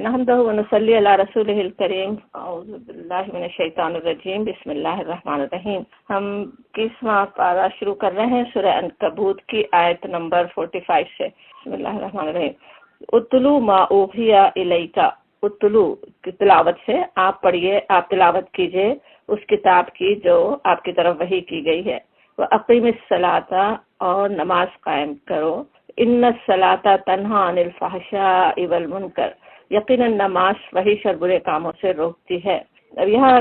نحمده ونصلي على رسوله الكريم اعوذ باللہ من الشیطان الرجیم بسم اللہ الرحمن الرحیم۔ ہم 21واں پارہ شروع کر رہے ہیں سورہ عنکبوت کی آیت نمبر 45 سے۔ بسم اللہ الرحمن الرحیم۔ اتلو ما اوحی الیک، اتلو کی تلاوت سے آپ پڑھیے، آپ تلاوت کیجئے اس کتاب کی جو آپ کی طرف وحی کی گئی ہے۔ وَأَقِمِ الصَّلَاةَ، اور نماز قائم کرو۔ ان الصلاۃ تنہا عن الفحشاء والمنکر، یقیناً نماز فحش اور برے کاموں سے روکتی ہے۔ اب یہاں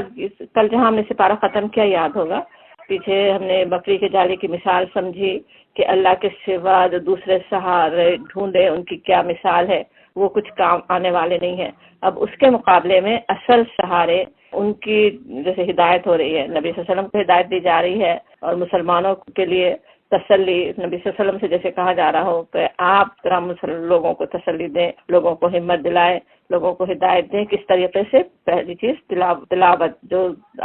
کل جہاں ہم نے سپارہ ختم کیا یاد ہوگا، پیچھے ہم نے بکری کے جالے کی مثال سمجھی کہ اللہ کے سوا جو دوسرے سہارے ڈھونڈے ان کی کیا مثال ہے، وہ کچھ کام آنے والے نہیں ہیں۔ اب اس کے مقابلے میں اصل سہارے ان کی جیسے ہدایت ہو رہی ہے، نبی صلی اللہ علیہ وسلم کو ہدایت دی جا رہی ہے اور مسلمانوں کے لیے تسلی، نبی صلی اللہ علیہ وسلم سے جیسے کہا جا رہا ہو کہ آپ لوگوں کو تسلی دیں، لوگوں کو ہمت دلائیں، لوگوں کو ہدایت دیں۔ کس طریقے سے؟ پہلی چیز تلاوت، جو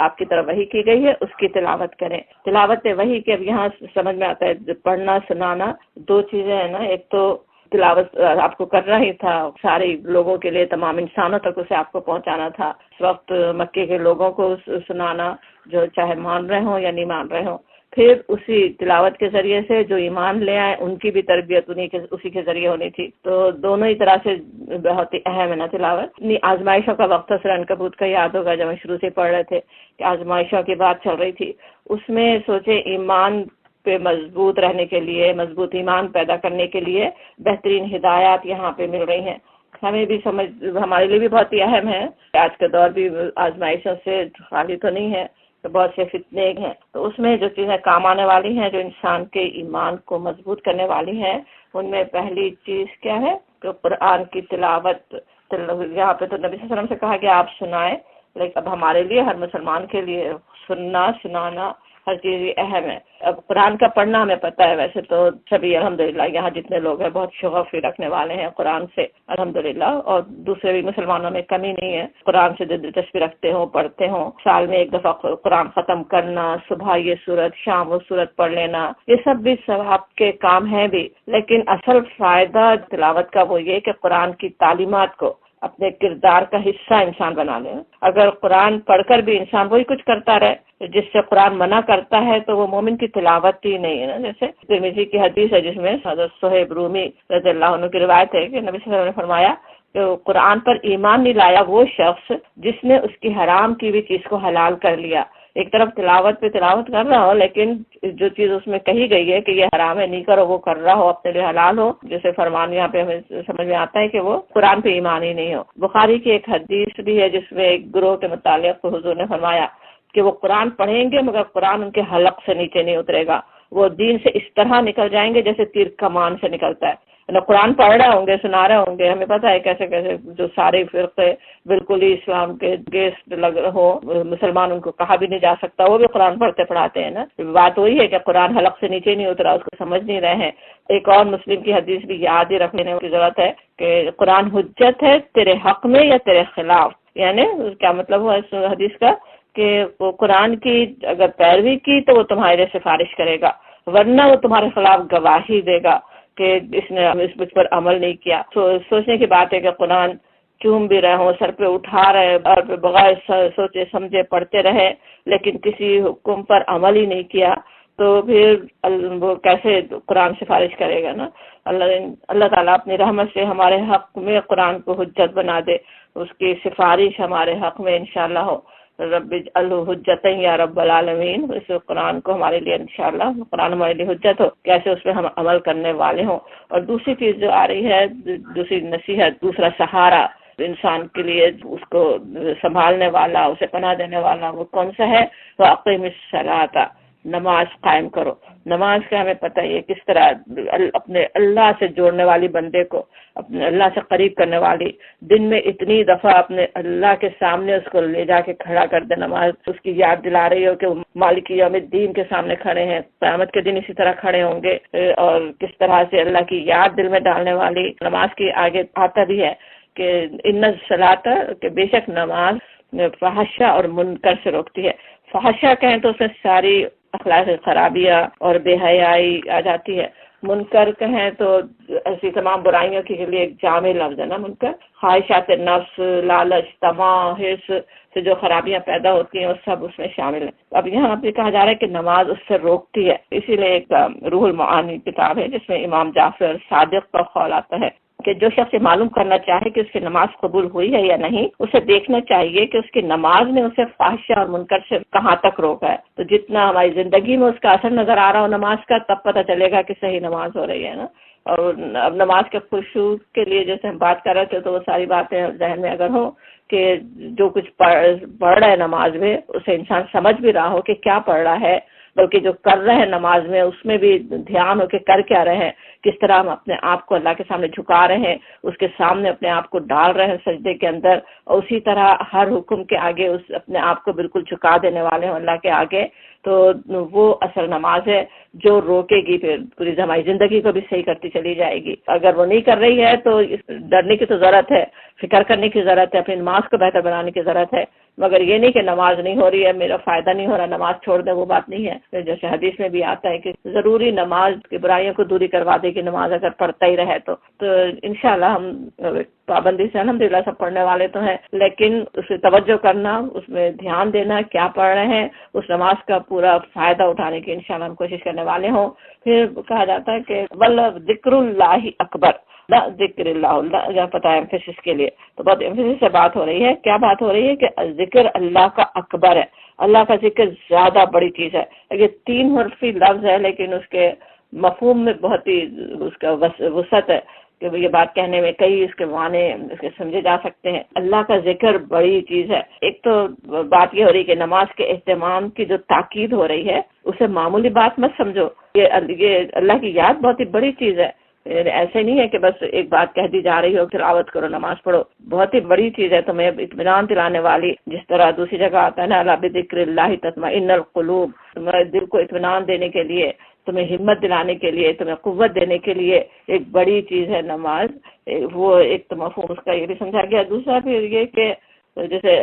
آپ کی طرف وحی کی گئی ہے اس کی تلاوت کریں۔ تلاوت وحی کے اب یہاں سمجھ میں آتا ہے پڑھنا سنانا دو چیزیں ہیں نا، ایک تو تلاوت آپ کو کرنا ہی تھا، سارے لوگوں کے لیے، تمام انسانوں تک اسے آپ کو پہنچانا تھا۔ اس وقت مکے کے لوگوں کو سنانا جو چاہے مان رہے ہوں یا نہیں مان رہے ہوں، پھر اسی تلاوت کے ذریعے سے جو ایمان لے آئے ان کی بھی تربیت اسی کے ذریعے ہونی تھی۔ تو دونوں ہی طرح سے بہت ہی اہم ہے نا تلاوت۔ آزمائشوں کا وقت سورہ عنکبوت کا یاد ہوگا، جب ہم شروع سے پڑھ رہے تھے کہ آزمائشوں کی بات چل رہی تھی، اس میں سوچے ایمان پہ مضبوط رہنے کے لیے، مضبوط ایمان پیدا کرنے کے لیے بہترین ہدایات یہاں پہ مل رہی ہیں۔ ہمیں بھی ہمارے لیے بھی بہت ہی اہم ہے۔ آج کا دور بھی آزمائشوں سے خالی تو نہیں ہے، تو بہت سے فتنے ہیں، تو اس میں جو چیزیں کام آنے والی ہیں، جو انسان کے ایمان کو مضبوط کرنے والی ہیں، ان میں پہلی چیز کیا ہے کہ قرآن کی تلاوت۔ یہاں پہ تو نبی صلی اللہ علیہ وسلم سے کہا کہ آپ سنائیں، لیکن اب ہمارے لیے، ہر مسلمان کے لیے سننا سنانا ہر چیز اہم ہے۔ اب قرآن کا پڑھنا ہمیں پتہ ہے، ویسے تو سبھی الحمدللہ یہاں جتنے لوگ ہیں بہت شغف رکھنے والے ہیں قرآن سے الحمدللہ، اور دوسرے بھی مسلمانوں میں کمی نہیں ہے، قرآن سے دلچسپی رکھتے ہوں، پڑھتے ہوں۔ سال میں ایک دفعہ قرآن ختم کرنا، صبح یہ سورت، شام وہ سورت پڑھ لینا، یہ سب بھی ثواب کے کام ہیں بھی، لیکن اصل فائدہ تلاوت کا وہ یہ کہ قرآن کی تعلیمات کو اپنے کردار کا حصہ انسان بنا لے۔ اگر قرآن پڑھ کر بھی انسان وہی کچھ کرتا رہے جس سے قرآن منع کرتا ہے، تو وہ مومن کی تلاوت ہی نہیں ہے نا۔ جیسے ترمذی کی حدیث ہے جس میں حضرت صہیب رومی رضی اللہ عنہ کی روایت ہے کہ نبی صلی اللہ علیہ وسلم نے فرمایا کہ قرآن پر ایمان نہیں لایا وہ شخص جس نے اس کی حرام کی ہوئی چیز کو حلال کر لیا۔ ایک طرف تلاوت پہ تلاوت کر رہا ہو، لیکن جو چیز اس میں کہی گئی ہے کہ یہ حرام ہے نہیں کرو، وہ کر رہا ہو، اپنے لیے حلال ہو، جیسے فرمان یہاں پہ ہمیں سمجھ میں آتا ہے کہ وہ قرآن پہ ایمان ہی نہیں ہو۔ بخاری کی ایک حدیث بھی ہے جس میں ایک گروہ کے متعلق حضور نے فرمایا کہ وہ قرآن پڑھیں گے مگر قرآن ان کے حلق سے نیچے نہیں اترے گا، وہ دین سے اس طرح نکل جائیں گے جیسے تیر کمان سے نکلتا ہے۔ قرآن پڑھ رہے ہوں گے، سنا رہے ہوں گے، ہمیں پتہ ہے کیسے کیسے جو سارے فرقے بالکل ہی اسلام کے گیسٹ لگ ہو، مسلمان ان کو کہا بھی نہیں جا سکتا، وہ بھی قرآن پڑھتے پڑھاتے ہیں نا۔ بات وہی ہے کہ قرآن حلق سے نیچے نہیں اترا، اس کو سمجھ نہیں رہے ہیں۔ ایک اور مسلم کی حدیث بھی یاد ہی رکھ لینے کی ضرورت ہے کہ قرآن حجت ہے تیرے حق میں یا تیرے خلاف، یعنی کیا مطلب ہوا اس حدیث کا کہ وہ قرآن کی اگر پیروی کی تو وہ تمہارے لیے سفارش کرے گا، ورنہ وہ تمہارے خلاف گواہی دے گا کہ اس نے اس پر عمل نہیں کیا۔ سوچنے کی بات ہے کہ قرآن چوم بھی رہے ہوں، سر پہ اٹھا رہے اور بغیر سوچے سمجھے پڑھتے رہے، لیکن کسی حکم پر عمل ہی نہیں کیا، تو پھر وہ کیسے قرآن سفارش کرے گا نا۔ اللہ تعالیٰ اپنی رحمت سے ہمارے حق میں قرآن کو حجت بنا دے، اس کی سفارش ہمارے حق میں انشاءاللہ ہو۔ رب اجعلہ حجتا یا رب العالمین، اس قرآن کو ہمارے لیے انشاءاللہ قرآن ہمارے لیے حجت ہو، کیسے اس پہ ہم عمل کرنے والے ہوں۔ اور دوسری چیز جو آ رہی ہے، دوسری نصیحت، دوسرا سہارا انسان کے لیے، اس کو سنبھالنے والا، اسے پناہ دینے والا، وہ کون سا ہے؟ وَأَقِمِ الصَّلَاةَ، نماز قائم کرو۔ نماز کا ہمیں پتہ ہے کس طرح اپنے اللہ سے جوڑنے والی، بندے کو اپنے اللہ سے قریب کرنے والی، دن میں اتنی دفعہ اپنے اللہ کے سامنے اس کو لے جا کے کھڑا کر دے۔ نماز اس کی یاد دلا رہی ہو کہ وہ مالک یوم الدین کے سامنے کھڑے ہیں، قیامت کے دن اسی طرح کھڑے ہوں گے، اور کس طرح سے اللہ کی یاد دل میں ڈالنے والی نماز کی آگے آتا بھی ہے کہ ان الصلاۃ، کہ بے شک نماز فحشہ اور منکر سے روکتی ہے۔ فحشہ کہیں تو اس میں ساری اخلاق خرابیاں اور بے حیائی آ جاتی ہے، منکر کہیں تو ایسی تمام برائیوں کے لیے ایک جامع لفظ ہے نا منکر. خواہشات نفس، لالچ، طمع، حرص سے جو خرابیاں پیدا ہوتی ہیں وہ سب اس میں شامل ہیں. اب یہاں پہ کہا جا رہا ہے کہ نماز اس سے روکتی ہے. اسی لیے ایک روح المعانی کتاب ہے جس میں امام جعفر صادق کا قول آتا ہے کہ جو شخص معلوم کرنا چاہے کہ اس کی نماز قبول ہوئی ہے یا نہیں، اسے دیکھنا چاہیے کہ اس کی نماز نے اسے فحشہ اور منکر سے کہاں تک روکا ہے. تو جتنا ہماری زندگی میں اس کا اثر نظر آ رہا ہو نماز کا، تب پتہ چلے گا کہ صحیح نماز ہو رہی ہے نا. اور اب نماز کے خشوع کے لیے جیسے ہم بات کر رہے تھے تو وہ ساری باتیں ذہن میں اگر ہو کہ جو کچھ پڑھ رہا ہے نماز میں اسے انسان سمجھ بھی رہا ہو کہ کیا پڑھ رہا ہے، بلکہ جو کر رہے ہیں نماز میں اس میں بھی دھیان ہو کہ کر کیا رہے ہیں، کس طرح ہم اپنے آپ کو اللہ کے سامنے جھکا رہے ہیں، اس کے سامنے اپنے آپ کو ڈال رہے ہیں سجدے کے اندر، اور اسی طرح ہر حکم کے آگے اس اپنے آپ کو بالکل جھکا دینے والے ہیں اللہ کے آگے. تو وہ اصل نماز ہے جو روکے گی پھر پوری ہماری زندگی کو بھی صحیح کرتی چلی جائے گی. اگر وہ نہیں کر رہی ہے تو ڈرنے کی تو ضرورت ہے، فکر کرنے کی ضرورت ہے، اپنی نماز کو بہتر بنانے کی ضرورت ہے، مگر یہ نہیں کہ نماز نہیں ہو رہی ہے میرا فائدہ نہیں ہو رہا نماز چھوڑ دیں، وہ بات نہیں ہے. جیسے حدیث میں بھی آتا ہے کہ ضروری نماز کی برائیوں کو دوری کروا دے گی نماز اگر پڑھتا ہی رہے تو انشاءاللہ ہم پابندی سے الحمدللہ سب پڑھنے والے تو ہیں، لیکن اس پہ توجہ کرنا، اس میں دھیان دینا کیا پڑھ رہے ہیں، اس نماز کا پورا فائدہ اٹھانے کی انشاءاللہ ہم کوشش کرنے والے ہوں. پھر کہا جاتا ہے کہ ذکر اللہ اکبر، ذکر اللہ پتہ ہے ایمفیسس کے لیے، تو بہت ایمفیسس سے بات ہو رہی ہے. کیا بات ہو رہی ہے کہ ذکر اللہ کا اکبر ہے، اللہ کا ذکر زیادہ بڑی چیز ہے. یہ 3 حرفی لفظ ہے لیکن اس کے مفہوم میں بہت ہی اس کا وسعت ہے کہ یہ بات کہنے میں کئی اس کے معنی اس کے سمجھے جا سکتے ہیں. اللہ کا ذکر بڑی چیز ہے. ایک تو بات یہ ہو رہی ہے کہ نماز کے اہتمام کی جو تاکید ہو رہی ہے اسے معمولی بات مت سمجھو، یہ اللہ کی یاد بہت ہی بڑی چیز ہے. ایسے نہیں ہے کہ بس ایک بات کہہ دی جا رہی ہو تلاوت کرو نماز پڑھو، بہت ہی بڑی چیز ہے. تمہیں اطمینان دلانے والی، جس طرح دوسری جگہ آتا ہے نا الا بذکر اللہ تطمئن القلوب، تمہارے دل کو اطمینان دینے کے لیے، تمہیں ہمت دلانے کے لیے، تمہیں قوت دینے کے لیے ایک بڑی چیز ہے نماز. وہ ایک تو مفہوم اس کا یہ بھی سمجھا گیا. دوسرا پھر یہ کہ جیسے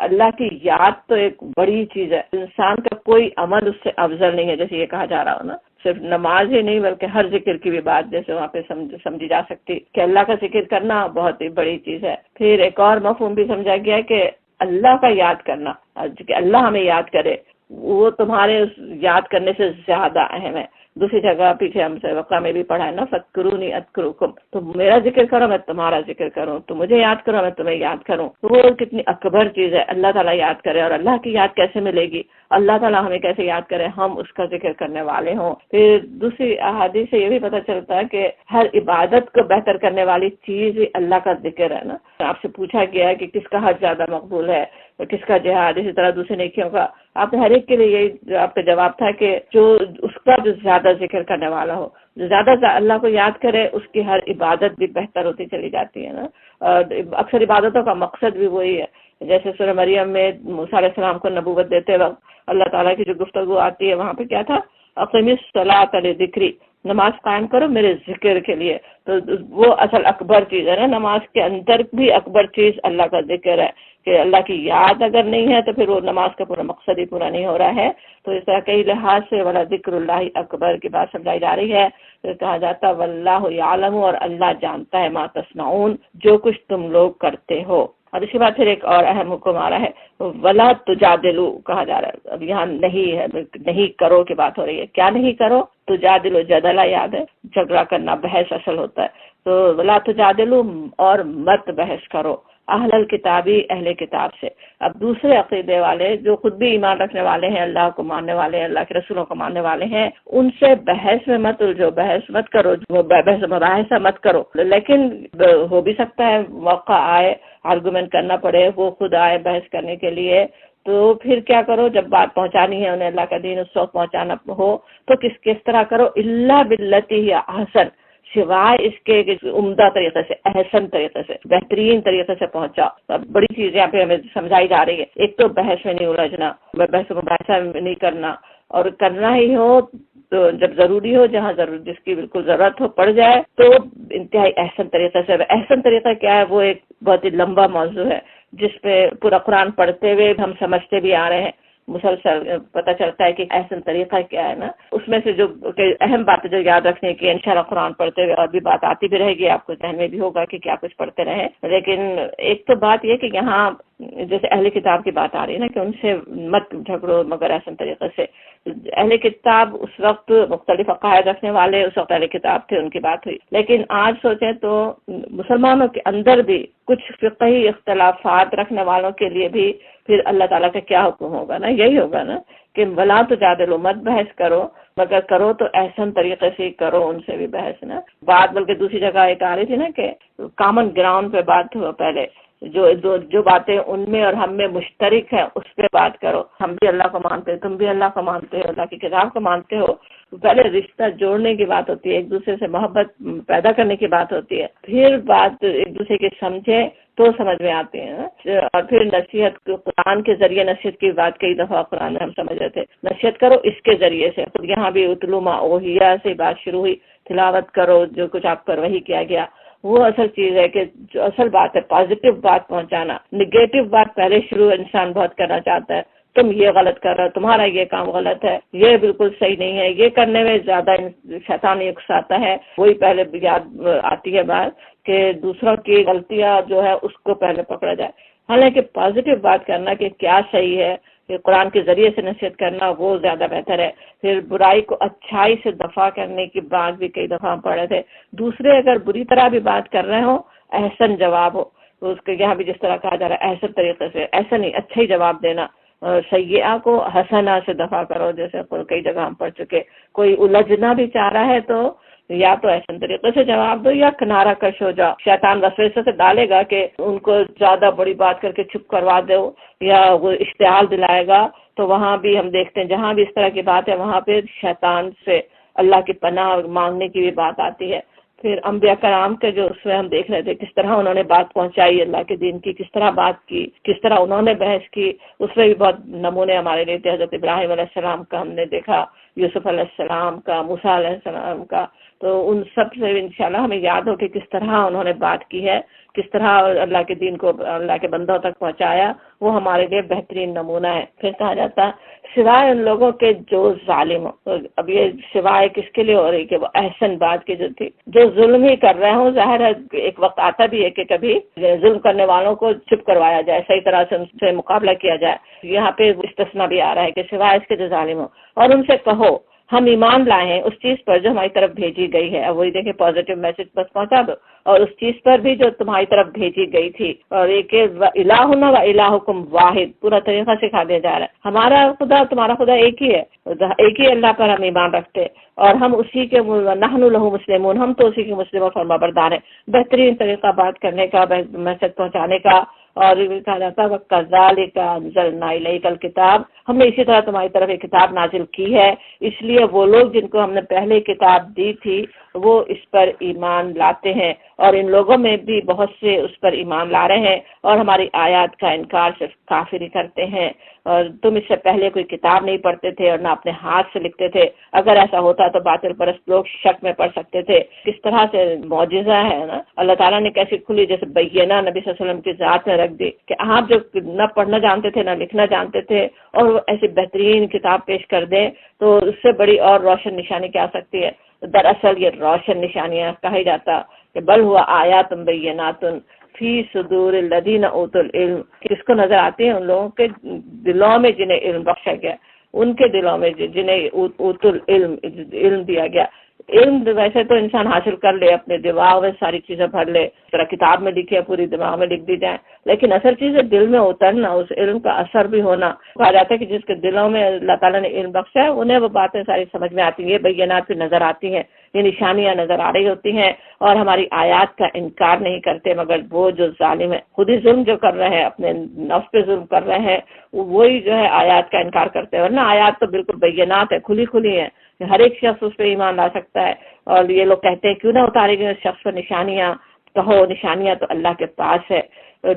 اللہ کی یاد تو ایک بڑی چیز ہے، انسان کا کوئی عمل اس سے افضل نہیں ہے، جیسے یہ کہا جا رہا ہو نا. صرف نماز ہی نہیں بلکہ ہر ذکر کی بھی بات جیسے وہاں پہ سمجھی جا سکتی کہ اللہ کا ذکر کرنا بہت ہی بڑی چیز ہے. پھر ایک اور مفہوم بھی سمجھا گیا کہ اللہ کا یاد کرنا، کہ اللہ ہمیں یاد کرے، وہ تمہارے یاد کرنے سے زیادہ اہم ہے. دوسری جگہ پیچھے ہم سے وقع میں بھی پڑھا ہے نا فذکرونی اذکرکم، تو میرا ذکر کرو میں تمہارا ذکر کروں، تو مجھے یاد کرو میں تمہیں یاد کروں. وہ کتنی اکبر چیز ہے اللہ تعالیٰ یاد کرے. اور اللہ کی یاد کیسے ملے گی، اللہ تعالیٰ ہمیں کیسے یاد کرے، ہم اس کا ذکر کرنے والے ہوں. پھر دوسری احادیث سے یہ بھی پتہ چلتا ہے کہ ہر عبادت کو بہتر کرنے والی چیز اللہ کا ذکر ہے نا. آپ سے پوچھا گیا ہے کہ کس کا حج زیادہ مقبول ہے، کس کا جہاد، اسی طرح دوسری نیکیوں کا. آپ ہر ایک کے لیے یہی آپ کا جواب تھا کہ جو اس کا جو زیادہ ذکر کرنے والا ہو، جو زیادہ اللہ کو یاد کرے، اس کی ہر عبادت بھی بہتر ہوتی چلی جاتی ہے نا. اور اکثر عبادتوں کا مقصد بھی وہی ہے. جیسے سورہ مریم میں موسیٰ علیہ السلام کو نبوت دیتے وقت اللہ تعالیٰ کی جو گفتگو آتی ہے وہاں پہ کیا تھا، اقیم الصلاۃ لذکری، نماز قائم کرو میرے ذکر کے لیے. تو وہ اصل اکبر چیز ہے نا، نماز کے اندر بھی اکبر چیز اللہ کا ذکر ہے کہ اللہ کی یاد اگر نہیں ہے تو پھر وہ نماز کا پورا مقصد ہی پورا نہیں ہو رہا ہے. تو اس طرح کئی لحاظ سے ولا ذکر اللہ اکبر کی بات سمجھائی جا رہی ہے. تو کہا جاتا واللہ یعلم، اور اللہ جانتا ہے ما تصنعون، جو کچھ تم لوگ کرتے ہو. اور اسی بات پھر ایک اور اہم حکم آ رہا ہے ولا تجادلوا، کہا جا رہا ہے اب یہاں نہیں ہے، نہیں کرو کی بات ہو رہی ہے. کیا نہیں کرو؟ تجادلوا، جدلا یاد ہے، جھگڑا کرنا، بحث اصل ہوتا ہے. تو ولا تجادلوا، اور مت بحث کرو، اہل الکتابی، اہل کتاب سے. اب دوسرے عقیدے والے جو خود بھی ایمان رکھنے والے ہیں، اللہ کو ماننے والے ہیں، اللہ کے رسولوں کو ماننے والے ہیں، ان سے بحث میں مت الجھو، بحث مت کرو، بحث مباحثہ مت کرو. لیکن ہو بھی سکتا ہے موقع آئے، آرگومنٹ کرنا پڑے، وہ خود آئے بحث کرنے کے لیے، تو پھر کیا کرو؟ جب بات پہنچانی ہے انہیں، اللہ کا دین اس وقت پہنچانا ہو، تو کس طرح کرو؟ الا باللتی ہی احسن، سوائے اس کے عمدہ طریقے سے، احسن طریقے سے، بہترین طریقے سے پہنچا. بڑی چیز یہاں پہ ہمیں سمجھائی جا رہی ہے. ایک تو بحث میں نہیں الجھنا، بحث مباحثہ نہیں کرنا، اور کرنا ہی ہو تو جب ضروری ہو، جہاں جس کی بالکل ضرورت ہو پڑ جائے تو انتہائی احسن طریقے سے. احسن طریقہ کیا ہے؟ وہ ایک بہت ہی لمبا موضوع ہے جس پہ پورا قرآن پڑھتے ہوئے ہم سمجھتے بھی آ رہے ہیں مسلسل پتہ چلتا ہے کہ احسن طریقہ کیا ہے نا. اس میں سے جو اہم باتیں جو یاد رکھنے کی انشاءاللہ قرآن پڑھتے ہوئے اور بھی بات آتی بھی رہے گی، آپ کو ذہن میں بھی ہوگا کہ کیا کچھ پڑھتے رہے. لیکن ایک تو بات یہ کہ یہاں جیسے اہل کتاب کی بات آ رہی ہے نا کہ ان سے مت جھگڑو مگر احسن طریقے سے. اہل کتاب اس وقت مختلف عقائد رکھنے والے اس وقت اہل کتاب تھے، ان کی بات ہوئی. لیکن آج سوچیں تو مسلمانوں کے اندر بھی کچھ فقہی اختلافات رکھنے والوں کے لیے بھی پھر اللہ تعالیٰ کا کیا حکم ہوگا نا، یہی ہوگا نا کہ بلا تو جادلو، مت بحث کرو، مگر کرو تو احسن طریقے سے کرو، ان سے بھی بحث نا. بات بلکہ دوسری جگہ ایک آ رہی تھی نا کہ کامن گراؤنڈ پہ بات ہو، پہلے جو باتیں ان میں اور ہم میں مشترک ہیں اس پہ بات کرو. ہم بھی اللہ کو مانتے ہیں، تم بھی اللہ کو مانتے ہو، اللہ کی کتاب کو مانتے ہو. پہلے رشتہ جوڑنے کی بات ہوتی ہے، ایک دوسرے سے محبت پیدا کرنے کی بات ہوتی ہے، پھر بات ایک دوسرے کی سمجھے تو سمجھ میں آتے ہیں. اور پھر نصیحت، قرآن کے ذریعے نصیحت کی بات کئی دفعہ قرآن میں ہم سمجھ رہے تھے، نصیحت کرو اس کے ذریعے سے. خود یہاں بھی اتلو ما اوحیا سے بات شروع ہوئی، تلاوت کرو جو کچھ آپ پر وحی کیا گیا. وہ اصل چیز ہے کہ جو اصل بات ہے پازیٹیو بات پہنچانا. نگیٹو بات پہلے شروع انسان بہت کرنا چاہتا ہے، تم یہ غلط کر رہے ہو، تمہارا یہ کام غلط ہے، یہ بالکل صحیح نہیں ہے. یہ کرنے میں زیادہ شیطان اکساتا ہے، وہی پہلے یاد آتی ہے بات کہ دوسروں کی غلطیاں جو ہے اس کو پہلے پکڑا جائے. حالانکہ پازیٹیو بات کرنا کہ کیا صحیح ہے، کہ قرآن کے ذریعے سے نصیحت کرنا وہ زیادہ بہتر ہے. پھر برائی کو اچھائی سے دفع کرنے کی بات بھی کئی دفعہ ہم پڑھے تھے. دوسرے اگر بری طرح بھی بات کر رہے ہوں، احسن جواب ہو تو اس کے یہاں بھی جس طرح کہا جا رہا ہے احسن طریقے سے، ایسا نہیں اچھا ہی جواب دینا. سیئہ کو حسنہ سے دفع کرو، جیسے کئی جگہ ہم پڑھ چکے. کوئی الجھنا بھی چاہ رہا ہے تو یا تو احسن طریقے سے جواب دو یا کنارہ کش ہو جاؤ. شیطان وسوسے سے ڈالے گا کہ ان کو زیادہ بڑی بات کر کے چپ کروا دو یا وہ اشتعال دلائے گا. تو وہاں بھی ہم دیکھتے ہیں جہاں بھی اس طرح کی بات ہے وہاں پہ شیطان سے اللہ کی پناہ مانگنے کی بھی بات آتی ہے. پھر انبیاء کرام کے جو اس میں ہم دیکھ رہے تھے کس طرح انہوں نے بات پہنچائی اللہ کے دین کی، کس طرح بات کی، کس طرح انہوں نے بحث کی. اس میں بھی بہت نمونے ہمارے لیے تھے. حضرت ابراہیم علیہ السلام کا ہم نے دیکھا، یوسف علیہ السلام کا، موسیٰ علیہ السلام کا. تو ان سب سے انشاءاللہ ہمیں یاد ہو کہ کس طرح انہوں نے بات کی ہے، کس طرح اللہ کے دین کو اللہ کے بندوں تک پہنچایا. وہ ہمارے لیے بہترین نمونہ ہے. پھر کہا جاتا سوائے ان لوگوں کے جو ظالم ہو. اب یہ سوائے کس کے لیے ہو رہی کہ وہ احسن بات کی جو تھی، جو ظلم ہی کر رہے ہوں. ظاہر ہے ایک وقت آتا بھی ہے کہ کبھی ظلم کرنے والوں کو چپ کروایا جائے، صحیح طرح سے ان سے مقابلہ کیا جائے. یہاں پہ استثناء بھی آ رہا ہے کہ سوائے اس کے جو ظالم ہو، اور ان سے کہو ہم ایمان لائے ہیں اس چیز پر جو ہماری طرف بھیجی گئی ہے. اب وہی دیکھیں پازیٹیو میسج بس پہنچا دو، اور اس چیز پر بھی جو تمہاری طرف بھیجی گئی تھی. اور ایک الہنا و الہکم واحد، پورا طریقہ سکھا دیا جا رہا ہے. ہمارا خدا تمہارا خدا ایک ہی ہے، ایک ہی اللہ پر ہم ایمان رکھتے اور ہم اسی کے نحن لہ مسلمون، ہم تو اسی کے مسلم و فرما بردار ہیں. بہترین طریقہ بات کرنے کا، میسج پہنچانے کا. اور کہا جاتا ہے وَكَذَلِكَ أَنزَلْنَا إِلَيْكَ الْكِتَابَ، ہم نے اسی طرح تمہاری طرف ایک کتاب نازل کی ہے. اس لیے وہ لوگ جن کو ہم نے پہلے کتاب دی تھی وہ اس پر ایمان لاتے ہیں، اور ان لوگوں میں بھی بہت سے اس پر ایمان لا رہے ہیں اور ہماری آیات کا انکار صرف کافر ہی کرتے ہیں. اور تم اس سے پہلے کوئی کتاب نہیں پڑھتے تھے اور نہ اپنے ہاتھ سے لکھتے تھے. اگر ایسا ہوتا تو باطل پرست لوگ شک میں پڑ سکتے تھے. کس طرح سے معجزہ ہے نا، اللہ تعالیٰ نے کیسی کھلی جیسے بینہ نبی صلی اللہ علیہ وسلم کی ذات میں رکھ دی کہ آپ جو نہ پڑھنا جانتے تھے نہ لکھنا جانتے تھے اور وہ ایسی بہترین کتاب پیش کر دیں تو اس سے بڑی اور روشن نشانی کیا سکتی ہے. دراصل یہ روشن نشانیاں کہا جاتا کہ بل ہوا آیات بینات فی صدور الذین اوتوا العلم، کس کو نظر آتی ہیں؟ ان لوگوں کے دلوں میں جنہیں علم بخشا گیا، ان کے دلوں میں جنہیں اوتوا العلم، علم دیا گیا. علم ویسے تو انسان حاصل کر لے، اپنے دماغ میں ساری چیزیں بھر لے، طرح کتاب میں لکھے پوری دماغ میں لکھ دی جائیں، لیکن اصل چیز ہے دل میں اترنا، اس علم کا اثر بھی ہونا. کہا جاتا ہے کہ جس کے دلوں میں اللہ تعالیٰ نے علم بخشا ہے انہیں وہ باتیں ساری سمجھ میں آتی ہیں، یہ بینات بھی نظر آتی ہیں، یہ نشانیاں نظر آ رہی ہوتی ہیں، اور ہماری آیات کا انکار نہیں کرتے. مگر وہ جو ظالم ہے، خود ہی ظلم جو کر رہے ہیں، اپنے نفس پہ ظلم کر رہے ہیں، وہی جو ہے آیات کا انکار کرتے ہیں. ورنہ آیات تو بالکل بینات ہے، کھلی کھلی ہیں، ہر ایک شخص اس پہ ایمان لا سکتا ہے. اور یہ لوگ کہتے ہیں کیوں نہ اتارے گئے اس شخص پر نشانیاں؟ کہو نشانیاں تو اللہ کے پاس ہے،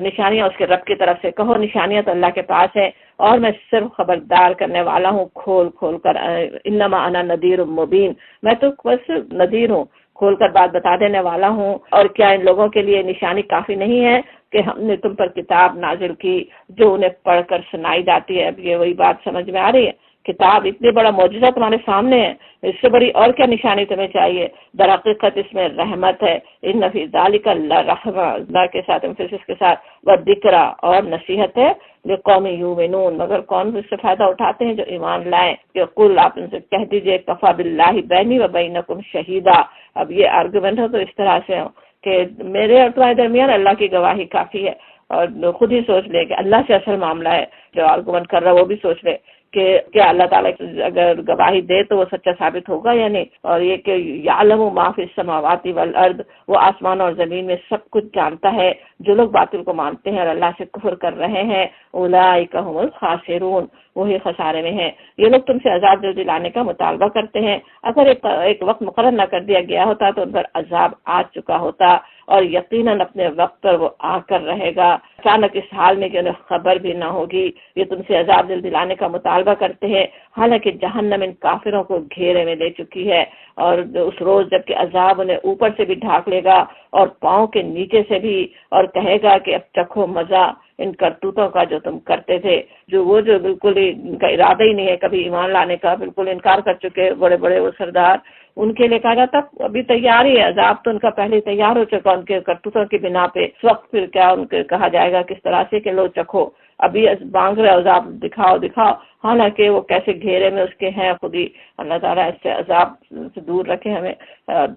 نشانیاں اس کے رب کی طرف سے. کہو نشانیاں تو اللہ کے پاس ہے اور میں صرف خبردار کرنے والا ہوں کھول کھول کر. انما انا نذیر مبین، میں تو بس نذیر ہوں، کھول کر بات بتا دینے والا ہوں. اور کیا ان لوگوں کے لیے نشانی کافی نہیں ہے کہ ہم نے تم پر کتاب نازل کی جو انہیں پڑھ کر سنائی جاتی ہے۔ اب یہ وہی بات سمجھ میں آ رہی ہے، کتاب اتنی بڑا معجزہ تمہارے سامنے ہے، اس سے بڑی اور کیا نشانی تمہیں چاہیے؟ در حقیقت اس میں رحمت ہے، ان فی ذالک لرحمۃ، اللہ کے ساتھ امفسس کے ساتھ، وذکری اور نصیحت ہے، لقوم یؤمنون، مگر کون اس سے فائدہ اٹھاتے ہیں جو ایمان لائیں۔ کہ قل، آپ ان سے کہہ دیجئے، کفی باللہ بینی و بینکم شہیدا، اب یہ آرگومنٹ ہو تو اس طرح سے ہو کہ میرے اور تمہارے درمیان اللہ کی گواہی کافی ہے، اور خود ہی سوچ لے کہ اللہ سے اصل معاملہ ہے، جو آرگومنٹ کر رہا ہے وہ بھی سوچ لے کہ کیا اللہ تعالیٰ اگر گواہی دے تو وہ سچا ثابت ہوگا یا نہیں، اور یہ کہ یعلم ما فی السماوات والارض، وہ آسمان اور زمین میں سب کچھ جانتا ہے۔ جو لوگ باطل کو مانتے ہیں اور اللہ سے کفر کر رہے ہیں، اولئک هم الخاسرون، وہی خسارے میں ہیں۔ یہ لوگ تم سے عذاب جلدی لانے کا مطالبہ کرتے ہیں، اگر ایک وقت مقرر نہ کر دیا گیا ہوتا تو ان پر عذاب آ چکا ہوتا، اور یقیناً اپنے وقت پر وہ آ کر رہے گا، اچانک اس حال میں کہ انہیں خبر بھی نہ ہوگی۔ یہ تم سے عذاب جلدی لانے کا مطالبہ کرتے ہیں، حالانکہ جہنم ان کافروں کو گھیرے میں لے چکی ہے، اور اس روز جب کہ عذاب انہیں اوپر سے بھی ڈھانک لے گا اور پاؤں کے نیچے سے بھی، اور کہے گا کہ اب چکھو مزہ ان کرتوتوں کا جو تم کرتے تھے، جو بالکل ہی ان کا ارادہ ہی نہیں ہے کبھی ایمان لانے کا، بالکل انکار کر چکے بڑے بڑے وہ سردار، ان کے لیے کہا جاتا ابھی تیار ہی ہے، عذاب تو ان کا پہلے تیار ہو چکا ان کے کرتوتوں کی بنا پہ۔ اس وقت پھر کیا ان کے کہا جائے گا کس طرح سے کہ لو چکھو، ابھی مانگ رہے عذاب، دکھاؤ دکھاؤ، حالانکہ وہ کیسے گھیرے میں اس کے ہیں خود ہی۔ اللہ تعالیٰ اس سے عذاب سے دور رکھے ہمیں۔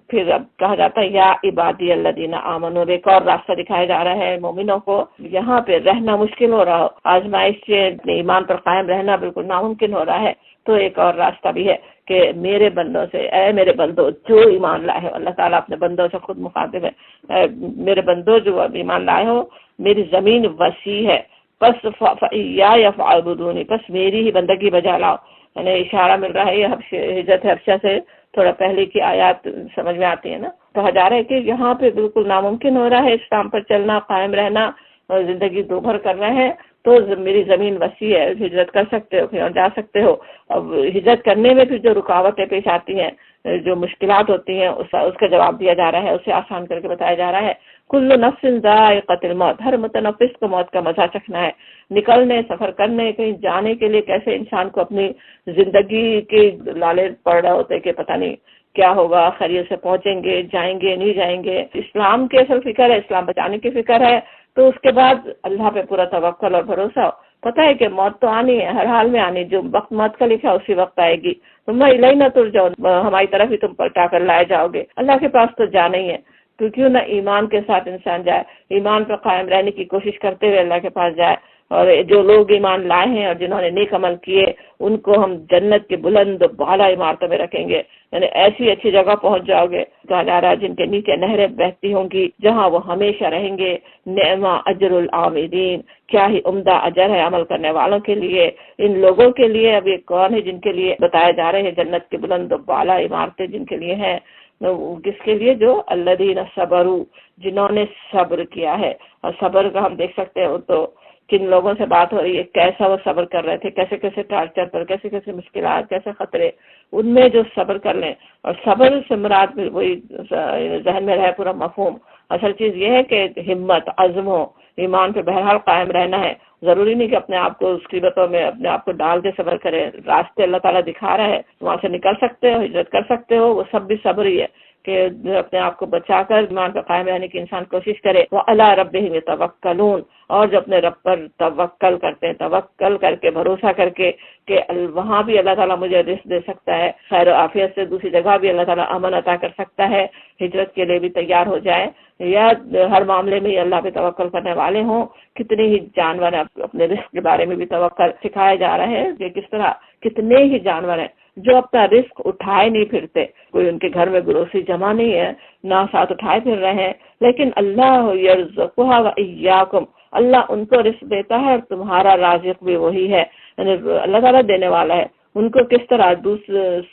پھر اب کہا جاتا ہے یا عبادی الذین آمنوا، ایک اور راستہ دکھایا جا رہا ہے مومنوں کو، یہاں پہ رہنا مشکل ہو رہا ہو، آزمائش سے ایمان پر قائم رہنا بالکل ناممکن ہو رہا ہے، تو ایک اور راستہ بھی ہے کہ میرے بندوں سے، اے میرے بندو جو ایمان لائے ہو، اللہ تعالیٰ اپنے بندوں سے خود مخاطب ہے، میرے بندو جو ایمان لائے ہو، میری زمین وسیع ہے، بس فَإِيَّايَ فَاعْبُدُونِ، بس میری ہی بندگی بجا لاؤ۔ یعنی اشارہ مل رہا ہے، یہ ہجرت حبشہ سے تھوڑا پہلے کی آیات سمجھ میں آتی ہے نا، کہا جا رہا ہے کہ یہاں پہ بالکل ناممکن ہو رہا ہے اسلام پر چلنا، قائم رہنا، اور زندگی دوبھر کر رہے ہیں، تو میری زمین وسیع ہے، ہجرت کر سکتے ہو، پھر جا سکتے ہو۔ اب ہجرت کرنے میں پھر جو رکاوٹیں پیش آتی ہیں، جو مشکلات ہوتی ہیں، اس کا جواب دیا جا رہا ہے، اسے آسان کر کے بتایا جا رہا ہے۔ کل نفس ذائقۃ الموت، ہر متنفس کو موت کا مزہ چکھنا ہے۔ نکلنے، سفر کرنے، کہیں جانے کے لیے کیسے انسان کو اپنی زندگی کے لالے پڑ رہے ہوتے کہ پتہ نہیں کیا ہوگا، خیریت سے پہنچیں گے، جائیں گے نہیں جائیں گے۔ اسلام کی اصل فکر ہے، اسلام بچانے کی فکر ہے، تو اس کے بعد اللہ پہ پورا توکل اور بھروسہ ہو، پتہ ہے کہ موت تو آنی ہے، ہر حال میں آنی، جو وقت موت کا لکھا اسی وقت آئے گی۔ تم الینا ترجعون، ہماری طرف ہی تم پلٹا کر لائے جاؤ گے، اللہ کے پاس تو جانا ہی ہے۔ تو کیوں نہ ایمان کے ساتھ انسان جائے، ایمان پر قائم رہنے کی کوشش کرتے ہوئے اللہ کے پاس جائے، اور جو لوگ ایمان لائے ہیں اور جنہوں نے نیک عمل کیے، ان کو ہم جنت کے بلند بالا عمارتوں میں رکھیں گے، یعنی ایسی اچھی جگہ پہنچ جاؤ گے، کہا جا رہا ہے جن کے نیچے نہریں بہتی ہوں گی، جہاں وہ ہمیشہ رہیں گے۔ نعم اجر العاملین، کیا ہی عمدہ اجر ہے عمل کرنے والوں کے لیے۔ ان لوگوں کے لیے اب یہ کون ہے جن کے لیے بتائے جا رہے ہیں جنت کے بلند بالا عمارتیں جن کے لیے ہیں؟ کس کے لیے؟ جو الذین صبروا، جنہوں نے صبر کیا ہے۔ اور صبر کا ہم دیکھ سکتے ہیں تو کن لوگوں سے بات ہو رہی ہے، کیسا وہ صبر کر رہے تھے، کیسے کیسے ٹارچر پر، کیسے کیسے مشکلات، کیسے خطرے، ان میں جو صبر کر لیں۔ اور صبر سے مراد وہی ذہن میں رہے پورا مفہوم، اصل چیز یہ ہے کہ ہمت، عزم ہو، ایمان پہ بہرحال قائم رہنا ہے۔ ضروری نہیں کہ اپنے آپ کو مصیبتوں میں اپنے آپ کو ڈال کے صبر کرے، راستے اللہ تعالیٰ دکھا رہا ہے، وہاں سے نکل سکتے ہو، ہجرت کر سکتے ہو، وہ سب بھی صبر ہی ہے کہ اپنے آپ کو بچا کر ایمان پر قائم رہنے کی انسان کوشش کرے۔ وَعَلَىٰ رَبِّهِمْ يَتَوَكَّلُونَ، اور جو اپنے رب پر توکل کرتے ہیں، توکل کر کے، بھروسہ کر کے کہ وہاں بھی اللہ تعالیٰ مجھے رزق دے سکتا ہے، خیر و عافیت سے، دوسری جگہ بھی اللہ تعالیٰ امن عطا کر سکتا ہے، ہجرت کے لیے بھی تیار ہو جائے، یا ہر معاملے میں اللہ پہ توکل کرنے والے ہوں۔ کتنے ہی جانور ہیں، اپنے رزق کے بارے میں بھی توکل سکھایا جا رہا ہے کہ کس طرح کتنے ہی جانور ہیں جو اپنا رزق اٹھائے نہیں پھرتے، کوئی ان کے گھر میں گروسری جمع نہیں ہے، نہ ساتھ اٹھائے پھر رہے ہیں، لیکن اللہ یرزقها وإیاکم، اللہ ان کو رزق دیتا ہے اور تمہارا رازق بھی وہی ہے، یعنی اللہ تعالیٰ دینے والا ہے۔ ان کو کس طرح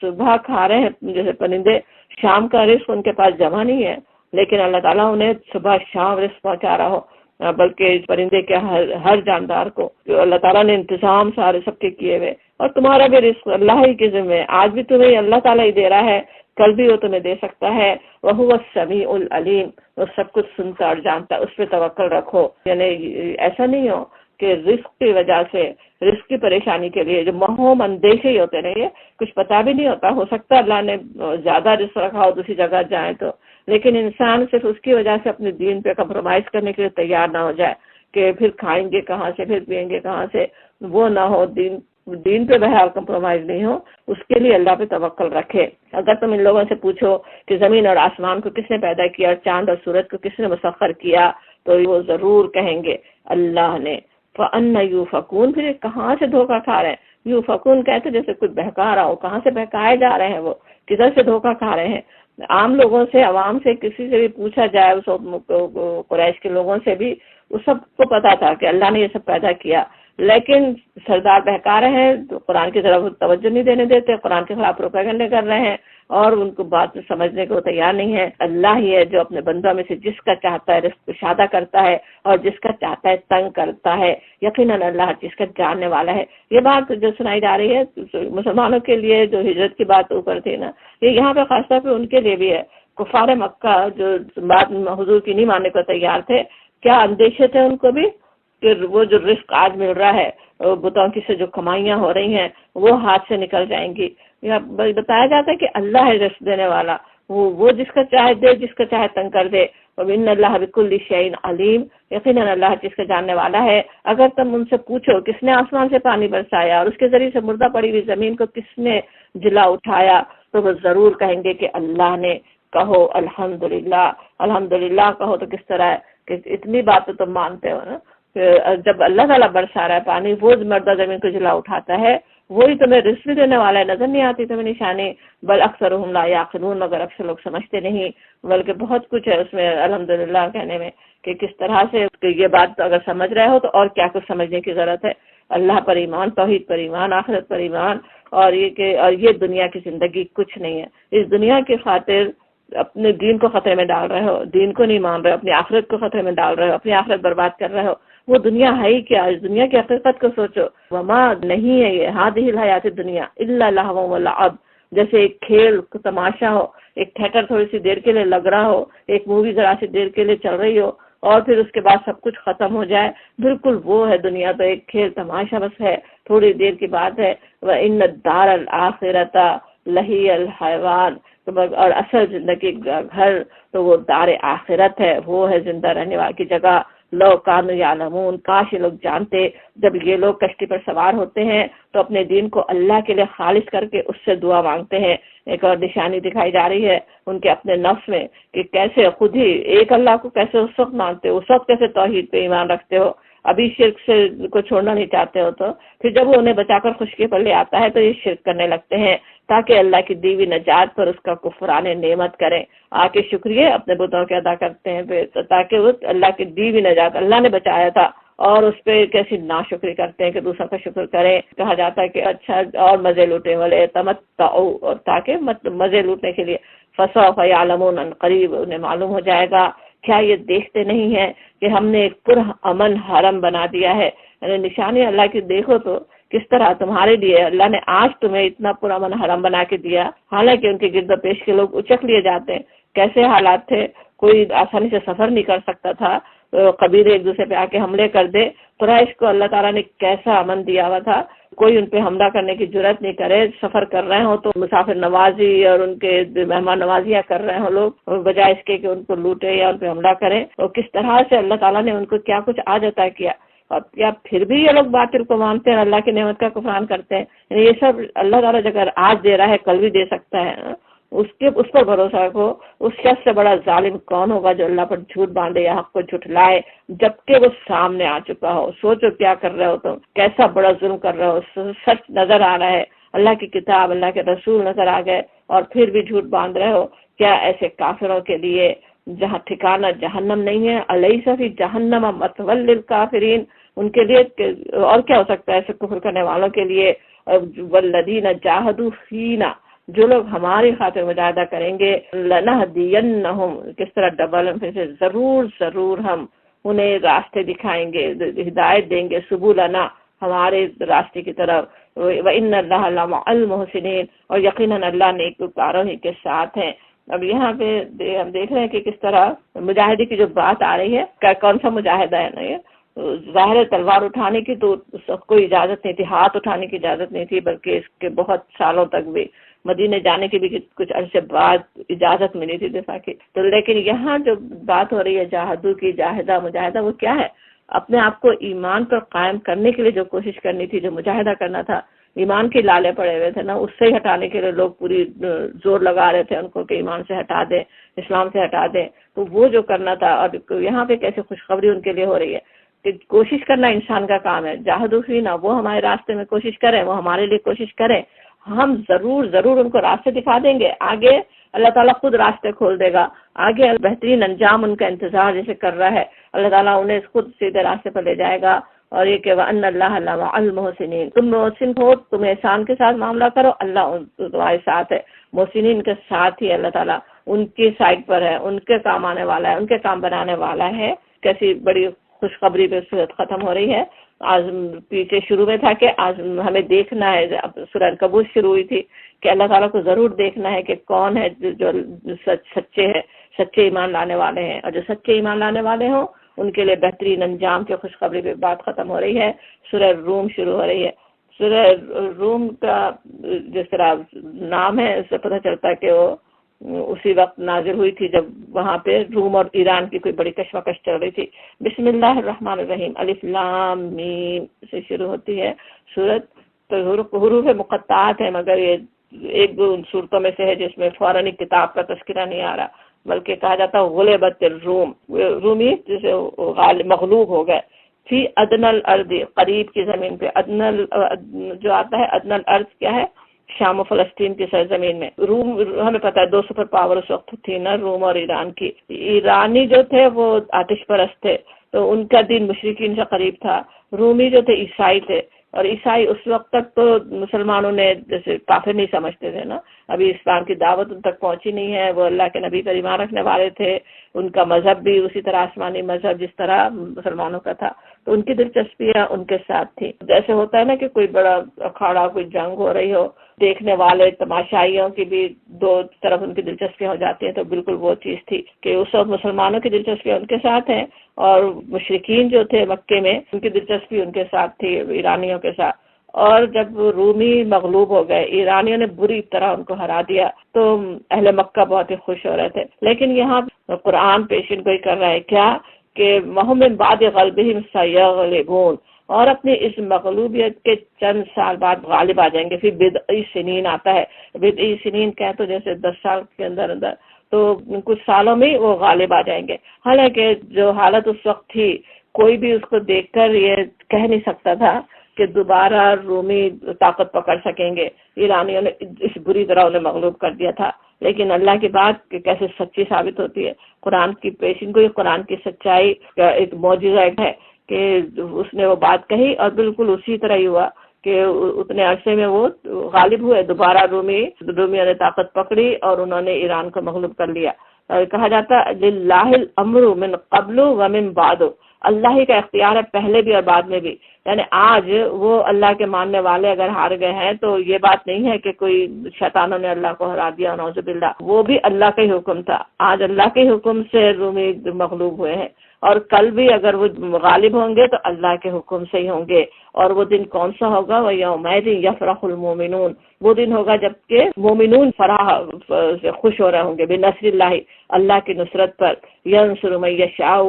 صبح کھا رہے ہیں جیسے پرندے، شام کا رزق ان کے پاس جمع نہیں ہے، لیکن اللہ تعالیٰ انہیں صبح شام رزق پہنچا رہا ہو، بلکہ پرندے کے ہر جاندار کو جو اللہ تعالیٰ نے انتظام سارے سب کے کیے ہوئے، اور تمہارا بھی رزق اللہ ہی کے ذمہ ہے، آج بھی تمہیں اللہ تعالیٰ ہی دے رہا ہے، کل بھی وہ تمہیں دے سکتا ہے. وَهُوَ السَّمِيعُ الْعَلِيمُ، وہ سب کچھ سنتا اور جانتا، اس پہ توکل رکھو. یعنی ایسا نہیں ہو کہ رزق کی وجہ سے، رزق کی پریشانی کے لیے جو مہوم اندیشے ہی ہوتے رہے، کچھ پتہ بھی نہیں ہوتا، ہو سکتا ہے اللہ نے زیادہ رزق رکھا ہو دوسری جگہ جائیں تو، لیکن انسان صرف اس کی وجہ سے اپنے دین پہ کمپرومائز کرنے کے لیے تیار نہ ہو جائے کہ پھر کھائیں گے کہاں سے، پھر پئیں گے کہاں سے، وہ نہ ہو. دین پہ بہرحال کمپرومائز نہیں ہو، اس کے لیے اللہ پہ توکل رکھے. اگر تم ان لوگوں سے پوچھو کہ زمین اور آسمان کو کس نے پیدا کیا اور چاند اور سورج کو کس نے مسخر کیا، تو وہ ضرور کہیں گے اللہ نے. فَأَنَّ يُؤْفَكُونَ، پھر کہاں سے دھوکہ کھا رہے ہیں. یوفکون کہتے جیسے کوئی بہکا رہا ہو، کہاں سے بہکائے جا رہے ہیں، وہ کدھر سے دھوکہ کھا رہے ہیں. عام لوگوں سے، عوام سے، کسی سے بھی پوچھا جائے، اس قریش کے لوگوں سے بھی، اس سب کو پتا تھا کہ اللہ نے یہ سب پیدا کیا، لیکن سردار بہکا رہے ہیں تو قرآن کی طرف توجہ نہیں دینے دیتے، قرآن کے خلاف پروپیگنڈے کر رہے ہیں اور ان کو بات سمجھنے کو تیار نہیں ہے. اللہ ہی ہے جو اپنے بندوں میں سے جس کا چاہتا ہے رزق کشادہ کرتا ہے اور جس کا چاہتا ہے تنگ کرتا ہے. یقیناً اللہ جس کا جاننے والا ہے. یہ بات جو سنائی جا رہی ہے مسلمانوں کے لیے، جو ہجرت کی بات اوپر تھی نا، یہ یہاں پہ خاص طور پہ ان کے لیے بھی ہے. کفار مکہ جو بات حضور کی نہیں ماننے کو تیار تھے، کیا اندیشے تھے ان کو بھی کہ وہ جو رزق آج مل رہا ہے، بتوں کی سے جو کمائیاں ہو رہی ہیں، وہ ہاتھ سے نکل جائیں گی. بتایا جاتا ہے کہ اللہ ہے رزق دینے والا، وہ جس کا چاہے دے، جس کا چاہے تنگ کر دے. وَإِنَّ اللَّهَ بِكُلِّ شَيْءٍ عَلِيمٌ، یقیناً اللہ جس کا جاننے والا ہے. اگر تم ان سے پوچھو کس نے آسمان سے پانی برسایا اور اس کے ذریعے سے مردہ پڑی ہوئی زمین کو کس نے جلا اٹھایا، تو وہ ضرور کہیں گے کہ اللہ نے. کہو الحمدللہ. الحمدللہ کہو تو کس طرح ہے کہ اتنی باتیں تم مانتے ہو نا، جب اللہ تعالیٰ برسا رہا ہے پانی، وہ مردہ زمین کو جلا اٹھاتا ہے، وہی تمہیں رزق دینے والا ہے. نظر نہیں آتی تمہیں نشانی. بل اکثرهم لا یعقلون، مگر اکثر لوگ سمجھتے نہیں. بلکہ بہت کچھ ہے اس میں الحمدللہ کہنے میں کہ کس طرح سے یہ بات اگر سمجھ رہے ہو تو اور کیا کچھ سمجھنے کی ضرورت ہے. اللہ پر ایمان، توحید پر ایمان، آخرت پر ایمان، اور یہ دنیا کی زندگی کچھ نہیں ہے. اس دنیا کی خاطر اپنے دین کو خطرے میں ڈال رہے ہو، دین کو نہیں مان رہے ہو، اپنی آخرت کو خطرے میں ڈال رہے ہو، اپنی آخرت برباد کر رہے ہو. وہ دنیا ہے ہی کیا؟ اس دنیا کی حقیقت کو سوچو. وما نہیں ہے یہ هذه الحیات الدنیا الا لهو ولعب، جیسے ایک کھیل تماشا ہو، ایک تھیٹر تھوڑی سی دیر کے لیے لگ رہا ہو، ایک مووی ذرا سی دیر کے لیے چل رہی ہو اور پھر اس کے بعد سب کچھ ختم ہو جائے. بالکل وہ ہے دنیا، تو ایک کھیل تماشا بس ہے، تھوڑی دیر کی بات ہے. وَإِنَّ الدَّارَ الْآخِرَةَ لَهِيَ الْحَيَوَانُ، اور اصل زندگی گھر تو وہ دار آخرت ہے، وہ ہے زندہ رہنے والی جگہ. لو کانوا یعلمون، کاش یہ لوگ جانتے. جب یہ لوگ کشتی پر سوار ہوتے ہیں تو اپنے دین کو اللہ کے لیے خالص کر کے اس سے دعا مانگتے ہیں. ایک اور نشانی دکھائی جا رہی ہے ان کے اپنے نفس میں کہ کیسے خود ہی ایک اللہ کو کیسے اس وقت مانتے ہو، اس وقت کیسے توحید پہ ایمان رکھتے ہو، ابھی شرک سے کو چھوڑنا نہیں چاہتے ہو، تو پھر جب وہ انہیں بچا کر خشکی پر لے آتا ہے تو یہ شرک کرنے لگتے ہیں تاکہ اللہ کی دیوی نجات پر اس کا کفران نعمت کریں. آ کے شکریہ اپنے بتوں کے ادا کرتے ہیں پھر، تاکہ وہ اللہ کی دیوی نجات اللہ نے بچایا تھا اور اس پہ کیسی ناشکری کرتے ہیں کہ دوسروں کا شکر کریں. کہا جاتا ہے کہ اچھا اور مزے لوٹنے والے تمتعوا، اور تاکہ مزے لوٹنے کے لیے. فسوف یعلمون، قریب انہیں معلوم ہو جائے گا. کیا یہ دیکھتے نہیں ہیں کہ ہم نے ایک پرامن حرم بنا دیا ہے؟ یعنی نشانی اللہ کی دیکھو تو کس طرح تمہارے لیے اللہ نے آج تمہیں اتنا پرامن حرم بنا کے دیا، حالانکہ ان کے گرد و پیش کے لوگ اچک لیے جاتے ہیں. کیسے حالات تھے، کوئی آسانی سے سفر نہیں کر سکتا تھا، قبیلے ایک دوسرے پہ آ کے حملے کر دے. قریش کو اللہ تعالیٰ نے کیسا امن دیا ہوا تھا، کوئی ان پہ حملہ کرنے کی جرات نہیں کرے. سفر کر رہے ہوں تو مسافر نوازی اور ان کے مہمان نوازیاں کر رہے ہوں لوگ، بجائے اس کے کہ ان کو لوٹے یا ان پہ حملہ کریں. اور کس طرح سے اللہ تعالیٰ نے ان کو کیا کچھ آج عطا کیا، اور کیا پھر بھی یہ لوگ باطل کو مانتے ہیں، اللہ کی نعمت کا کفران کرتے ہیں. یعنی یہ سب اللہ تعالیٰ اگر آج دے رہا ہے کل بھی دے سکتا ہے. اس پر بھروسہ رکھو. اس شخص سے بڑا ظالم کون ہوگا جو اللہ پر جھوٹ باندھے یا حق کو جھٹلائے جبکہ وہ سامنے آ چکا ہو. سوچو کیا کر رہے ہو تم، کیسا بڑا ظلم کر رہے ہو. سچ نظر آ رہا ہے، اللہ کی کتاب، اللہ کے رسول نظر آ گئے اور پھر بھی جھوٹ باندھ رہے ہو. کیا ایسے کافروں کے لیے جہاں ٹھکانہ جہنم نہیں ہے، الیس فی جہنم مثوی للکافرین، ان کے لیے اور کیا ہو سکتا ہے ایسے کفر کرنے والوں کے لیے. والذین جاہدوا فینا، جو لوگ ہماری خاطر مجاہدہ کریں گے، لنہدینہم، کس طرح ڈبل پھر سے ضرور ہم انہیں راستے دکھائیں گے، ہدایت دیں گے، سبلنا، ہمارے راستے کی طرف. وَإِنَّ اللَّهَ لَمَعَ الْمُحْسِنِينَ، اور یقیناً اللہ نیکوکاروں ہی کے ساتھ ہیں۔ اب یہاں پہ ہم دیکھ رہے ہیں کہ کس طرح مجاہدے کی جو بات آ رہی ہے، کون سا مجاہدہ ہے نا یہ، ظاہر تلوار اٹھانے کی تو کوئی اجازت نہیں تھی، ہاتھ اٹھانے کی اجازت نہیں تھی، بلکہ اس کے بہت سالوں تک بھی مدینے جانے کی بھی کچھ عرصے بعد اجازت ملی تھی دفاع کی۔ تو لیکن یہاں جو بات ہو رہی ہے جاہدو کی، جاہدہ مجاہدہ، وہ کیا ہے؟ اپنے آپ کو ایمان پر قائم کرنے کے لیے جو کوشش کرنی تھی، جو مجاہدہ کرنا تھا، ایمان کے لالے پڑے ہوئے تھے نا، اس سے ہٹانے کے لیے لوگ پوری زور لگا رہے تھے ان کو کہ ایمان سے ہٹا دیں، اسلام سے ہٹا دیں، تو وہ جو کرنا تھا۔ اور یہاں پہ کیسے خوشخبری ان کے لیے ہو رہی ہے کہ کوشش کرنا انسان کا کام ہے، جاہدو فینا، وہ ہمارے راستے میں کوشش کریں، وہ ہمارے لیے کوشش کریں، ہم ضرور ان کو راستے دکھا دیں گے، آگے اللہ تعالیٰ خود راستے کھول دے گا، آگے بہترین انجام ان کا انتظار جیسے کر رہا ہے، اللہ تعالیٰ انہیں خود سیدھے راستے پر لے جائے گا۔ اور یہ کہ وَأَنَّ اللَّهَ لَمَعَ الْمُحْسِنِينَ، تم محسن ہو، تم احسان کے ساتھ معاملہ کرو، اللہ تمہارے ساتھ ہے۔ محسنین کے ساتھ ہی اللہ تعالیٰ ان کی سائڈ پر ہے، ان کے کام آنے والا ہے، ان کے کام بنانے والا ہے۔ کیسی بڑی خوشخبری پہ صورت ختم ہو رہی ہے۔ آج پیچھے شروع میں تھا کہ آج ہمیں دیکھنا ہے، اب سورہ عنکبوت شروع ہوئی تھی کہ اللہ تعالیٰ کو ضرور دیکھنا ہے کہ کون ہے جو سچے ہے، سچے ایمان لانے والے ہیں، اور جو سچے ایمان لانے والے ہوں ان کے لیے بہترین انجام کی خوشخبری پہ بات ختم ہو رہی ہے۔ سورہ روم شروع ہو رہی ہے۔ سورہ روم کا جس طرح نام ہے اس سے پتہ چلتا ہے کہ وہ اسی وقت نازل ہوئی تھی جب وہاں پہ روم اور ایران کی کوئی بڑی کشمکش چل رہی تھی۔ بسم اللہ الرحمن الرحیم، الف لام میم سے شروع ہوتی ہے سورت۔ تو حروف مقطعات ہیں، مگر یہ ایک دو صورتوں میں سے ہے جس میں فوراً کتاب کا تذکرہ نہیں آ رہا، بلکہ کہا جاتا غلبت الروم، رومی جسے مغلوب ہو گئے، فی ادنی الارض، قریب کی زمین پہ۔ ادنی جو آتا ہے، ادنی الارض کیا ہے؟ شام و فلسطین کی سرزمین میں۔ روم ہمیں پتا ہے 2 سپر پاور اس وقت تھی نا، روم اور ایران کی۔ ایرانی جو تھے وہ آتش پرست تھے، تو ان کا دین مشرکین سے قریب تھا۔ رومی جو تھے عیسائی تھے، اور عیسائی اس وقت تک تو مسلمانوں نے جیسے کافر نہیں سمجھتے تھے نا، ابھی اسلام کی دعوت ان تک پہنچی نہیں ہے، وہ اللہ کے نبی پر ایمان رکھنے والے تھے، ان کا مذہب بھی اسی طرح آسمانی مذہب جس طرح مسلمانوں کا تھا، تو ان کی دلچسپیاں ان کے ساتھ تھی۔ جیسے ہوتا ہے نا کہ کوئی بڑا اکھاڑا، کوئی جنگ ہو رہی ہو، دیکھنے والے تماشائیوں کی بھی دو طرف ان کی دلچسپیاں ہو جاتی ہیں، تو بالکل وہ چیز تھی کہ اس وقت مسلمانوں کی دلچسپیاں ان کے ساتھ ہیں، اور مشرکین جو تھے مکے میں ان کی دلچسپی ان کے ساتھ تھی، ایرانیوں کے ساتھ۔ اور جب رومی مغلوب ہو گئے، ایرانیوں نے بری طرح ان کو ہرا دیا، تو اہل مکہ بہت ہی خوش ہو رہے تھے۔ لیکن یہاں قرآن پیشن گوئی کر رہا ہے کیا کہ وَهُم مِّن بَعْدِ غَلْبِهِمْ سَيَغْلِبُونَ، اور اپنی اس مغلوبیت کے چند سال بعد غالب آ جائیں گے۔ پھر بِضْعِ سِنِین آتا ہے، بِضْعِ سِنِین کیا تو جیسے 10 سال کے اندر تو کچھ سالوں میں وہ غالب آ جائیں گے۔ حالانکہ جو حالت اس وقت تھی، کوئی بھی اس کو دیکھ کر یہ کہہ نہیں سکتا تھا کہ دوبارہ رومی طاقت پکڑ سکیں گے۔ ایرانیوں نے اس بری طرح انہیں مغلوب کر دیا تھا، لیکن اللہ کی بات کہ کیسے سچی ثابت ہوتی ہے، قرآن کی پیشن گوئی، قرآن کی سچائی کا ایک معجزہ ہے کہ اس نے وہ بات کہی اور بالکل اسی طرح ہی ہوا کہ اتنے عرصے میں وہ غالب ہوئے، دوبارہ رومیوں نے طاقت پکڑی اور انہوں نے ایران کو مغلوب کر لیا۔ کہا جاتا للہ الامر من قبل ومن بعد، اللہ ہی کا اختیار ہے پہلے بھی اور بعد میں بھی۔ یعنی آج وہ اللہ کے ماننے والے اگر ہار گئے ہیں تو یہ بات نہیں ہے کہ کوئی شیطانوں نے اللہ کو ہرا دیا، نعوذ باللہ، وہ بھی اللہ کا ہی حکم تھا۔ آج اللہ کے حکم سے رومی مغلوب ہوئے ہیں، اور کل بھی اگر وہ غالب ہوں گے تو اللہ کے حکم سے ہی ہوں گے۔ اور وہ دن کون سا ہوگا؟ وہ یومئذ یفرح المومنون، وہ دن ہوگا جب کہ مومنون فرح سے خوش ہو رہے ہوں گے، بنصر اللہ، اللہ کی نصرت پر۔ ینصر من یشاء،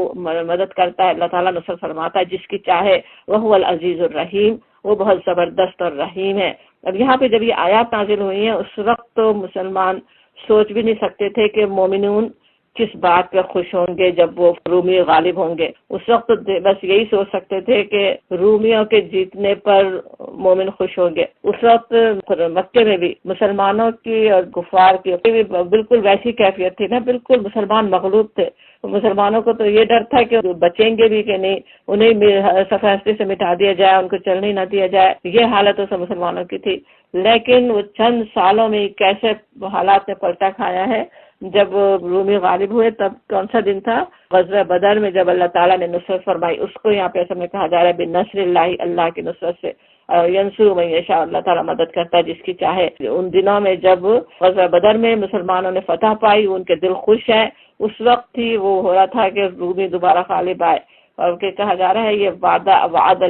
مدد کرتا ہے اللہ تعالیٰ، نصرت فرماتا ہے جس کی چاہے، وہو العزیز الرحیم، وہ بہت زبردست اور رحیم ہے۔ اب یہاں پہ جب یہ آیات نازل ہوئی ہیں اس وقت تو مسلمان سوچ بھی نہیں سکتے تھے کہ مومنون کس بات پہ خوش ہوں گے جب وہ رومی غالب ہوں گے۔ اس وقت بس یہی سوچ سکتے تھے کہ رومیوں کے جیتنے پر مومن خوش ہوں گے۔ اس وقت مکے میں بھی مسلمانوں کی اور کفار کی بھی بالکل ویسی کیفیت تھی نا، بالکل مسلمان مغلوب تھے۔ مسلمانوں کو تو یہ ڈر تھا کہ بچیں گے بھی کہ نہیں، انہیں صفحہ ہستی سے مٹا دیا جائے، ان کو چلنے نہ دیا جائے، یہ حالت اس مسلمانوں کی تھی۔ لیکن وہ چند سالوں میں کیسے حالات نے پلٹا کھایا ہے، جب رومی غالب ہوئے تب کون سا دن تھا؟ غزوہ بدر میں جب اللہ تعالیٰ نے نصرت فرمائی، اس کو یہاں پہ اصل میں کہا جا رہا ہے بنصر اللہ، اللہ کی نصرت سے ینصر من یشاء، اللہ تعالیٰ مدد کرتا ہے جس کی چاہے۔ ان دنوں میں جب غزوہ بدر میں مسلمانوں نے فتح پائی، ان کے دل خوش ہیں، اس وقت ہی وہ ہو رہا تھا کہ رومی دوبارہ غالب آئے، اور کہ کہا جا رہا ہے یہ وعدہ وعد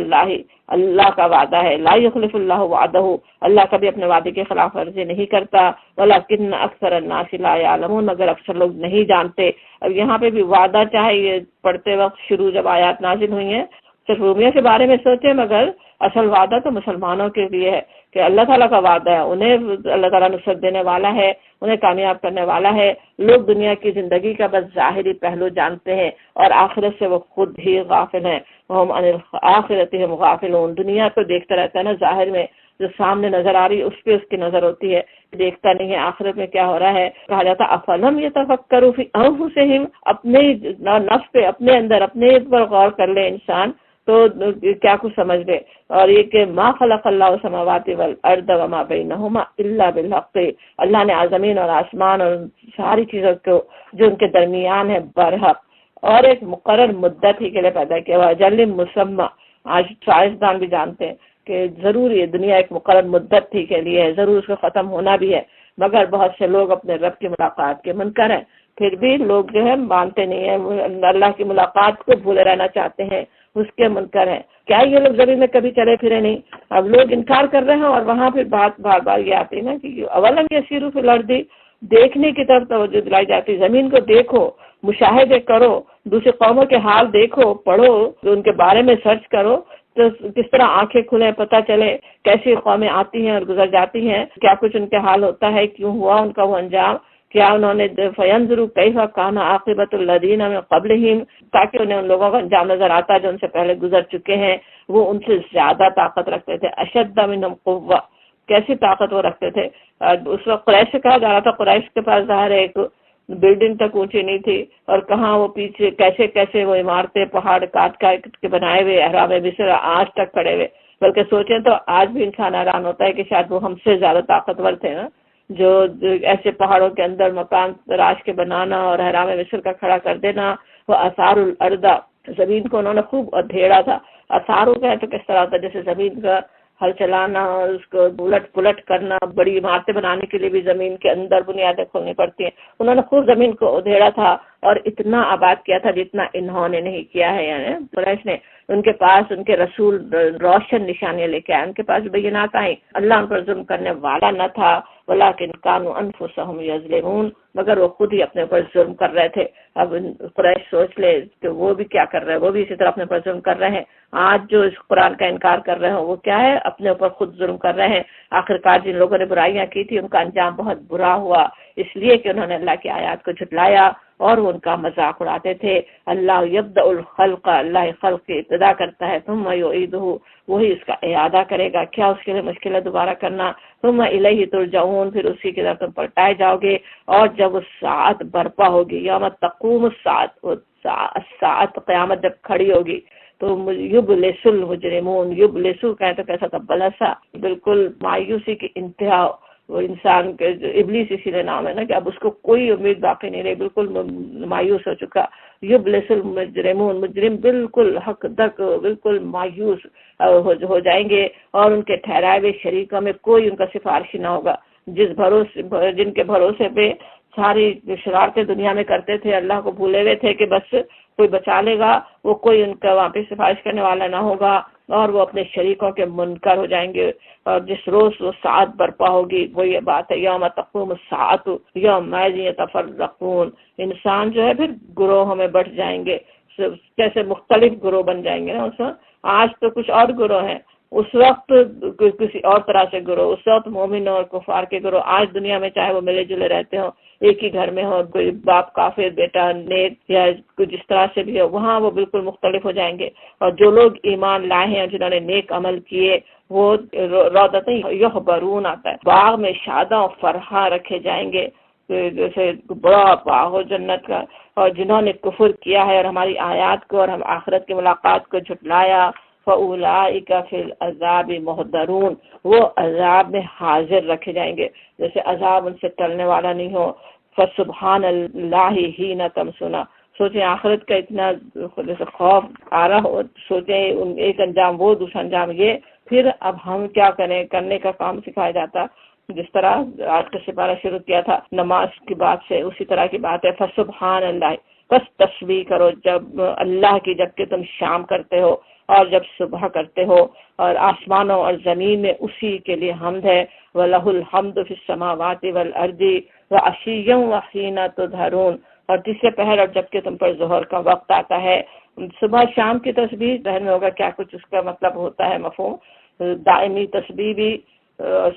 اللہ کا وعدہ ہے، لا یخلف اللہ وعدہ، اللہ کبھی اپنے وعدے کی خلاف ورزی نہیں کرتا، ولکن اکثر الناس لا یعلمون، مگر اکثر لوگ نہیں جانتے۔ اب یہاں پہ بھی وعدہ، چاہے یہ پڑھتے وقت شروع جب آیات نازل ہوئی ہیں صرف رومیوں کے بارے میں سوچے، مگر اصل وعدہ تو مسلمانوں کے لیے ہے کہ اللہ تعالیٰ کا وعدہ ہے، انہیں اللہ تعالیٰ نصرت دینے والا ہے، انہیں کامیاب کرنے والا ہے۔ لوگ دنیا کی زندگی کا بس ظاہری پہلو جانتے ہیں اور آخرت سے وہ خود ہی غافل ہیں، ہم عن الآخرۃ ہم غافلون۔ دنیا کو دیکھتا رہتا ہے نا، ظاہر میں جو سامنے نظر آ رہی ہے اس پہ اس کی نظر ہوتی ہے، دیکھتا نہیں ہے آخرت میں کیا ہو رہا ہے۔ کہا جاتا افلم یتفکروا فی انفسہم، اپنے نفس پہ، اپنے اندر، اپنے پر غور کر لے انسان تو کیا کچھ سمجھ لے۔ اور یہ کہ ما خلق اللہ السماوات والارض وما بینہما الا بالحق، اللہ نے زمین اور آسمان اور ساری چیزوں کو جو ان کے درمیان ہے برحق اور ایک مقرر مدت ہی کے لیے پیدا کیا ہوا، اجل مسمى۔ آج سائنسدان بھی جانتے ہیں کہ ضرور یہ دنیا ایک مقرر مدت ہی کے لیے ہے، ضرور اس کو ختم ہونا بھی ہے، مگر بہت سے لوگ اپنے رب کی ملاقات کے منکر ہیں، پھر بھی لوگ جو ہے مانتے نہیں ہیں، اللہ کی ملاقات کو بھولے رہنا چاہتے ہیں، اس کے منکر ہیں۔ کیا یہ لوگ زمین میں کبھی چلے پھرے نہیں؟ اب لوگ انکار کر رہے ہیں، اور وہاں پھر بات بار بار یہ آتی ہے نا کہ اولم یسیروا فی الارض، دیکھنے کی طرف توجہ دلائی جاتی، زمین کو دیکھو، مشاہدے کرو، دوسری قوموں کے حال دیکھو، پڑھو، ان کے بارے میں سرچ کرو، تو کس طرح آنکھیں کھلیں، پتہ چلے کیسی قومیں آتی ہیں اور گزر جاتی ہیں، کیا کچھ ان کے حال ہوتا ہے، کیوں ہوا ان کا وہ انجام، کیا انہوں نے فینظروا کیف کان عاقبۃ الذین من قبلہم، تاکہ انہیں ان لوگوں کا انجام نظر آتا ہے جو ان سے پہلے گزر چکے ہیں، وہ ان سے زیادہ طاقت رکھتے تھے، اشد منہم قوہ، کیسی طاقت وہ رکھتے تھے۔ اس وقت قریش سے کہا جا رہا تھا، قریش کے پاس ظاہر ایک بلڈنگ تک اونچی نہیں تھی، اور کہاں وہ پیچھے کیسے کیسے وہ عمارتیں پہاڑ کاٹ کاٹ کے بنائے ہوئے احرام مصر آج تک کھڑے ہوئے، بلکہ سوچیں تو آج بھی انسان حیران ہوتا ہے کہ شاید وہ ہم سے زیادہ طاقتور تھے نا، جو ایسے پہاڑوں کے اندر مکان تراش کے بنانا اور احرام مصر کا کھڑا کر دینا۔ وہ آثار الارض، زمین کو انہوں نے خوب ادھیڑا تھا۔ آثاروں کا ہے تو کس طرح ہوتا ہے، جیسے زمین کا ہل چلانا اور اس کو الٹ پلٹ کرنا، بڑی عمارتیں بنانے کے لیے بھی زمین کے اندر بنیادیں کھولنی پڑتی ہیں، انہوں نے خوب زمین کو ادھیڑا تھا اور اتنا آباد کیا تھا جتنا انہوں نے نہیں کیا ہے، یعنی قریش نے۔ ان کے پاس ان کے رسول روشن نشانیاں لے کے آئے، ان کے پاس بینات آئیں، اللہ ان پر ظلم کرنے والا نہ تھا، ولکن کانوا انفسہم یظلمون، مگر وہ خود ہی اپنے اوپر ظلم کر رہے تھے۔ اب قریش سوچ لے کہ وہ بھی کیا کر رہے ہیں، وہ بھی اسی طرح اپنے اوپر ظلم کر رہے ہیں۔ آج جو اس قرآن کا انکار کر رہے ہوں وہ کیا ہے، اپنے اوپر خود ظلم کر رہے ہیں۔ آخرکار جن لوگوں نے برائیاں کی تھی ان کا انجام بہت برا ہوا، اس لیے کہ انہوں نے اللہ کی آیات کو جھٹلایا اور وہ ان کا مذاق اڑاتے تھے۔ اللہ یبدأ الخلق، اللہ خلق کی ابتدا کرتا ہے، ثم یعیدہ، وہی اس کا اعادہ کرے گا، کیا اس کے لیے مشکل ہے دوبارہ کرنا۔ ثم الیہ ترجعون، پھر اسی کی طرف تم پلٹائے جاؤ گے۔ اور جب اس ساعت برپا ہوگی، یوم تقوم الساعت، ساعت قیامت جب کھڑی ہوگی تو یبلس المجرمون، یبلسو کہیں تو کیسا تھا، بلسا، بالکل مایوسی کی انتہا، وہ انسان کے ابلیس اسی لیے نام ہے نا کہ اب اس کو کوئی امید باقی نہیں رہی، بالکل مایوس ہو چکا۔ یبلس المجرمون، مجرم بالکل حق دک، بالکل مایوس ہو جائیں گے، اور ان کے ٹھہرائے ہوئے شریکوں میں کوئی ان کا سفارشی نہ ہوگا۔ جن کے بھروسے پہ ساری شرارتیں دنیا میں کرتے تھے، اللہ کو بھولے ہوئے تھے کہ بس کوئی بچا لے گا، وہ کوئی ان کا وہاں پہ سفارش کرنے والا نہ ہوگا، اور وہ اپنے شریکوں کے منکر ہو جائیں گے۔ اور جس روز وہ ساعت برپا ہوگی، وہ یہ بات ہے، یوم تقوم الساعۃ یومئذ یتفرقون، انسان جو ہے پھر گروہوں میں بٹ جائیں گے، جیسے مختلف گروہ بن جائیں گے نا۔ اس وقت آج تو کچھ اور گروہ ہیں، اس وقت کسی اور طرح سے گروہ، اس وقت مومن اور کفار کے گروہ۔ آج دنیا میں چاہے وہ ملے جلے رہتے ہوں، ایک ہی گھر میں ہو، کوئی باپ کافر بیٹا نیک یا جس طرح سے بھی ہو، وہاں وہ بالکل مختلف ہو جائیں گے۔ اور جو لوگ ایمان لائے ہیں، جنہوں نے نیک عمل کیے، وہ روضۃ یحبرون آتا ہے، باغ میں شاداں فرحاں رکھے جائیں گے، جیسے بڑا باغ ہو جنت کا۔ اور جنہوں نے کفر کیا ہے اور ہماری آیات کو اور ہم آخرت کی ملاقات کو جھٹلایا، فَأُولَئِكَ فِي الْعَذَابِ مُحْضَرُونَ، وہ عذاب میں حاضر رکھے جائیں گے، جیسے عذاب ان سے ٹلنے والا نہیں ہو۔ فسبحان اللہ حین تمسون. سوچیں آخرت کا اتنا خوف آ رہا ہو، سوچیں ایک انجام وہ، دوسرا انجام یہ، پھر اب ہم کیا کریں؟ کرنے کا کام سکھایا جاتا. جس طرح آج کا سپارہ شروع کیا تھا نماز کی بات سے، اسی طرح کی بات ہے. فسبحان اللہ، بس تسبیح کرو جب اللہ کی، جب کہ تم شام کرتے ہو اور جب صبح کرتے ہو، اور آسمانوں اور زمین میں اسی کے لیے حمد ہے. وَلَهُ الْحَمْدُ فِي السَّمَاوَاتِ وَالْأَرْضِ وَعَشِيًّا وَحِينَ تُظْهَرُونَ. اور تیسرے پہر، اور جب کہ تم پر ظہر کا وقت آتا ہے. صبح شام کی تسبیح ذہن میں ہوگا کیا کچھ اس کا مطلب ہوتا ہے، مفہوم. دائمی تسبیح بھی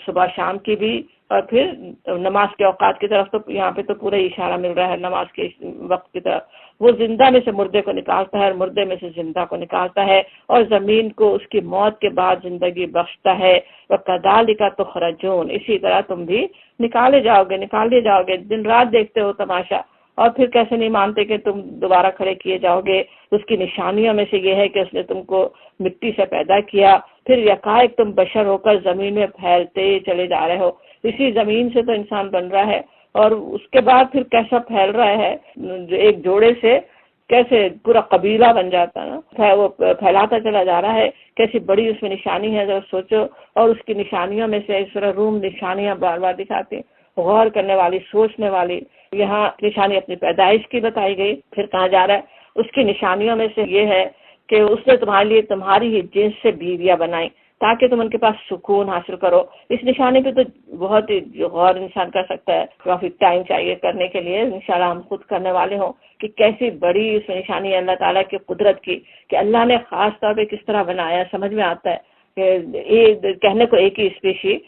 صبح شام کی بھی، اور پھر نماز کے اوقات کی طرف. تو یہاں پہ تو پورا اشارہ مل رہا ہے نماز کے وقت کی طرف. وہ زندہ میں سے مردے کو نکالتا ہے اور مردے میں سے زندہ کو نکالتا ہے، اور زمین کو اس کی موت کے بعد زندگی بخشتا ہے. وَكَذَلِكَ تُخْرَجُونَ، اسی طرح تم بھی نکالے جاؤ گے. دن رات دیکھتے ہو تماشا، اور پھر کیسے نہیں مانتے کہ تم دوبارہ کھڑے کیے جاؤ گے. اس کی نشانیوں میں سے یہ ہے کہ اس نے تم کو مٹی سے پیدا کیا، پھر یکائک تم بشر ہو کر زمین میں پھیلتے چلے جا رہے ہو. اسی زمین سے تو انسان بن رہا ہے، اور اس کے بعد پھر کیسا پھیل رہا ہے، جو ایک جوڑے سے کیسے پورا قبیلہ بن جاتا ہے نا، وہ پھیلاتا چلا جا رہا ہے. کیسی بڑی اس میں نشانی ہے، ذرا سوچو. اور اس کی نشانیوں میں سے اس طرح روم نشانیاں بار بار دکھاتے ہیں، غور کرنے والی، سوچنے والی. یہاں نشانی اپنی پیدائش کی بتائی گئی. پھر کہا جا رہا ہے اس کی نشانیوں میں سے یہ ہے کہ اس نے تمہارے لیے تمہاری ہی جنس سے بیویاں بنائیں تاکہ تم ان کے پاس سکون حاصل کرو. اس نشانی پہ تو بہت ہی غور انسان کر سکتا ہے، کافی ٹائم چاہیے کرنے کے لیے. انشاءاللہ ہم خود کرنے والے ہوں کہ کیسی بڑی اس میں نشانی ہے اللہ تعالیٰ کی قدرت کی، کہ اللہ نے خاص طور پہ کس طرح بنایا. سمجھ میں آتا ہے کہ کہنے کو ایک ہی اسپیشی،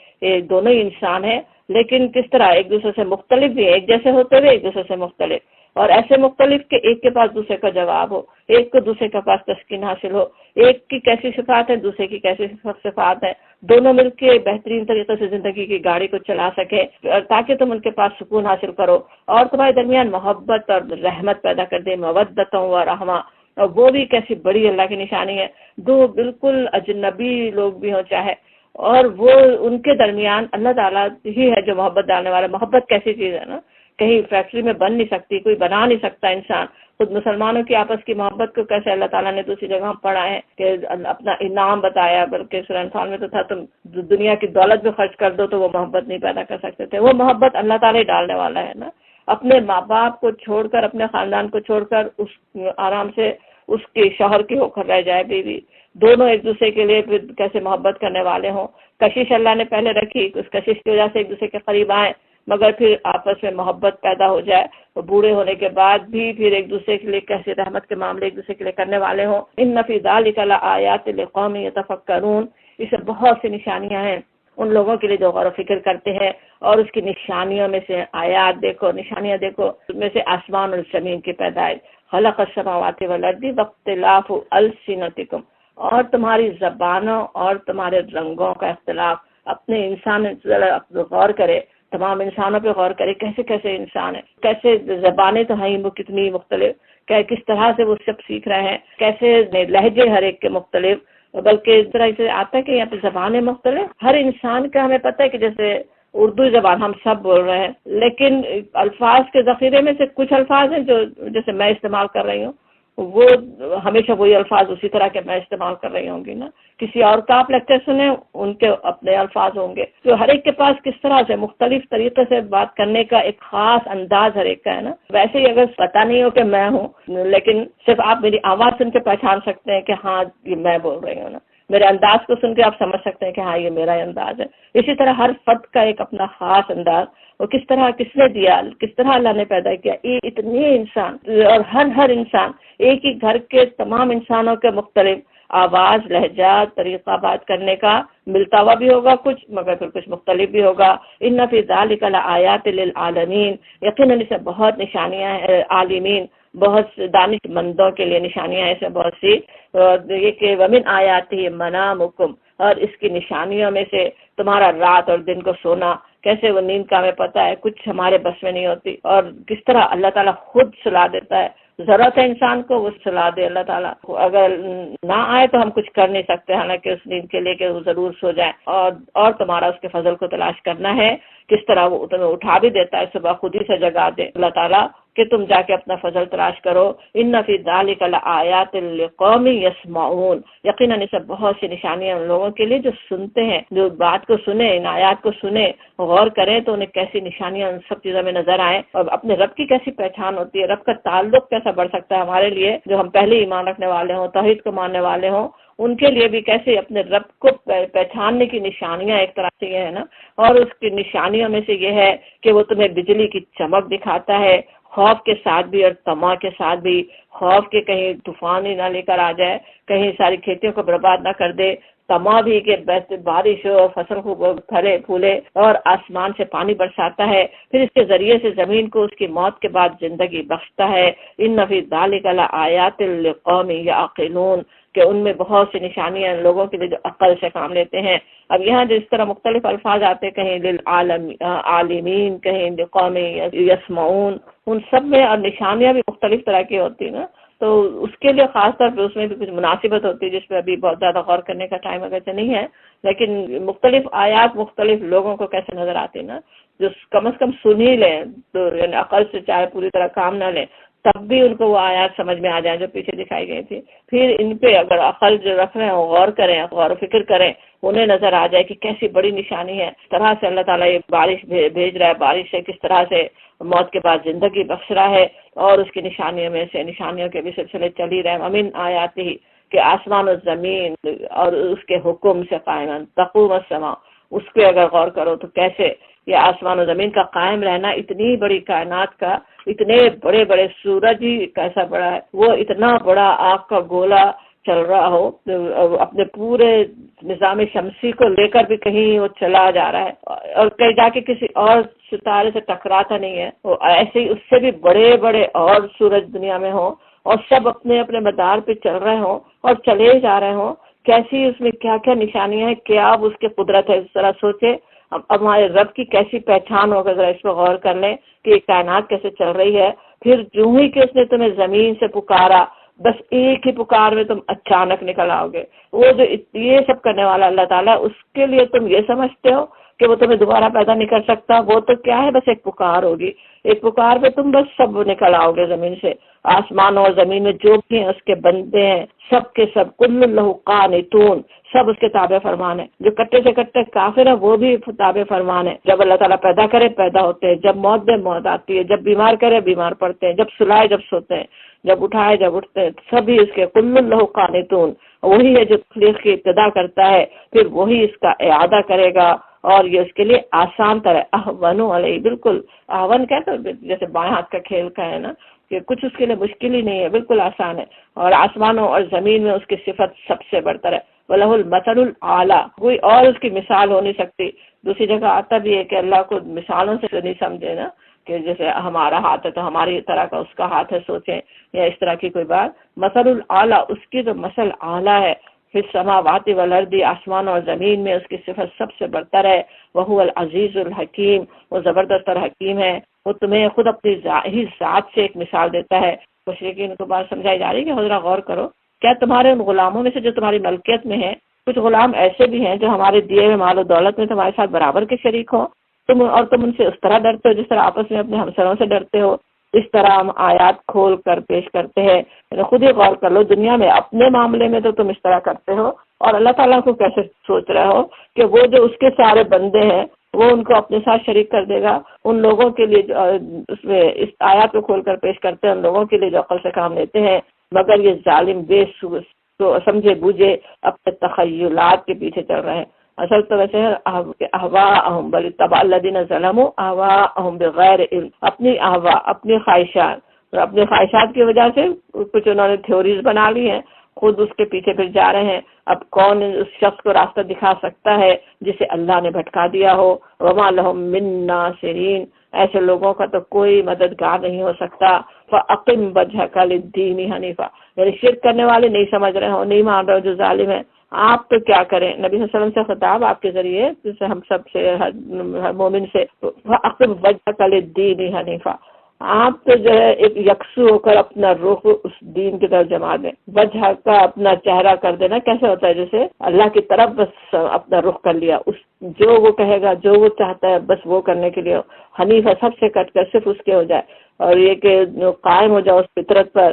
دونوں ہی انسان ہیں، لیکن کس طرح ایک دوسرے سے مختلف بھی، ایک جیسے ہوتے ہوئے ایک دوسرے سے مختلف، اور ایسے مختلف کہ ایک کے پاس دوسرے کا جواب ہو، ایک کو دوسرے کے پاس تسکین حاصل ہو. ایک کی کیسی صفات ہے، دوسرے کی کیسی صفات ہے، دونوں مل کے بہترین طریقے سے زندگی کی گاڑی کو چلا سکے، تاکہ تم ان کے پاس سکون حاصل کرو اور تمہارے درمیان محبت اور رحمت پیدا کر دے. مودتوں و رحمہ، اور وہ بھی کیسی بڑی اللہ کی نشانی ہے. دو بالکل اجنبی لوگ بھی ہوں چاہے، اور وہ ان کے درمیان اللہ تعالیٰ ہی ہے جو محبت ڈالنے والا. محبت کیسی چیز ہے نا، کہیں فیکٹری میں بن نہیں سکتی، کوئی بنا نہیں سکتا انسان. خود مسلمانوں کی آپس کی محبت کو کیسے اللہ تعالیٰ نے دوسری جگہ پڑھا ہے کہ اپنا انعام بتایا، بلکہ سورہ انفال میں تو تھا تم دنیا کی دولت بھی خرچ کر دو تو وہ محبت نہیں پیدا کر سکتے تھے. وہ محبت اللہ تعالیٰ ہی ڈالنے والا ہے نا. اپنے ماں باپ کو چھوڑ کر، اپنے خاندان کو چھوڑ کر اس آرام سے اس کے شوہر کی ہو کر رہ جائے بیوی، دونوں ایک دوسرے کے لیے پھر کیسے محبت کرنے والے ہوں. کشش اللہ نے پہلے رکھی، اس کشش کی وجہ سے ایک دوسرے کے قریب آئیں، مگر پھر آپس میں محبت پیدا ہو جائے، اور بوڑھے ہونے کے بعد بھی پھر ایک دوسرے کے لیے کیسے رحمت کے معاملے ایک دوسرے کے لیے کرنے والے ہوں. ان فی ذلک لآیات لقوم یتفکرون، اس سے بہت سی نشانیاں ہیں ان لوگوں کے لیے جو غور و فکر کرتے ہیں. اور اس کی نشانیوں میں سے آیات دیکھو، نشانیاں دیکھو، اس میں سے آسمان اور زمین کی پیدائش. خلق السماوات والارض واختلاف السنتکم، اور تمہاری زبانوں اور تمہارے رنگوں کا اختلاف. اپنے انسان غور کرے، تمام انسانوں پہ غور کرے، کیسے کیسے انسان ہیں، کیسے زبانیں تو ہیں وہ کتنی مختلف، کس طرح سے وہ سب سیکھ رہے ہیں، کیسے لہجے ہر ایک کے مختلف، بلکہ اس طرح سے آتا ہے کہ یہاں پہ زبانیں مختلف. ہر انسان کا ہمیں پتہ ہے کہ جیسے اردو زبان ہم سب بول رہے ہیں، لیکن الفاظ کے ذخیرے میں سے کچھ الفاظ ہیں جو جیسے میں استعمال کر رہی ہوں، وہ ہمیشہ وہی الفاظ اسی طرح کے میں استعمال کر رہی ہوں گی نا. کسی اور کا آپ لیکچر سنیں، ان کے اپنے الفاظ ہوں گے. تو ہر ایک کے پاس کس طرح سے مختلف طریقے سے بات کرنے کا ایک خاص انداز ہر ایک کا ہے نا. ویسے ہی اگر پتہ نہیں ہو کہ میں ہوں، لیکن صرف آپ میری آواز سن کے پہچان سکتے ہیں کہ ہاں یہ میں بول رہی ہوں نا. میرے انداز کو سن کے آپ سمجھ سکتے ہیں کہ ہاں یہ میرا انداز ہے. اسی طرح ہر فرد کا ایک اپنا خاص انداز، وہ کس طرح کس نے دیا، کس طرح اللہ نے پیدا کیا. یہ اتنے انسان، اور ہر انسان، ایک ہی گھر کے تمام انسانوں کے مختلف آواز، لہجہ، طریقہ بات کرنے کا ملتا ہوا بھی ہوگا کچھ، مگر پھر کچھ مختلف بھی ہوگا. ان فی ذلک لآیات للعالمین، یقیناً اسے بہت نشانیاں ہیں عالمین، بہت دانش مندوں کے لیے نشانیاں ایسے بہت سی. یہ کہ ومن آیاتہ منامکم، اور اس کی نشانیوں میں سے تمہارا رات اور دن کو سونا. کیسے وہ نیند کا ہمیں پتہ ہے کچھ ہمارے بس میں نہیں ہوتی، اور کس طرح اللہ تعالیٰ خود سلا دیتا ہے ضرورت ہے انسان کو وہ صلاح دے اللہ تعالیٰ. اگر نہ آئے تو ہم کچھ کر نہیں سکتے، حالانکہ اس نیند کے لیے کہ وہ ضرور سو جائے. اور تمہارا اس کے فضل کو تلاش کرنا ہے، کس طرح وہ تمہیں اٹھا بھی دیتا ہے، صبح خود ہی سے جگا دے اللہ تعالیٰ کہ تم جا کے اپنا فضل تلاش کرو. ان فی ذلک لآیات لقوم یسمعون، یقیناً اس میں بہت سی نشانیاں ان لوگوں کے لیے جو سنتے ہیں، جو بات کو سنیں، ان آیات کو سنیں، غور کریں تو انہیں کیسی نشانیاں ان سب چیزوں میں نظر آئیں، اور اپنے رب کی کیسی پہچان ہوتی ہے، رب کا تعلق کیسا بڑھ سکتا ہے ہمارے لیے جو ہم پہلے ایمان رکھنے والے ہوں، توحید کو ماننے والے ہوں. ان کے لیے بھی کیسے اپنے رب کو پہچاننے کی نشانیاں ایک طرح سے یہ ہے نا. اور اس کی نشانیوں میں سے یہ ہے کہ وہ تمہیں بجلی کی چمک دکھاتا ہے، خوف کے ساتھ بھی اور طمع کے ساتھ بھی. خوف کے کہیں طوفان ہی نہ لے کر آ جائے، کہیں ساری کھیتیوں کو برباد نہ کر دے. طمع بھی کہ بارش ہو، فصل خوب پھلے پھولے، اور آسمان سے پانی برساتا ہے، پھر اس کے ذریعے سے زمین کو اس کی موت کے بعد زندگی بخشتا ہے. ان فی ذلک لآیات لقوم یعقلون، کہ ان میں بہت سی نشانیاں ہیں لوگوں کے لیے جو عقل سے کام لیتے ہیں. اب یہاں جس طرح مختلف الفاظ آتے، کہیں للعالمین، کہیں لقوم یسمعون، ان سب میں اور نشانیاں بھی مختلف طرح کی ہوتی نا، تو اس کے لیے خاص طور پہ اس میں بھی کچھ مناسبت ہوتی ہے جس پہ ابھی بہت زیادہ غور کرنے کا ٹائم اگرچہ نہیں ہے، لیکن مختلف آیات مختلف لوگوں کو کیسے نظر آتی نا، جو کم از کم سن ہی لیں تو یعنی عقل سے چاہے پوری طرح کام نہ لیں تب بھی ان کو وہ آیات سمجھ میں آ جائیں جو پیچھے دکھائی گئی تھی. پھر ان پہ اگر عقل جو رکھ رہے ہیں غور کریں، غور و فکر کریں، انہیں نظر آ جائے کہ کیسی بڑی نشانی ہے، اس طرح سے اللہ تعالیٰ یہ بارش بھیج رہا ہے، بارش سے کس طرح سے موت کے بعد زندگی بخش رہا ہے، اور اس کی نشانیوں میں سے نشانیوں کے بھی سلسلے چل ہی رہے ہیں. امین آیات ہی کہ آسمان و زمین اور اس کے حکم سے قائم تقوم السماء، اس پہ اگر غور کرو تو کیسے یہ آسمان و زمین کا قائم رہنا، اتنی بڑی کائنات کا، اتنے بڑے بڑے سورج ہی کیسا بڑا ہے، وہ اتنا بڑا آگ کا گولا چل رہا ہو، اپنے پورے نظام شمسی کو لے کر بھی کہیں وہ چلا جا رہا ہے اور کہیں جا کے کسی اور ستارے سے ٹکراتا نہیں ہے. وہ ایسے ہی اس سے بھی بڑے بڑے اور سورج دنیا میں ہوں اور سب اپنے اپنے مدار پہ چل رہے ہوں اور چلے جا رہے ہوں. کیسی اس میں کیا کیا نشانیاں ہیں، کیا اب اس کی قدرت ہے. اس طرح سوچے اب ہمارے رب کی کیسی پہچان ہوگا، ذرا اس پہ غور کر لیں کہ یہ کائنات کیسے چل رہی ہے. پھر جو ہی کہ اس نے تمہیں زمین سے پکارا، بس ایک ہی پکار میں تم اچانک نکل آؤ گے. وہ جو یہ سب کرنے والا اللہ تعالیٰ، اس کے لیے تم یہ سمجھتے ہو کہ وہ تمہیں دوبارہ پیدا نہیں کر سکتا. وہ تو کیا ہے، بس ایک پکار ہوگی، ایک پکار پہ تم بس سب نکل آؤ گے زمین سے. آسمان اور زمین میں جو بھی ہیں اس کے بندے ہیں، سب کے سب کل لہ قانتون، سب اس کے تابع فرمان ہے. جو کٹے سے کٹے کافر ہیں وہ بھی تابع فرمان ہے. جب اللہ تعالیٰ پیدا کرے پیدا ہوتے ہیں، جب موت دے موت آتی ہے، جب بیمار کرے بیمار پڑتے ہیں، جب سلائے جب سوتے ہیں، جب اٹھائے جب اٹھتے ہیں، سبھی اس کے کل لہ قانتون. وہی ہے جو تخلیق کی ابتدا کرتا ہے، پھر وہی اس کا اعادہ کرے گا، اور یہ اس کے لیے آسان تر ہے. احون علیہ، بالکل احون کہتے ہیں جیسے بائیں ہاتھ کا کھیل کا ہے نا، کہ کچھ اس کے لیے مشکل ہی نہیں ہے، بالکل آسان ہے. اور آسمانوں اور زمین میں اس کی صفت سب سے برتر ہے. وَلَهُ الْمَثَلُ الْأَعْلَىٰ، کوئی اور اس کی مثال ہو نہیں سکتی. دوسری جگہ آتا بھی ہے کہ اللہ کو مثالوں سے نہیں سمجھے نا، کہ جیسے ہمارا ہاتھ ہے تو ہماری طرح کا اس کا ہاتھ ہے سوچیں، یا اس طرح کی کوئی بات. مثل الْأَعْلَىٰ، اس کی تو مثل اعلیٰ ہے. پھر السماوات والارض، آسمان اور زمین میں اس کی صفت سب سے برتر ہے. وَهُوَ الْعَزِيزُ الْحَكِيمُ، وہ زبردست اور حکیم ہے. وہ تمہیں خود اپنی ہی ذات سے ایک مثال دیتا ہے. مشرکین کو بات سمجھائی جا رہی ہے کہ حضرات غور کرو، کیا تمہارے ان غلاموں میں سے جو تمہاری ملکیت میں ہیں، کچھ غلام ایسے بھی ہیں جو ہمارے دیے ہوئے مال و دولت میں تمہارے ساتھ برابر کے شریک ہوں، تم ان سے اس طرح ڈرتے ہو جس طرح آپس میں اپنے ہمسروں سے ڈرتے ہو. اس طرح ہم آیات کھول کر پیش کرتے ہیں. خود ہی غور کر لو، دنیا میں اپنے معاملے میں تو تم اس طرح کرتے ہو، اور اللہ تعالیٰ کو کیسے سوچ رہے ہو کہ وہ جو اس کے سارے بندے ہیں وہ ان کو اپنے ساتھ شریک کر دے گا. ان لوگوں کے لیے اس میں اس آیات کو کھول کر پیش کرتے ہیں، ان لوگوں کے لیے جو عقل سے کام لیتے ہیں، مگر یہ ظالم بے تو سمجھے بوجھے اپنے تخیلات کے پیچھے چل رہے ہیں. اصل تو ویسے ہے احواءہم بل اتبع الذین ظلموا احواءہم بغیر علم، اپنی احوا، اپنی خواہشات، اور اپنے خواہشات کی وجہ سے کچھ انہوں نے تھیوریز بنا لی ہیں، خود اس کے پیچھے پھر جا رہے ہیں. اب کون اس شخص کو راستہ دکھا سکتا ہے جسے اللہ نے بھٹکا دیا ہو. وما لہم من ناصرین، ایسے لوگوں کا تو کوئی مددگار نہیں ہو سکتا. فاقم وجہک للدین حنیفا، یعنی شرک کرنے والے نہیں سمجھ رہے ہو، نہیں مان رہے ہو جو ظالم ہے، آپ تو کیا کریں. نبی صلی اللہ علیہ وسلم سے خطاب آپ کے ذریعے، جسے ہم سب سے ہر مومن سے، فاقم وجہک للدین حنیفا، آپ تو جو ہے ایک یکسو ہو کر اپنا رخ اس دین کی طرف جما دیں، وجہ کا اپنا چہرہ کر دینا. کیسے ہوتا ہے؟ جیسے اللہ کی طرف بس اپنا رخ کر لیا، اس جو وہ کہے گا، جو وہ چاہتا ہے بس وہ کرنے کے لیے حنیف ہے، سب سے کٹ کر صرف اس کے ہو جائے. اور یہ کہ قائم ہو جائے اس فطرت پر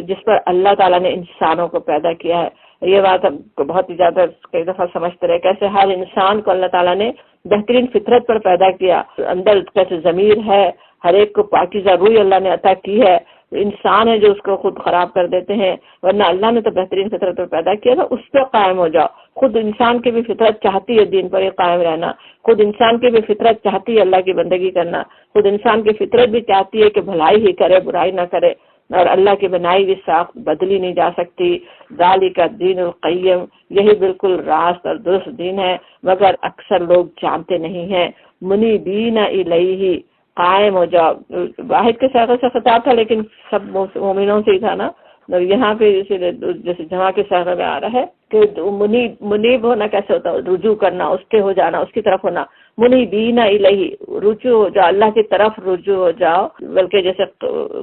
جس پر اللہ تعالیٰ نے انسانوں کو پیدا کیا ہے. یہ بات ہم بہت ہی زیادہ کئی دفعہ سمجھتے رہے، کیسے ہر انسان کو اللہ تعالیٰ نے بہترین فطرت پر پیدا کیا، اندر کیسے ضمیر ہے، ہر ایک کو پاکیزہ روح اللہ نے عطا کی ہے. انسان ہے جو اس کو خود خراب کر دیتے ہیں، ورنہ اللہ نے تو بہترین فطرت پر پیدا کیا نا، اس پہ قائم ہو جاؤ. خود انسان کی بھی فطرت چاہتی ہے دین پر قائم رہنا، خود انسان کی بھی فطرت چاہتی ہے اللہ کی بندگی کرنا، خود انسان کی فطرت بھی چاہتی ہے کہ بھلائی ہی کرے، برائی نہ کرے. اور اللہ کی بنائی ہوئی ساخت بدلی نہیں جا سکتی. ذالک الدین القیم، یہی بالکل راست اور درست دین ہے، مگر اکثر لوگ جانتے نہیں ہیں. منیبین الیہ، قائم ہو جاؤ. واحد کے ساغر سے خطاب تھا لیکن سب مومنوں سے ہی تھا نا. یہاں پہ جیسے جمع کے ساغر میں آ رہا ہے کہ منیب ہونا کیسے ہوتا ہے؟ رجوع کرنا، اس کے ہو جانا، اس کی طرف ہونا. منیبین الیہ، رجوع ہو جاؤ، اللہ کی طرف رجوع ہو جاؤ. بلکہ جیسے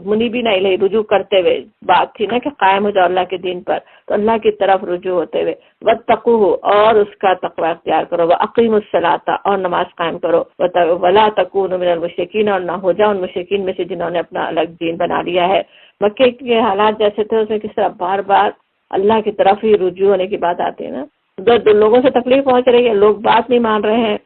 منیبین الیہ رجوع کرتے ہوئے بات تھی نا کہ قائم ہو جاؤ اللہ کے دین پر، تو اللہ کی طرف رجوع ہوتے ہوئے. واتقوہ، اور اس کا تقوی اختیار کرو. واقیموا الصلاۃ، اور نماز قائم کرو. ولا تکونوا من المشرکین، اور نہ ہو جاؤ ان مشرکین میں سے جنہوں نے اپنا الگ دین بنا لیا ہے. مکے کے حالات جیسے تھے اس میں کس طرح بار بار اللہ کی طرف ہی رجوع ہونے کی بات آتی ہے نا. ادھر لوگوں سے تکلیف پہنچ رہی ہے، لوگ بات نہیں مان رہے ہیں،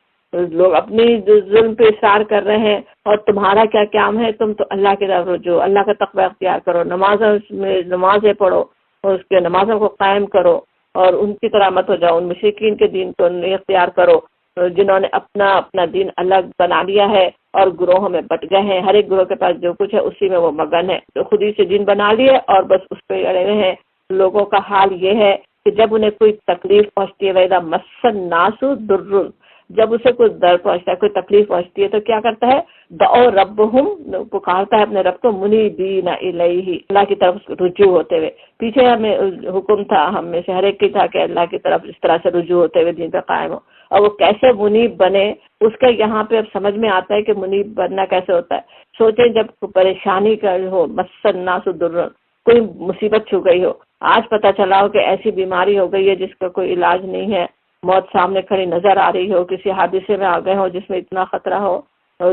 لوگ اپنی ظلم پہ اصرار کر رہے ہیں، اور تمہارا کیا کام ہے؟ تم تو اللہ کی طرف رجوع، اللہ کا تقوی اختیار کرو، نمازیں پڑھو اور اس کے نمازوں کو قائم کرو، اور ان کی طرح مت ہو جاؤ، ان مشرکین کے دین کو نہیں اختیار کرو جنہوں نے اپنا دین الگ بنا لیا ہے اور گروہوں میں بٹ گئے ہیں. ہر ایک گروہ کے پاس جو کچھ ہے اسی میں وہ مگن ہے، تو خود ہی سے دین بنا لیے اور بس اس پہ اڑے ہوئے ہیں. لوگوں کا حال یہ ہے کہ جب انہیں کوئی تکلیف پہنچتی ہے، وَإِذَا مَسَّ النَّاسُ ضُرٌّ، جب اسے کوئی در پہنچتا ہے، کوئی تکلیف پہنچتی ہے تو کیا کرتا ہے؟ دعو ربہم، پکارتا ہے اپنے رب کو، منیبین الیہ، اللہ کی طرف رجوع ہوتے ہوئے. پیچھے ہمیں حکم تھا، ہم میں سے ہر ایک کی تھا کہ اللہ کی طرف اس طرح سے رجوع ہوتے ہوئے دین پہ قائم ہو. اور وہ کیسے منیب بنے اس کا یہاں پہ اب سمجھ میں آتا ہے کہ منیب بننا کیسے ہوتا ہے. سوچیں جب پریشانی کا ہو، مَسَّ النَّاسُ ضُرٌّ، کوئی مصیبت چھو گئی ہو، آج پتہ چلا ہو کہ ایسی بیماری ہو گئی ہے جس کا کوئی علاج نہیں ہے، موت سامنے کھڑی نظر آ رہی ہو، کسی حادثے میں آ گئے ہو جس میں اتنا خطرہ ہو،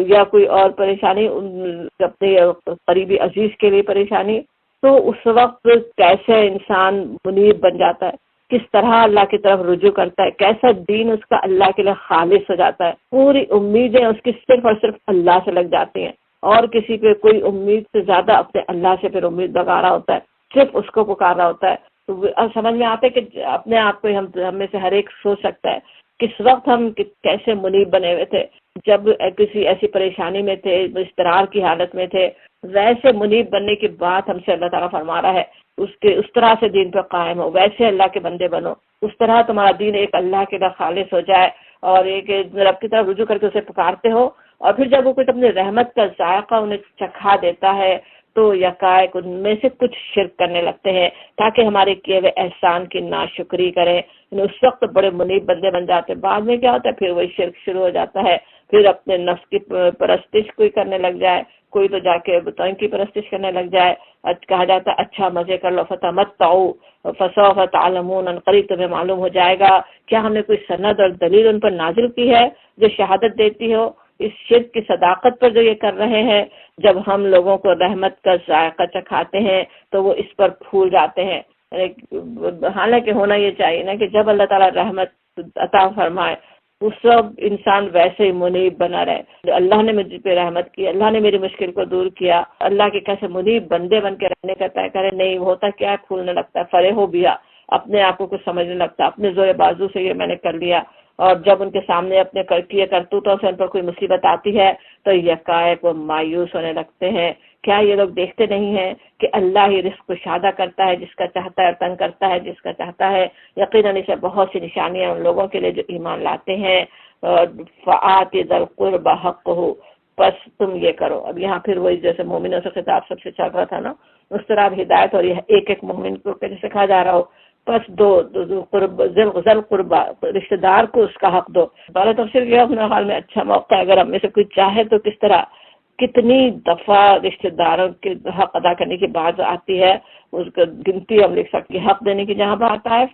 یا کوئی اور پریشانی اپنے قریبی عزیز کے لیے پریشانی، تو اس وقت کیسے انسان منیب بن جاتا ہے، کس طرح اللہ کی طرف رجوع کرتا ہے، کیسا دین اس کا اللہ کے لیے خالص ہو جاتا ہے. پوری امیدیں اس کی صرف اور صرف اللہ سے لگ جاتی ہیں، اور کسی پہ کوئی امید سے زیادہ اپنے اللہ سے پھر امید لگا رہا ہوتا ہے، صرف اس کو پکار رہا ہوتا ہے. تو اب سمجھ میں آتا ہے کہ اپنے آپ کو ہم میں سے ہر ایک سوچ سکتا ہے کس وقت ہم کیسے منیب بنے ہوئے تھے. جب کسی ایسی پریشانی میں تھے، اضطرار کی حالت میں تھے، ویسے منیب بننے کی بات ہم سے اللہ تعالیٰ فرما رہا ہے. اس طرح سے دین پہ قائم ہو، ویسے اللہ کے بندے بنو، اس طرح تمہارا دین ایک اللہ کے لیے خالص ہو جائے، اور ایک رب کی طرف رجوع کر کے اسے پکارتے ہو. اور پھر جب وہ کچھ اپنی رحمت کا ذائقہ انہیں چکھا دیتا ہے تو یکائک ان میں سے کچھ شرک کرنے لگتے ہیں تاکہ ہمارے کیے ہوئے احسان کی ناشکری کریں. اس وقت بڑے منیب بندے بن جاتے ہیں. بعد میں کیا ہوتا ہے؟ پھر وہی شرک شروع ہو جاتا ہے. پھر اپنے نفس کی پرستش کوئی کرنے لگ جائے، کوئی تو جا کے بتائیں کی پرستش کرنے لگ جائے. کہا جاتا ہے اچھا مزے کر لو، فتمتعوا فسوف تعلمون، قریب تمہیں معلوم ہو جائے گا. کیا ہم نے کوئی سند اور دلیل ان پر نازل کی ہے جو شہادت دیتی ہو اس شرک کی صداقت پر جو یہ کر رہے ہیں؟ جب ہم لوگوں کو رحمت کا ذائقہ چکھاتے ہیں تو وہ اس پر پھول جاتے ہیں. حالانکہ ہونا یہ چاہیے نا کہ جب اللہ تعالیٰ رحمت عطا فرمائے اس وقت انسان ویسے ہی منیب بنا رہے. اللہ نے مجھ پہ رحمت کی، اللہ نے میری مشکل کو دور کیا، اللہ کے کیسے منیب بندے بن کے رہنے کا طے کرے. نہیں ہوتا کیا ہے، پھولنے لگتا ہے، فرے ہو بیا، اپنے آپ کو کچھ سمجھنے لگتا ہے، اپنے زور بازو سے یہ میں نے کر لیا. اور جب ان کے سامنے اپنے کیے کرتوتوں سے ان پر کوئی مصیبت آتی ہے تو یکائک وہ مایوس ہونے لگتے ہیں. کیا یہ لوگ دیکھتے نہیں ہیں کہ اللہ ہی رزق کو شادہ کرتا ہے جس کا چاہتا ہے، اور تنگ کرتا ہے جس کا چاہتا ہے. یقیناً اسے بہت سی نشانیاں ان لوگوں کے لیے جو ایمان لاتے ہیں. فآت ذی القربى حقہ، بس تم یہ کرو. اب یہاں پھر وہی جیسے مومنوں سے خطاب سب سے چل رہا تھا نا، اس طرح اب ہدایت اور یہ ایک ایک مومن کو جیسے کہا جا رہا ہو، بس دو ذل قربا، رشتہ دار کو اس کا حق دو. بارہ تفسیر کیا اپنے حال میں اچھا موقع ہے، اگر ہم میں سے کوئی چاہے تو کس طرح کتنی دفعہ رشتہ داروں کے حق ادا کرنے کی بات آتی ہے، اس کا گنتی ہم لکھ سکتے ہیں. حق دینے کی جہاں بات آئے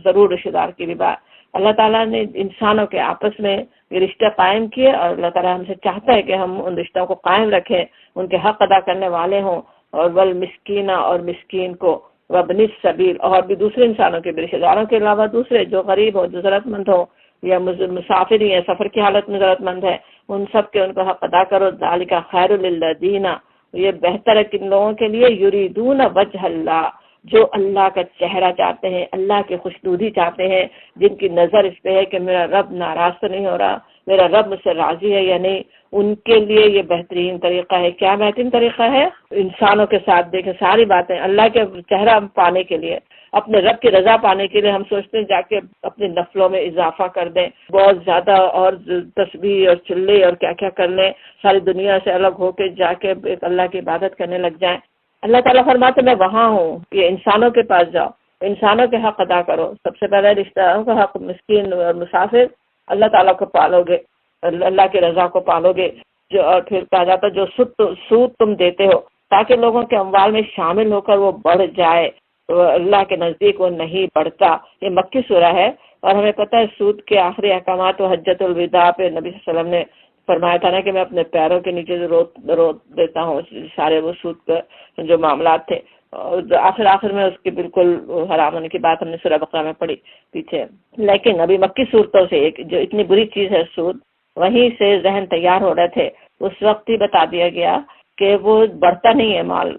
ضرور رشتہ دار کی بھی بات. اللہ تعالیٰ نے انسانوں کے آپس میں یہ رشتہ قائم کیے، اور اللہ تعالیٰ ہم سے چاہتا ہے کہ ہم ان رشتوں کو قائم رکھیں، ان کے حق ادا کرنے والے ہوں. اور والمسکینہ اور مسکین کو، وابن السبیل اور بھی دوسرے انسانوں کے بھی، رشتہ داروں کے علاوہ دوسرے جو غریب ہو، جو ضرورت مند ہو، یا مسافر ہی ہیں، سفر کی حالت میں ضرورت مند ہے، ان سب کے ان کا حق ادا کرو. ذالک خیر للذین، یہ بہتر ہے کن لوگوں کے لیے، یریدون وجہ اللہ، جو اللہ کا چہرہ چاہتے ہیں، اللہ کی خوشنودی چاہتے ہیں، جن کی نظر اس پہ ہے کہ میرا رب ناراض تو نہیں ہو رہا، میرا رب مجھ سے راضی ہے یا نہیں. ان کے لیے یہ بہترین طریقہ ہے. کیا بہترین طریقہ ہے؟ انسانوں کے ساتھ دیکھیں ساری باتیں اللہ کے چہرہ پانے کے لیے، اپنے رب کی رضا پانے کے لیے ہم سوچتے ہیں جا کے اپنی نفلوں میں اضافہ کر دیں، بہت زیادہ اور تسبیح اور چلے اور کیا کیا کر لیں، ساری دنیا سے الگ ہو کے جا کے ایک اللہ کی عبادت کرنے لگ جائیں. اللہ تعالیٰ فرماتے میں وہاں ہوں کہ انسانوں کے پاس جاؤ، انسانوں کے حق ادا کرو. سب سے پہلے رشتہ داروں کا حق، مسکین اور مسافر، اللہ تعالیٰ کو پالو گے، اللہ کی رضا کو پالو گے. جو اور پھر کہا جاتا جو سود تم دیتے ہو تاکہ لوگوں کے اموال میں شامل ہو کر وہ بڑھ جائے، تو اللہ کے نزدیک وہ نہیں بڑھتا. یہ مکی سورہ ہے، اور ہمیں پتہ ہے سود کے آخری احکامات و حجت الوداع پہ نبی صلی اللہ علیہ وسلم نے فرمایا تھا نا کہ میں اپنے پیروں کے نیچے رو دیتا ہوں سارے وہ سود کے جو معاملات تھے. اور آخر میں اس کی بالکل حرام ہونے کی بات ہم نے سورہ بقرہ میں پڑھی پیچھے. لیکن ابھی مکی صورتوں سے ایک جو اتنی بری چیز ہے سود، وہیں سے ذہن تیار ہو رہے تھے. اس وقت ہی بتا دیا گیا کہ وہ بڑھتا نہیں ہے مال،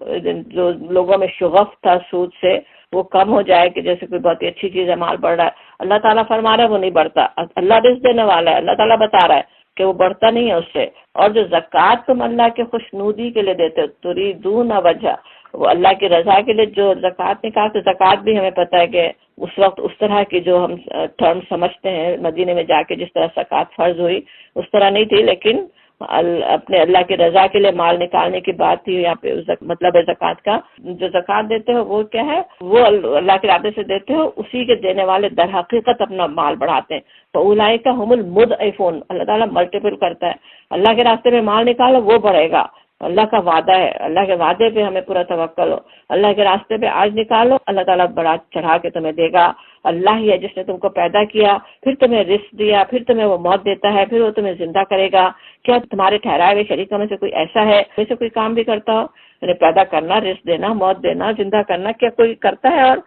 جو لوگوں میں شغف تھا سود سے وہ کم ہو جائے کہ جیسے کوئی بہت ہی اچھی چیز ہے مال بڑھ رہا ہے. اللہ تعالیٰ فرما رہا ہے وہ نہیں بڑھتا. اللہ رزق دینے والا ہے، اللہ تعالیٰ بتا رہا ہے کہ وہ بڑھتا نہیں ہے اس سے. اور جو زکوٰۃ تم اللہ کے خوشنودی کے لیے دیتے ہو، تریدون وجہ، وہ اللہ کی رضا کے لیے جو زکوٰۃ نکالتے، زکوٰۃ بھی ہمیں پتہ ہے کہ اس وقت اس طرح کی جو ہم ٹرم سمجھتے ہیں مدینے میں جا کے جس طرح زکوٰۃ فرض ہوئی اس طرح نہیں تھی، لیکن اپنے اللہ کی رضا کے لیے مال نکالنے کی بات تھی. یہاں پہ مطلب ہے زکوٰۃ کا، جو زکوٰۃ دیتے ہو وہ کیا ہے، وہ اللہ کے ارادے سے دیتے ہو، اسی کے دینے والے در حقیقت اپنا مال بڑھاتے ہیں. تو اولئک هم المضعفون، اللہ تعالیٰ ملٹیپل کرتا ہے. اللہ کے راستے میں مال نکالو وہ بڑھے گا، اللہ کا وعدہ ہے، اللہ کے وعدے پہ ہمیں پورا توکل ہو. اللہ کے راستے پہ آج نکالو، اللہ تعالیٰ بڑا چڑھا کے تمہیں دے گا. اللہ ہی ہے جس نے تم کو پیدا کیا، پھر تمہیں رزق دیا، پھر تمہیں وہ موت دیتا ہے، پھر وہ تمہیں زندہ کرے گا. کیا تمہارے ٹھہرائے ہوئے شریکوں میں سے کوئی ایسا ہے جیسے کوئی کام بھی کرتا ہو؟ یعنی پیدا کرنا، رزق دینا، موت دینا، زندہ کرنا، کیا کوئی کرتا ہے؟ اور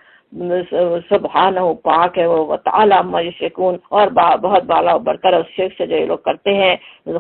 سبحانہ پاک ہے وہ، تعالی عما یشرکون، اور بہت بالا و برتر اس شرک سے جو یہ لوگ کرتے ہیں.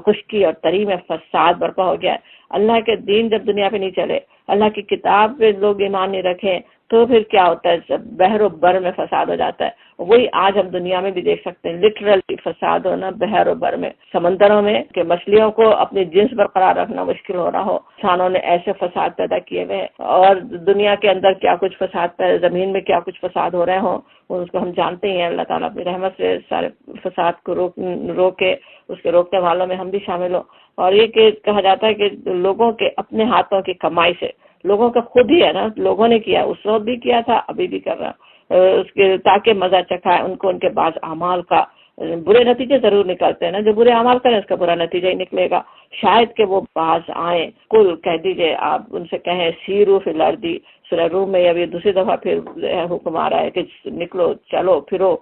خشکی اور تری میں فساد برپا ہو گیا ہے. اللہ کے دین جب دنیا پہ نہیں چلے، اللہ کی کتاب پہ لوگ ایمان نہیں رکھیں، تو پھر کیا ہوتا ہے؟ بحر و بر میں فساد ہو جاتا ہے. وہی آج ہم دنیا میں بھی دیکھ سکتے ہیں، لٹرلی فساد ہونا بحر و بر میں، سمندروں میں کہ مچھلیوں کو اپنی جنس برقرار رکھنا مشکل ہو رہا ہو. انسانوں نے ایسے فساد پیدا کیے ہوئے، اور دنیا کے اندر کیا کچھ فساد پیدا، زمین میں کیا کچھ فساد ہو رہے ہوں اس کو ہم جانتے ہی ہیں. اللہ تعالیٰ اپنی رحمت سے سارے فساد کو روکے، اس کے روکنے والوں میں ہم بھی شامل ہوں. اور یہ کہ کہا جاتا ہے کہ لوگوں کے اپنے ہاتھوں کی کمائی سے، لوگوں کا خود ہی ہے نا، لوگوں نے کیا، اس وقت بھی کیا تھا، ابھی بھی کر رہا، اس کے تاکہ مزہ چکھائے ان کو ان کے بعض اعمال کا. برے نتیجے ضرور نکلتے ہیں نا، جو برے اعمال کریں اس کا برا نتیجہ ہی نکلے گا. شاید کہ وہ باز آئیں. کل کہہ دیجئے، آپ ان سے کہیں سیرو فی الارض، سورہ روم میں اب یہ دوسری دفعہ پھر حکم آ رہا ہے کہ نکلو، چلو پھرو،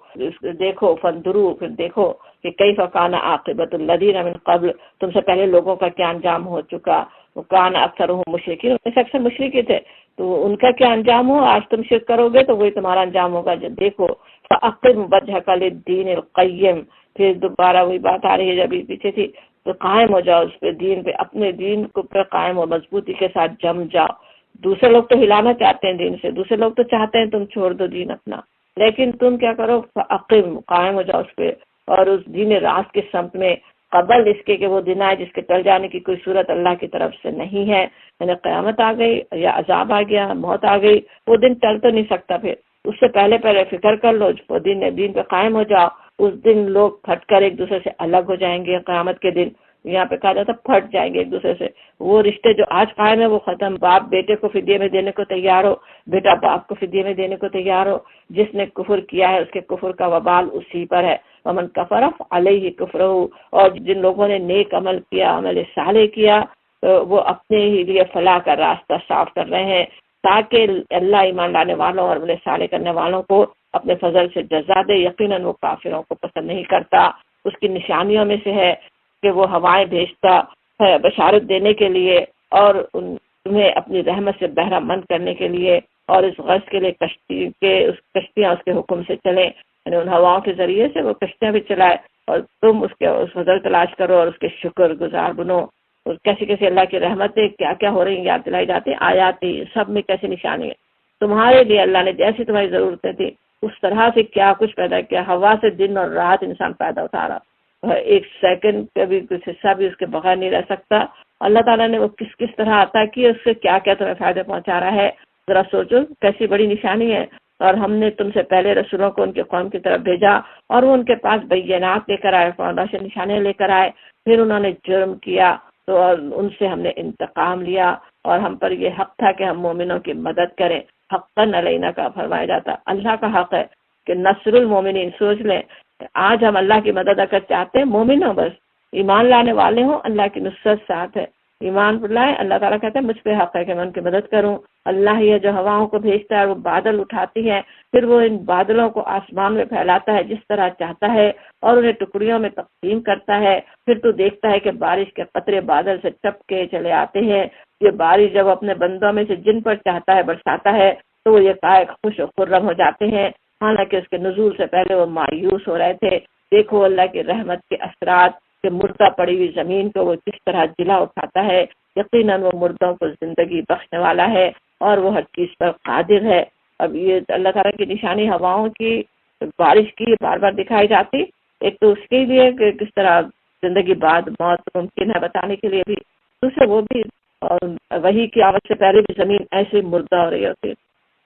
دیکھو، فندرو، پھر دیکھو کہ کیف کان عاقبۃ الذین من قبل، تم سے پہلے لوگوں کا کیا انجام ہو چکا. کان اکثرهم مشرکین، ان سے اکثر مشرک ہی تھے، تو ان کا کیا انجام ہو. آج تم شرک کرو گے تو وہی تمہارا انجام ہوگا. جب دیکھو فاقم وجهک للدین القیم، پھر دوبارہ وہی بات آ رہی ہے جب پیچھے تھی، تو قائم ہو جاؤ اس پہ، دین پہ، اپنے دین کو پہ قائم ہو، مضبوطی کے ساتھ جم جاؤ. دوسرے لوگ تو ہلانا چاہتے ہیں دین سے، دوسرے لوگ تو چاہتے ہیں تم چھوڑ دو دین اپنا، لیکن تم کیا کرو، فاقم، قائم ہو جاؤ اس پہ، اور اس دین راست کی سمت میں، قبل اس کے کہ وہ دن آئے جس کے ٹل جانے کی کوئی صورت اللہ کی طرف سے نہیں ہے. یعنی قیامت آ گئی یا عذاب آ گیا، موت آ گئی، وہ دن ٹل تو نہیں سکتا. پھر اس سے پہلے فکر کر لو، وہ دین پہ قائم ہو جاؤ. اس دن لوگ پھٹ کر ایک دوسرے سے الگ ہو جائیں گے. قیامت کے دن یہاں پہ کہا جاتا پھٹ جائیں گے ایک دوسرے سے. وہ رشتے جو آج قائم ہے وہ ختم. باپ بیٹے کو فدیے میں دینے کو تیار ہو، بیٹا باپ کو فدیے میں دینے کو تیار ہو. جس نے کفر کیا ہے اس کے کفر کا وبال اسی پر ہے. ومن کفر علیہ کفرہ، اور جن لوگوں نے نیک عمل کیا، عمل صالح کیا، وہ اپنے ہی لیے فلاح کا راستہ صاف کر رہے ہیں تاکہ اللہ ایمان لانے والوں اور عمل صالح کرنے والوں کو اپنے فضل سے جزا دے۔ یقیناً وہ کافروں کو پسند نہیں کرتا۔ اس کی نشانیوں میں سے ہے کہ وہ ہوائیں بھیجتا ہے بشارت دینے کے لیے اور انہیں اپنی رحمت سے بہرہ مند کرنے کے لیے، اور اس غرض کے لیے کشتیاں اس کے حکم سے چلیں، یعنی ان ہواؤں کے ذریعے سے وہ کشتیاں بھی چلائے، اور تم اس فضل تلاش کرو اور اس کے شکر گزار بنو۔ کیسی کیسی اللہ کی رحمتیں کیا کیا ہو رہی ہیں یاد دلائی جاتی ہیں، آیاتی سب میں کیسی نشانی ہے۔ تمہارے لیے اللہ نے جیسی تمہاری ضرورتیں تھی اس طرح سے کیا کچھ پیدا کیا، ہوا سے دن اور رات انسان پیدا ہوتا رہا، ایک سیکنڈ کا بھی کچھ حصہ بھی اس کے بغیر نہیں رہ سکتا۔ اللہ تعالیٰ نے وہ کس کس طرح عطا کی، اس سے کیا کیا تمہیں فائدے پہنچا رہا ہے، ذرا سوچو کیسی بڑی نشانی ہے۔ اور ہم نے تم سے پہلے رسولوں کو ان کے قوم کی طرف بھیجا اور وہ ان کے پاس بینات لے کر آئے، فوندہ نشانے لے کر آئے، پھر انہوں نے جرم کیا تو اور ان سے ہم نے انتقام لیا، اور ہم پر یہ حق تھا کہ ہم مومنوں کی مدد کریں۔ حقاً علینا کا فرمایا جاتا، اللہ کا حق ہے کہ نصر المومنین۔ سوچ لیں آج ہم اللہ کی مدد اگر چاہتے ہیں، مومن ہوں، بس ایمان لانے والے ہوں، اللہ کی نصرت ساتھ ہے، ایمان پر لائیں، اللہ تعالیٰ کہتا ہے مجھ پہ حق ہے کہ میں ان کی مدد کروں۔ اللہ ہی ہے جو ہواؤں کو بھیجتا ہے، وہ بادل اٹھاتی ہے، پھر وہ ان بادلوں کو آسمان میں پھیلاتا ہے جس طرح چاہتا ہے اور انہیں ٹکڑیوں میں تقسیم کرتا ہے۔ پھر تو دیکھتا ہے کہ بارش کے قطرے بادل سے ٹپ کے چلے آتے ہیں۔ یہ بارش جب اپنے بندوں میں سے جن پر چاہتا ہے برساتا ہے تو وہ یہ قائق خوش و خرم ہو جاتے ہیں، حالانکہ اس کے نزول سے پہلے وہ مایوس ہو رہے تھے۔ دیکھو اللہ کی رحمت کے اثرات کہ مردہ پڑی ہوئی زمین کو وہ کس طرح جلا اٹھاتا ہے۔ یقیناً وہ مردوں کو زندگی بخشنے والا ہے اور وہ ہر چیز پر قادر ہے۔ اب یہ اللہ تعالیٰ کی نشانی ہوائوں کی، بارش کی بار بار دکھائی جاتی، ایک تو اس کے لیے کہ کس طرح زندگی بعد موت ممکن ہے بتانے کے لیے بھی، دوسرے وہ بھی، اور وہی کی آواز سے پہلے بھی زمین ایسے مردہ ہو رہی ہوتی ہے،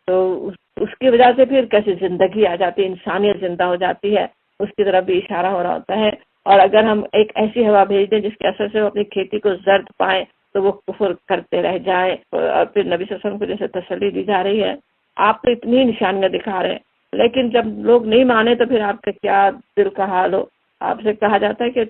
تو اس کی وجہ سے پھر کیسے زندگی آ جاتی ہے، انسانیت زندہ ہو جاتی ہے، اس کی طرف بھی اشارہ ہو رہا ہوتا ہے۔ اور اگر ہم ایک ایسی ہوا بھیج دیں جس کے اثر سے وہ اپنی کھیتی کو زرد پائیں تو وہ کفر کرتے رہ جائیں، اور پھر نبی صلی اللہ علیہ وسلم کو جیسے تسلی دی جا رہی ہے، آپ تو اتنی نشانیاں دکھا رہے ہیں لیکن جب لوگ نہیں مانے تو پھر آپ کا کیا دل کا حال ہو۔ آپ سے کہا جاتا ہے کہ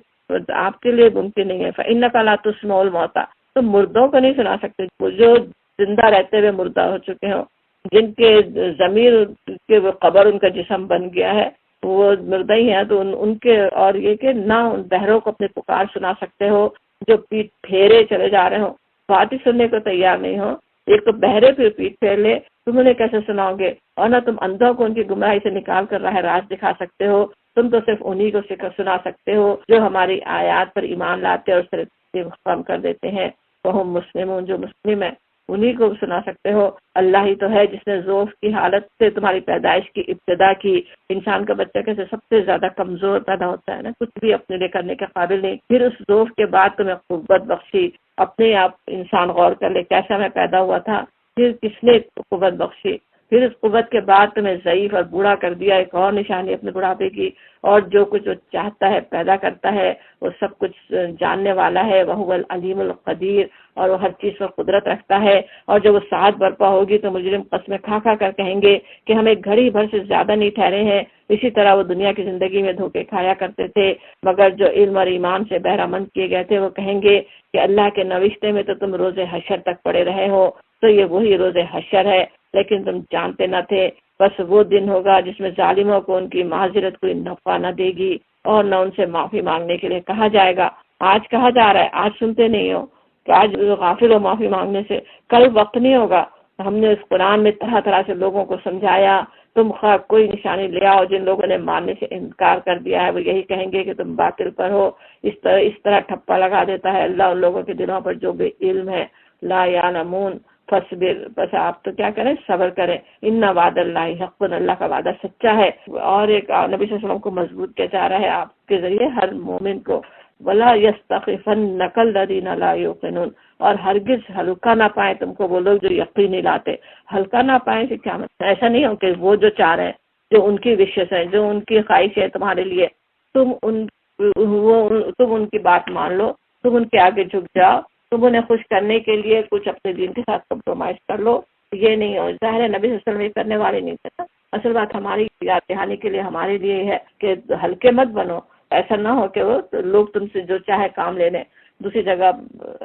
آپ کے لیے ممکن نہیں ہے، فَإِنَّكَ لَا تُسْمِعُ الْمَوْتَىٰ، تو مردوں کو نہیں سنا سکتے، وہ جو زندہ رہتے ہوئے مردہ ہو چکے ہوں، جن کے ضمیر کے وہ قبر ان کا جسم بن گیا ہے، وہ مردہ ہی ہیں، تو ان کے، اور یہ کہ نہ ان بہروں کو اپنے پکار سنا سکتے ہو جو پیٹ پھیرے چلے جا رہے ہوں، بات ہی سننے کو تیار نہیں ہو۔ ایک تو بہرے پھر پیٹ پھیر لے، تم انہیں کیسے سناؤ گے؟ اور نہ تم اندھوں کو ان کی گمراہی سے نکال کر راہ راست دکھا سکتے ہو، تم تو صرف انہی کو سنا سکتے ہو جو ہماری آیات پر ایمان لاتے اور صرف ختم کر دیتے ہیں۔ وہ مسلمون، جو مسلم ہیں انہی کو سنا سکتے ہو۔ اللہ ہی تو ہے جس نے ضعف کی حالت سے تمہاری پیدائش کی ابتدا کی۔ انسان کا بچہ کیسے سب سے زیادہ کمزور پیدا ہوتا ہے نا، کچھ بھی اپنے لیے کرنے کے قابل نہیں، پھر اس ضعف کے بعد تمہیں قوت بخشی۔ اپنے آپ انسان غور کر لے کیسا میں پیدا ہوا تھا، پھر کس نے قوت بخشی، پھر اس قوت کے بعد تمہیں ضعیف اور بوڑھا کر دیا، ایک اور نشانی اپنے بڑھاپے کی، اور جو کچھ وہ چاہتا ہے پیدا کرتا ہے، وہ سب کچھ جاننے والا ہے، وہو العلیم القدیر، اور وہ ہر چیز پر قدرت رکھتا ہے۔ اور جب وہ ساعت برپا ہوگی تو مجرم قسمیں کھا کھا کر کہیں گے کہ ہم ایک گھڑی بھر سے زیادہ نہیں ٹھہرے ہیں۔ اسی طرح وہ دنیا کی زندگی میں دھوکے کھایا کرتے تھے، مگر جو علم اور ایمان سے بہرہ مند کیے گئے تھے وہ کہیں گے کہ اللہ کے نوشتے میں تو تم روز حشر تک پڑے رہے ہو، تو یہ وہی روز حشر ہے، لیکن تم جانتے نہ تھے۔ بس وہ دن ہوگا جس میں ظالموں کو ان کی معذرت کوئی نفع نہ دے گی اور نہ ان سے معافی مانگنے کے لیے کہا جائے گا۔ آج کہا جا رہا ہے، آج سنتے نہیں ہو کہ آج غافل ہو معافی مانگنے سے، کل وقت نہیں ہوگا۔ ہم نے اس قرآن میں طرح طرح سے لوگوں کو سمجھایا، تم خواہ کوئی نشانی لے آؤ، جن لوگوں نے ماننے سے انکار کر دیا ہے وہ یہی کہیں گے کہ تم باطل پر ہو۔ اس طرح ٹھپا لگا دیتا ہے اللہ ان لوگوں کے دلوں پر جو بے علم ہے۔ لا یعلمون فصبر، بس آپ تو کیا کریں، صبر کریں۔ ان وعد اللہ حق، اللہ کا وعدہ سچا ہے۔ اور ایک نبی صلی اللہ علیہ وسلم کو مضبوط کیا جا رہا ہے آپ کے ذریعے ہر مومن کو، ولا یستخفنک الذین لا یوقنون، اور ہرگز ہلکا نہ پائیں تم کو وہ لوگ جو یقین نہیں لاتے۔ ہلکا نہ پائیں سے کیا مطلب؟ ایسا نہیں ہو کہ وہ جو چاہ رہے ہیں، جو ان کی وشز ہیں، جو ان کی خواہش ہے تمہارے لیے، تم ان کی بات مان لو، تم ان کے آگے جھک جاؤ، تم انہیں خوش کرنے کے لیے کچھ اپنے دین کے ساتھ کمپرومائز کر لو۔ یہ نہیں ہو، ظاہر ہے نبی صلی اللہ علیہ وسلم یہ کرنے والے نہیں تھے۔ اصل بات ہماری یاد دہانی کے لیے ہمارے لیے ہے کہ ہلکے مت بنو، ایسا نہ ہو کہ وہ لوگ تم سے جو چاہے کام لے لیں۔ دوسری جگہ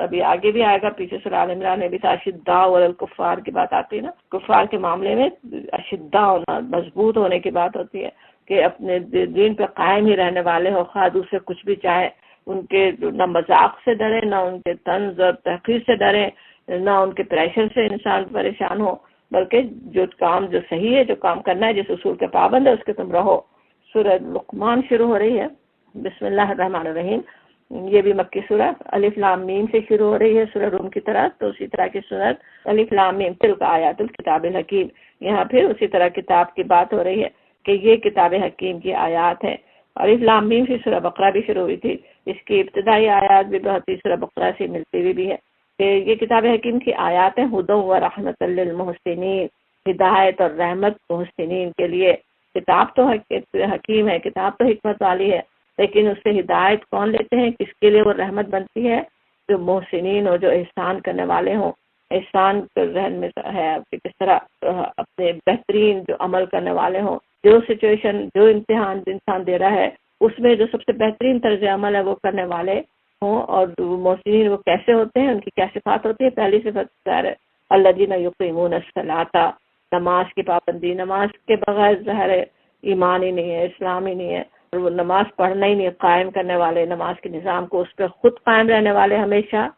ابھی آگے بھی آئے گا، پیچھے سورہ آل عمران میں بھی تھا اشداء علی الکفار کی بات آتی ہے نا، کفار کے معاملے میں اشداء ہونا، مضبوط ہونے کی بات ہوتی ہے کہ اپنے دین پہ قائم ہی رہنے والے ہو، خواہ دوسرے کچھ بھی چاہے، ان کے نہ مذاق سے ڈرے، نہ ان کے طنز اور تحقیر سے ڈرے، نہ ان کے پریشر سے انسان پریشان ہو، بلکہ جو کام جو صحیح ہے، جو کام کرنا ہے، جس اصول کے پابند ہے اس کے تم رہو۔ سورہ لقمان شروع ہو رہی ہے، بسم اللہ الرحمن الرحیم، یہ بھی مکی سورہ الف لام میم سے شروع ہو رہی ہے سورہ روم کی طرح، تو اسی طرح کی سورت الف لام میم تلک آیات الکتاب الحکیم، یہاں پھر اسی طرح کتاب کی بات ہو رہی ہے کہ یہ کتاب حکیم کی آیات ہیں۔ الف لام میم سے سورہ بقرہ بھی شروع ہوئی تھی، اس کی ابتدائی آیات بھی بہت ہی سورہ بقرہ سے ملتی ہوئی بھی ہے کہ یہ کتاب حکیم کی آیات ہیں، ہدی و رحمت للمحسنین، ہدایت اور رحمت محسنین کے لیے۔ کتاب تو حکیم ہے، کتاب تو حکمت والی ہے، لیکن اس سے ہدایت کون لیتے ہیں، کس کے لیے وہ رحمت بنتی ہے؟ جو محسنین ہو، جو احسان کرنے والے ہوں۔ احسان ذہن میں ہے کہ کس طرح اپنے بہترین جو عمل کرنے والے ہوں، جو سچویشن، جو امتحان انسان دے رہا ہے اس میں جو سب سے بہترین طرز عمل ہے وہ کرنے والے ہوں۔ اور محسنین وہ کیسے ہوتے ہیں، ان کی کیا صفات ہوتی ہے؟ پہلی صفت ہے الذین یقیمون الصلاۃ، نماز کی پابندی۔ نماز کے بغیر ظاہر ایمان ہی نہیں ہے، اسلام ہی نہیں ہے، اور وہ نماز پڑھنا ہی نہیں، قائم کرنے والے، نماز کے نظام کو اس پہ خود قائم رہنے والے ہمیشہ،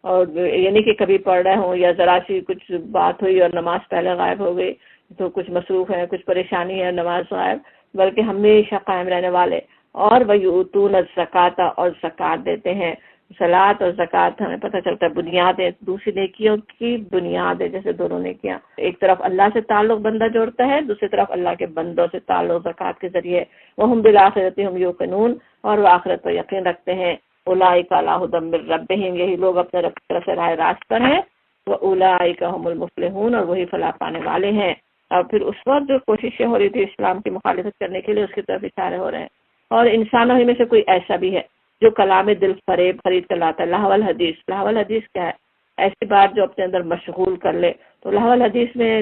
اور یہ نہیں کہ کبھی پڑھ رہے ہوں یا ذرا سی کچھ بات ہوئی اور نماز پہلے غائب ہو گئی تو کچھ مصروف ہے، کچھ پریشانی ہے، نماز غائب، بلکہ ہمیشہ قائم رہنے والے۔ اور وَيُؤْتُونَ الزَّكَاةَ، اور زکوٰۃ دیتے ہیں۔ صلاۃ اور زکوٰۃ ہمیں پتہ چلتا ہے بنیاد ہے، دوسری نیکیوں کی بنیاد ہے، جیسے دونوں نیکیاں ایک طرف اللہ سے تعلق بندہ جوڑتا ہے، دوسری طرف اللہ کے بندوں سے تعلق زکوٰۃ کے ذریعے۔ وَهُمْ بِالْآخِرَةِ هُمْ يُوقِنُونَ، اور وہ آخرت پر یقین رکھتے ہیں۔ اولئک علی ھدی من ربہم، یہی لوگ اپنے رب کی طرف سے راہ راست پر ہیں۔ واولئک هم المفلحون، اور وہی فلاح پانے والے ہیں۔ اور پھر اس وقت جو کوششیں ہو رہی تھی اسلام کی مخالفت کرنے کے لیے، اس کی طرف اشارے ہو رہے ہیں۔ اور انسانوں ہی میں سے کوئی ایسا بھی ہے جو کلام دل فریب خرید کر لاتا ہے۔ لہو الحدیث، لہو الحدیث کیا ہے؟ ایسی بات جو اپنے اندر مشغول کر لے۔ تو لہو الحدیث میں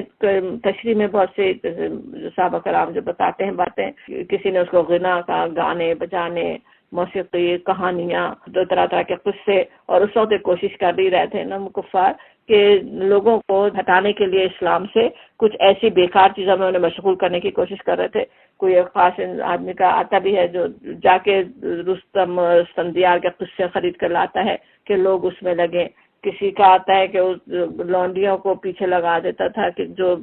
تشریح میں بہت سے صحابہ کرام جو بتاتے ہیں باتیں، کسی نے اس کو غنا کا، گانے بجانے، موسیقی، کہانیاں، دو طرح طرح کے قصے، اور اس وقت کوشش کر بھی رہے تھے نا کفار کہ لوگوں کو ہٹانے کے لیے اسلام سے کچھ ایسی بیکار چیزوں میں انہیں مشغول کرنے کی کوشش کر رہے تھے۔ کوئی ایک خاص آدمی کا آتا بھی ہے جو جا کے رستم اسفندیار کے قصے خرید کر لاتا ہے کہ لوگ اس میں لگیں۔ کسی کا آتا ہے کہ اس لونڈیوں کو پیچھے لگا دیتا تھا کہ جو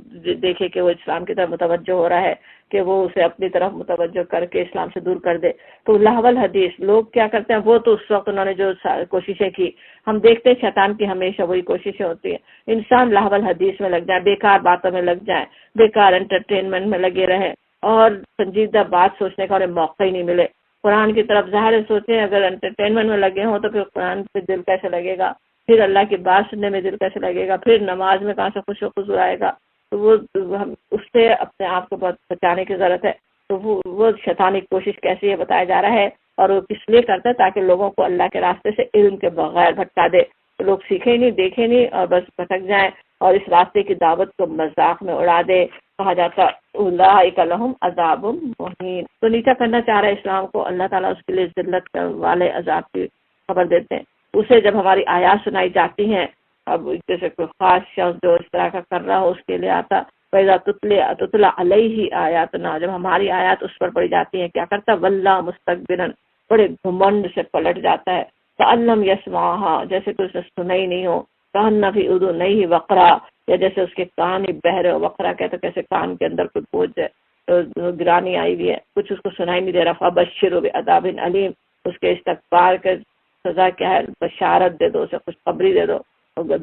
دیکھے کہ وہ اسلام کی طرف متوجہ ہو رہا ہے کہ وہ اسے اپنی طرف متوجہ کر کے اسلام سے دور کر دے۔ تو لہو الحدیث لوگ کیا کرتے ہیں، وہ تو اس وقت انہوں نے جو کوششیں کی، ہم دیکھتے ہیں شیطان کی ہمیشہ وہی کوششیں ہوتی ہیں۔ انسان لہو الحدیث میں لگ جائے، بیکار باتوں میں لگ جائے، بیکار انٹرٹینمنٹ میں لگے رہے، اور سنجیدہ بات سوچنے کا انہیں موقع ہی نہیں ملے۔ قرآن کی طرف ظاہر سوچیں، اگر انٹرٹینمنٹ میں لگے ہوں تو پھر قرآن پہ دل کیسے لگے گا، پھر اللہ کی بات سننے میں دل کیسے لگے گا، پھر نماز میں کہاں سے خوش و خضوع آئے گا۔ تو وہ ہم اس سے اپنے آپ کو بہت بچانے کی ضرورت ہے۔ تو وہ شیطانی کوشش کیسی ہے بتایا جا رہا ہے، اور وہ کس لیے کرتا ہے؟ تاکہ لوگوں کو اللہ کے راستے سے علم کے بغیر بھٹکا دے، تو لوگ سیکھیں نہیں، دیکھیں نہیں، اور بس بھٹک جائیں، اور اس راستے کی دعوت کو مذاق میں اڑا دے۔ کہا جاتا اولئک لہم عذاب مہین، تو نیچا کرنا چاہ رہا ہے اسلام کو، اللہ تعالیٰ اس کے لیے ذلت والے عذاب کی خبر دیتے ہیں۔ اسے جب ہماری آیات سنائی جاتی ہیں، اب جیسے کوئی خاص شخص جو اس طرح کا کر رہا ہو اس کے لیے آتا فَإِذَا تُتْلَىٰ عَلَيْهِ آیاتنا، جب ہماری آیات اس پر پڑھی جاتی ہیں کیا کرتا؟ وَلَّىٰ مُسْتَكْبِرًا، بڑے گھمنڈ سے پلٹ جاتا ہے۔ كَأَن لَّمْ يَسْمَعْهَا، جیسے کہ اس نے سنا ہی نہیں ہو۔ كَأَنَّ فِي أُذُنَيْهِ وَقْرًا، یا جیسے اس کے کان ہی بہرے ہو۔ وقرا کہتے کیسے کان کے اندر کوئی بوجھ ہے، تو گرانی آئی ہوئی ہے، کچھ اس کو سنائی نہیں دے رہا۔ فَبَشِّرْهُ بِعَذَابٍ أَلِيمٍ، اس کے استغفار کے سزا کیا ہے؟ بشارت دے دو، اسے خوشخبری دے دو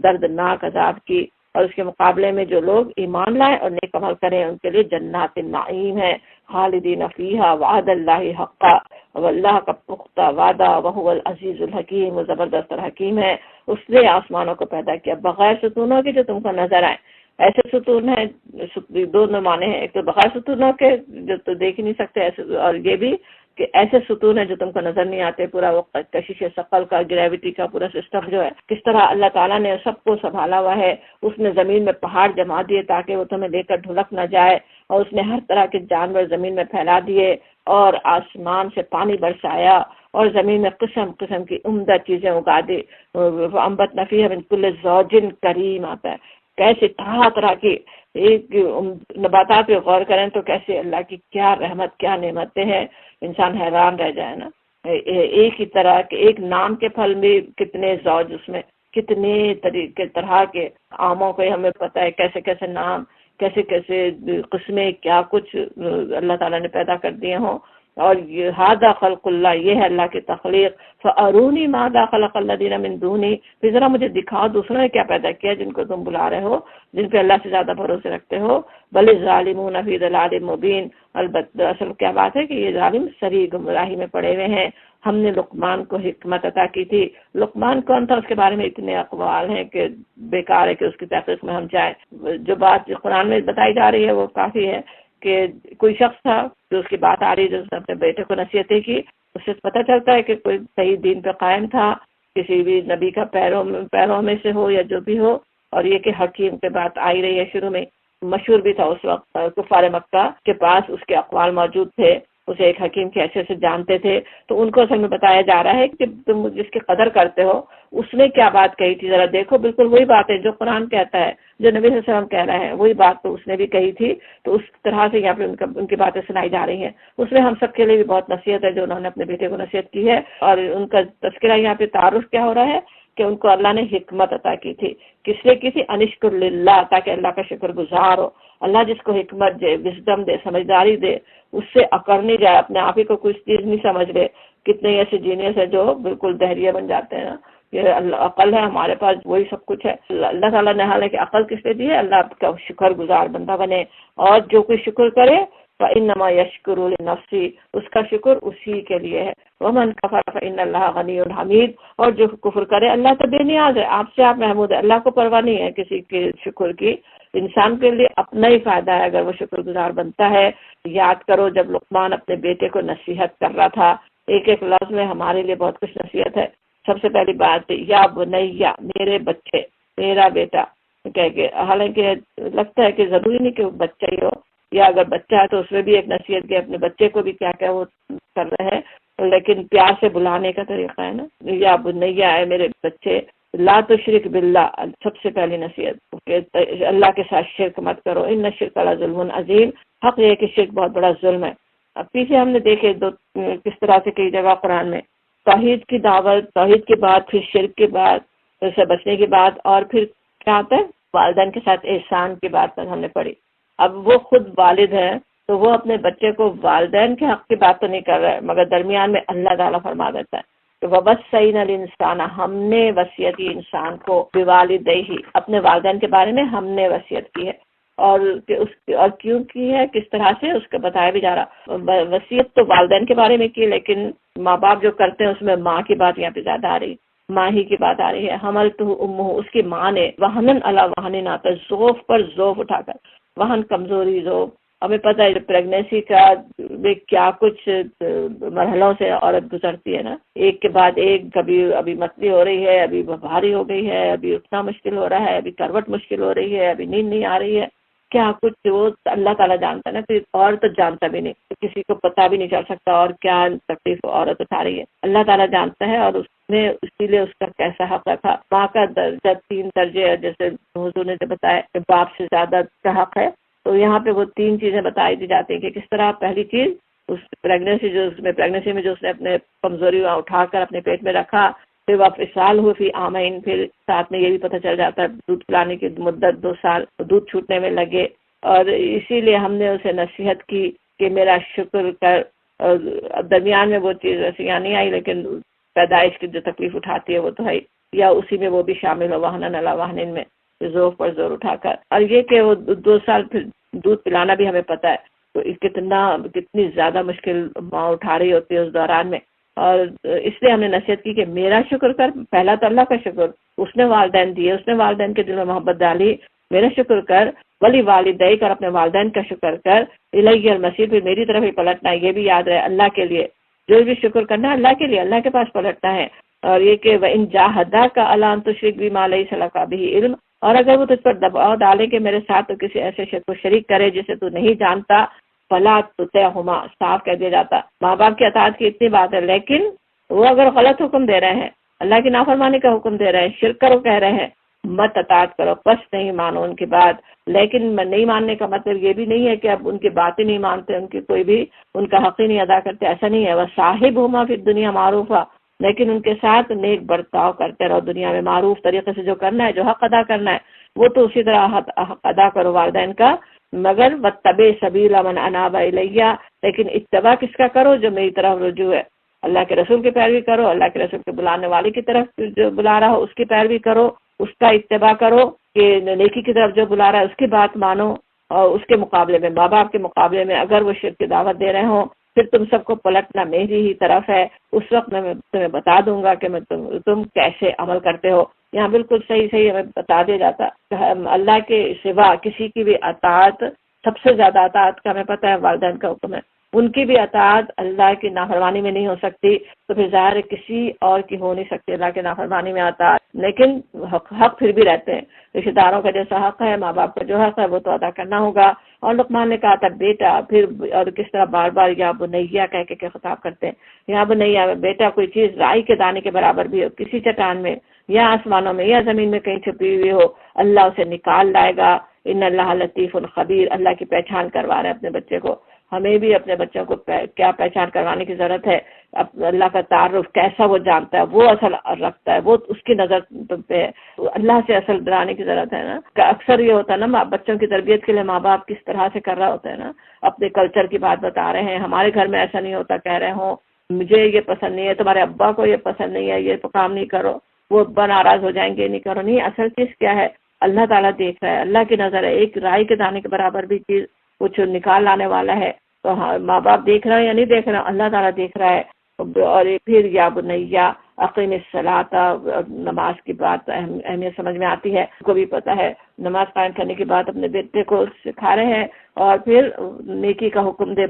دردناک عذاب کی۔ اور اس کے مقابلے میں جو لوگ ایمان لائیں اور نیک عمل کریں ان کے لیے جنات النعیم ہے، خالدین فیہا، وعد اللہ حقا، واللہ کا پختہ وعدہ، وہو العزیز الحکیم، وہ زبردست اور حکیم ہے۔ اس نے آسمانوں کو پیدا کیا بغیر ستونوں کے جو تم کو نظر آئے۔ ایسے ستون ہیں، دو معنی ہیں، ایک تو بغیر ستونوں کے جو تو دیکھ ہی نہیں سکتے ایسے، اور یہ بھی کہ ایسے ستون ہیں جو تم کو نظر نہیں آتے، پورا وہ کشش ثقل کا، گریوٹی کا پورا سسٹم جو ہے، کس طرح اللہ تعالیٰ نے سب کو سنبھالا ہوا ہے۔ اس نے زمین میں پہاڑ جما دیے تاکہ وہ تمہیں لے کر ڈھلک نہ جائے، اور اس نے ہر طرح کے جانور زمین میں پھیلا دیے، اور آسمان سے پانی برسایا، اور زمین میں قسم قسم کی عمدہ چیزیں اگا دی۔ وَأَنبَتْنَا فِيهَا مِن كُلِّ زَوْجٍ كَرِيمٍ آتا ہے، کیسے طرح طرح کی ایک نباتات پہ غور کریں تو کیسے اللہ کی کیا رحمت، کیا نعمتیں ہیں، انسان حیران رہ جائے نا۔ ایک ہی طرح کے ایک نام کے پھل میں کتنے زوج، اس میں کتنے طریقے طرح کے آموں کے ہمیں پتہ ہے کیسے کیسے نام، کیسے کیسے قسمیں، کیا کچھ اللہ تعالیٰ نے پیدا کر دیے ہوں۔ اور یہ ھذا خلق اللہ، یہ ہے اللہ کی تخلیق۔ فارونی ماذا خلق الذین من دونی، پھر ذرا مجھے دکھاؤ دوسروں نے کیا پیدا کیا جن کو تم بلا رہے ہو، جن پہ اللہ سے زیادہ بھروسے رکھتے ہو۔ بل الظالمون فی ضلال مبین، البتہ اصل کیا بات ہے کہ یہ ظالم سری گمراہی میں پڑے ہوئے ہیں۔ ہم نے لقمان کو حکمت عطا کی تھی۔ لقمان کون تھا، اس کے بارے میں اتنے اقوال ہیں کہ بیکار ہے کہ اس کی تحقیق میں ہم جائیں۔ جو بات قرآن میں بتائی جا رہی ہے وہ کافی ہے کہ کوئی شخص تھا جو اس کی بات آ رہی ہے، جو اس نے اپنے بیٹے کو نصیحتیں کی، اس سے پتہ چلتا ہے کہ کوئی صحیح دین پہ قائم تھا، کسی بھی نبی کا پیروں میں سے ہو یا جو بھی ہو، اور یہ کہ حکیم پہ بات آئی رہی ہے شروع میں، مشہور بھی تھا اس وقت کفار مکہ کے پاس اس کے اقوال موجود تھے، اسے ایک حکیم کے حیثیت سے جانتے تھے، تو ان کو اصل میں بتایا جا رہا ہے کہ تم جس کی قدر کرتے ہو اس نے کیا بات کہی تھی، ذرا دیکھو، بالکل وہی بات ہے جو قرآن کہتا ہے، جو نبی صلی اللہ علیہ وسلم کہہ رہے ہیں، وہی بات تو اس نے بھی کہی تھی۔ تو اس طرح سے یہاں پہ ان کی باتیں سنائی جا رہی ہیں۔ اس میں ہم سب کے لیے بھی بہت نصیحت ہے جو انہوں نے اپنے بیٹے کو نصیحت کی ہے، اور ان کا تذکرہ یہاں پہ تعارف کیا ہو رہا ہے کہ ان کو اللہ نے حکمت عطا کی تھی۔ کس لیے کی تھی؟ انشکر للہ، تاکہ اللہ کا شکر گزار ہو۔ اللہ جس کو حکمت دے، وزڈم دے، سمجھداری دے، اس سے اکڑ نہیں جائے، اپنے آپ ہی کو کچھ چیز نہیں سمجھ لے۔ کتنے ایسے جینیس ہیں جو بالکل دہریے بن جاتے ہیں نا، یہ عقل ہے ہمارے پاس، وہی سب کچھ ہے۔ اللہ تعالیٰ نے حالانکہ عقل کس لیے دی ہے؟ اللہ کا شکر گزار بندہ بنے، اور جو کوئی شکر کرے فإنما يشکر لنفسہ، اس کا شکر اسی کے لیے ہے۔ ومن کفر فإن اللہ غنی حمید، اور جو کفر کرے اللہ تو بے نیاز ہے، آپ سے آپ محمود ہے، اللہ کو پرواہ نہیں ہے کسی کے شکر کی۔ انسان کے لیے اپنا ہی فائدہ ہے اگر وہ شکر گزار بنتا ہے۔ یاد کرو جب لقمان اپنے بیٹے کو نصیحت کر رہا تھا، ایک ایک لفظ میں ہمارے لیے بہت کچھ نصیحت ہے۔ سب سے پہلی بات یا بنیا، میرے بچے، میرا بیٹا کہہ کے، حالانکہ لگتا ہے کہ ضروری نہیں کہ وہ بچہ ہی ہو، یا اگر بچہ ہے تو اس میں بھی ایک نصیحت کے اپنے بچے کو بھی کیا کیا وہ کر رہے ہیں، لیکن پیار سے بلانے کا طریقہ ہے نا، یا بنیا ہے میرے بچے، لا تشرک باللہ، سب سے پہلی نصیحت کہ اللہ کے ساتھ شرک مت کرو، ان الشرک لظلم عظیم، حق یہ ہے کہ شرک بہت بڑا ظلم ہے۔ اب پیچھے ہم نے دیکھے کس طرح سے کئی جگہ قرآن میں توحید کی دعوت، توحید کے بعد پھر شرک کے بعد، اس سے بچنے کے بعد، اور پھر کیا آتا ہے؟ والدین کے ساتھ احسان کی بات پر ہم نے پڑھی۔ اب وہ خود والد ہیں تو وہ اپنے بچے کو والدین کے حق کی بات تو نہیں کر رہے، مگر درمیان میں اللہ تعالیٰ فرما دیتا ہے کہ وَوَصَّيْنَا الْإِنسَانَ، ہم نے وصیت کی انسان کو، بِوَالِدَيْهِ، اپنے والدین کے بارے میں ہم نے وصیت کی ہے، اور کیوں کی ہے، کس طرح سے، اس کا بتایا بھی جا رہا۔ وصیت تو والدین کے بارے میں کی، لیکن ماں باپ جو کرتے ہیں اس میں ماں کی بات یہاں پہ زیادہ آ رہی ہے، ماں ہی کی بات آ رہی ہے۔ حملتہ امہ، اس کی ماں نے، وہنن علی وہنن آتا ہے، ذوف پر ذوف اٹھا کر، وہن کمزوری، ذوف، ہمیں پتہ ہے پریگنینسی کا کیا کچھ مرحلوں سے عورت گزرتی ہے نا، ایک کے بعد ایک، کبھی ابھی متلی ہو رہی ہے، ابھی بھاری ہو گئی ہے، ابھی اٹھنا مشکل ہو رہا ہے، ابھی کروٹ مشکل ہو رہی ہے، ابھی نیند نہیں آ رہی ہے، کیا کچھ وہ اللہ تعالیٰ جانتا ہے نا، پھر اور تو جانتا بھی نہیں، کسی کو پتہ بھی نہیں چل سکتا اور کیا تکلیف عورت اٹھا رہی ہے، اللہ تعالیٰ جانتا ہے، اور اس نے اسی لیے اس کا کیسا حق رکھا۔ ماں کا درجہ 3 درجے ہے، جیسے حضور نے بتایا کہ باپ سے زیادہ کا حق ہے، تو یہاں پہ وہ 3 چیزیں بتائی دی جاتی ہیں کہ کس طرح پہلی چیز اس پریگنینسی میں جو اس نے اپنے کمزوری اٹھا کر اپنے پیٹ میں رکھا، پھر وہ فصال ہو فی عامین، پھر ساتھ میں یہ بھی پتہ چل جاتا ہے دودھ پلانے کی مدت 2 سال دودھ چھوٹنے میں لگے، اور اسی لیے ہم نے اسے نصیحت کی کہ میرا شکر کر۔ درمیان میں وہ چیز ایسی یہاں نہیں آئی، لیکن پیدائش کی جو تکلیف اٹھاتی ہے وہ تو ہے، یا اسی میں وہ بھی شامل ہو، وہنن علی وہنن میں، زور پر زور اٹھا کر، اور یہ کہ وہ 2 سال پھر دودھ پلانا بھی ہمیں پتہ ہے، تو کتنی زیادہ مشکل ماں اٹھا رہی ہوتی ہے اس دوران میں، اور اس لیے ہم نے نصیحت کی کہ میرا شکر کر، پہلا تو اللہ کا شکر، اس نے والدین دیے، اس نے والدین کے دل میں محبت ڈالی، میرا شکر کر، ولی والدئی کر، اپنے والدین کا شکر کر، الیہ المصیر، پھر میری طرف ہی پلٹنا، یہ بھی یاد رہے اللہ کے لیے، جو بھی شکر کرنا اللہ کے لیے، اللہ کے پاس پلٹنا ہے۔ اور یہ کہ وَإِن جَاهَدَاكَ عَلَىٰ أَن تُشْرِكَ بِمَا لَيْسَ لَكَ بِهِ عِلْمٌ، اور اگر وہ تجھ پر دباؤ ڈالے کہ میرے ساتھ تو کسی ایسے شے کو شریک کرے جسے تو نہیں جانتا، فَلَا تُطِعْهُمَا، صاف کہہ دیا جاتا ماں باپ کی اطاعت کی اتنی بات ہے، لیکن وہ اگر غلط حکم دے رہے ہیں، اللہ کی نافرمانی کا حکم دے رہے ہیں، شرک کرو کہہ رہے ہیں، مت اطاعت کرو، بس نہیں مانو ان کی بات۔ لیکن نہیں ماننے کا مطلب یہ بھی نہیں ہے کہ اب ان کی باتیں نہیں مانتے، ان کی کوئی بھی ان کا حق ہی نہیں ادا کرتے، ایسا نہیں ہے۔ وَصَاحِبْهُمَا فِي الدُّنْيَا مَعْرُوفًا، لیکن ان کے ساتھ نیک برتاؤ کرتے رہو دنیا میں، معروف طریقے سے جو کرنا ہے، جو حق ادا کرنا ہے وہ تو اسی طرح حق ادا کرو والدین کا، مگر وَاتَّبِعْ سَبِيلَ مَنْ أَنَابَ إِلَيَّ، لیکن اتباع کس کا کرو؟ جو میری طرف رجوع ہے، اللہ کے رسول کی پیروی کرو، اللہ کے رسول کے بلانے والے کی طرف جو بلا رہا ہو اس کی پیروی کرو، اس کا اتباع کرو کہ نیکی کی طرف جو بلا رہا ہے اس کی بات مانو، اور اس کے مقابلے میں ماں باپ کے مقابلے میں اگر وہ شرک کی دعوت دے رہے ہوں، پھر تم سب کو پلٹنا میری ہی طرف ہے، اس وقت میں تمہیں بتا دوں گا کہ تم کیسے عمل کرتے ہو۔ یہاں بالکل صحیح ہمیں بتا دیا جاتا کہ اللہ کے سوا کسی کی بھی اطاعت، سب سے زیادہ اطاعت کا ہمیں پتہ ہے والدین کا حکم ہے، ان کی بھی اطاعت اللہ کی نافرمانی میں نہیں ہو سکتی، تو پھر ظاہر ہے کسی اور کی ہو نہیں سکتی اللہ کی نافرمانی میں اطاعت۔ لیکن حق پھر بھی رہتے ہیں، رشتہ داروں کا جیسا حق ہے، ماں باپ کا جو حق ہے وہ تو ادا کرنا ہوگا۔ اور لقمان نے کہا تھا بیٹا، پھر اور کس طرح بار بار یا بنیا کہہ کے خطاب کرتے ہیں، یا بنیا بیٹا، کوئی چیز رائی کے دانے کے برابر بھی ہو کسی چٹان میں یا آسمانوں میں یا زمین میں کہیں چھپی ہوئی ہو، اللہ اسے نکال لائے گا۔ ان اللہ لطیف خبیر، اللہ کی پہچان کروا رہے ہیں اپنے بچے کو۔ ہمیں بھی اپنے بچوں کو کیا پہچان کروانے کی ضرورت ہے، اللہ کا تعارف کیسا وہ جانتا ہے، وہ اصل رکھتا ہے، وہ اس کی نظر پہ اللہ سے اصل ڈرانے کی ضرورت ہے نا۔ اکثر یہ ہوتا ہے نا، بچوں کی تربیت کے لیے ماں باپ کس طرح سے کر رہا ہوتا ہے نا، اپنے کلچر کی بات بتا رہے ہیں، ہمارے گھر میں ایسا نہیں ہوتا، کہہ رہے ہوں مجھے یہ پسند نہیں ہے، تمہارے ابا کو یہ پسند نہیں ہے، یہ تو کام نہیں کرو، وہ ابا ناراض ہو جائیں گے، نہیں کرو۔ نہیں، اصل چیز کیا ہے، اللہ تعالیٰ دیکھ رہا ہے، اللہ کی نظر ہے، ایک رائی کے دانے کے برابر بھی چیز کچھ نکال لانے والا ہے۔ تو ماں باپ دیکھ رہے ہیں یا نہیں دیکھ رہے ہیں، اللہ تعالیٰ دیکھ رہا ہے۔ اور پھر یا بنیا اقیم الصلاۃ، نماز کی بات اہمیت سمجھ میں آتی ہے، کو بھی پتہ ہے نماز قائم کرنے کی بات اپنے بیٹے کو سکھا رہے ہیں، اور پھر نیکی کا حکم دے،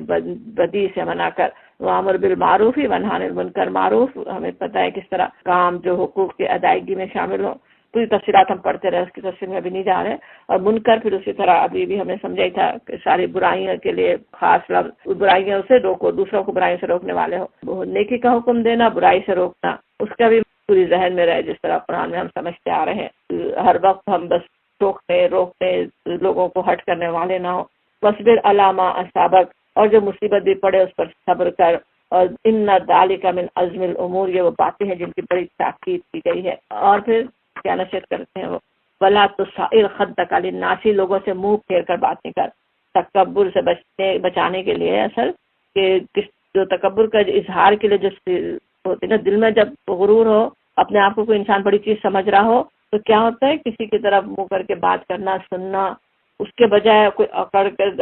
بدی سے منع کر، وامر بالمعروف ونہی عن المنکر، معروف ہمیں پتہ ہے کس طرح کام جو حقوق کی ادائیگی میں شامل ہو، پوری تفصیلات ہم پڑھتے رہے، اس کی تفصیل میں ابھی نہیں جا رہے۔ اور منکر پھر اسی طرح ابھی بھی ہمیں سمجھا ہی تھا کہ ساری برائیوں کے لیے خاص لفظ، برائیوں سے روکو، دوسروں کو برائیوں سے روکنے والے ہو، نیکی کا حکم دینا، برائی سے روکنا، اس کا بھی پوری ذہن میں رہے، جس طرح قرآن میں ہم سمجھتے آ رہے ہیں۔ ہر وقت ہم بس روکنے لوگوں کو ہٹ کرنے والے نہ ہو۔ وَاصْبِرْ عَلَىٰ مَا أَصَابَكَ، اور جو مصیبت بھی پڑے اس پر صبر کر، اور إِنَّ ذَلِكَ مِنْ عَزْمِ الْأُمُورِ، یہ وہ باتیں ہیں جن کی بڑی تاکید کی گئی ہے۔ اور پھر کیا نصیحت کرتے ہیں وہ، وَلَا تُصَعِّرْ خَدَّكَ لِلنَّاسِ، لوگوں سے منہ پھیر کر بات نہیں کر، تکبر سے بچانے کے لیے۔ اصل کہ جو تکبر کا اظہار کے لیے جو ہوتی ہے نا، دل میں جب غرور ہو، اپنے آپ کو کوئی انسان بڑی چیز سمجھ رہا ہو، تو کیا ہوتا ہے کسی کی طرف منہ کر کے بات کرنا، سننا، اس کے بجائے کوئی اکڑ کر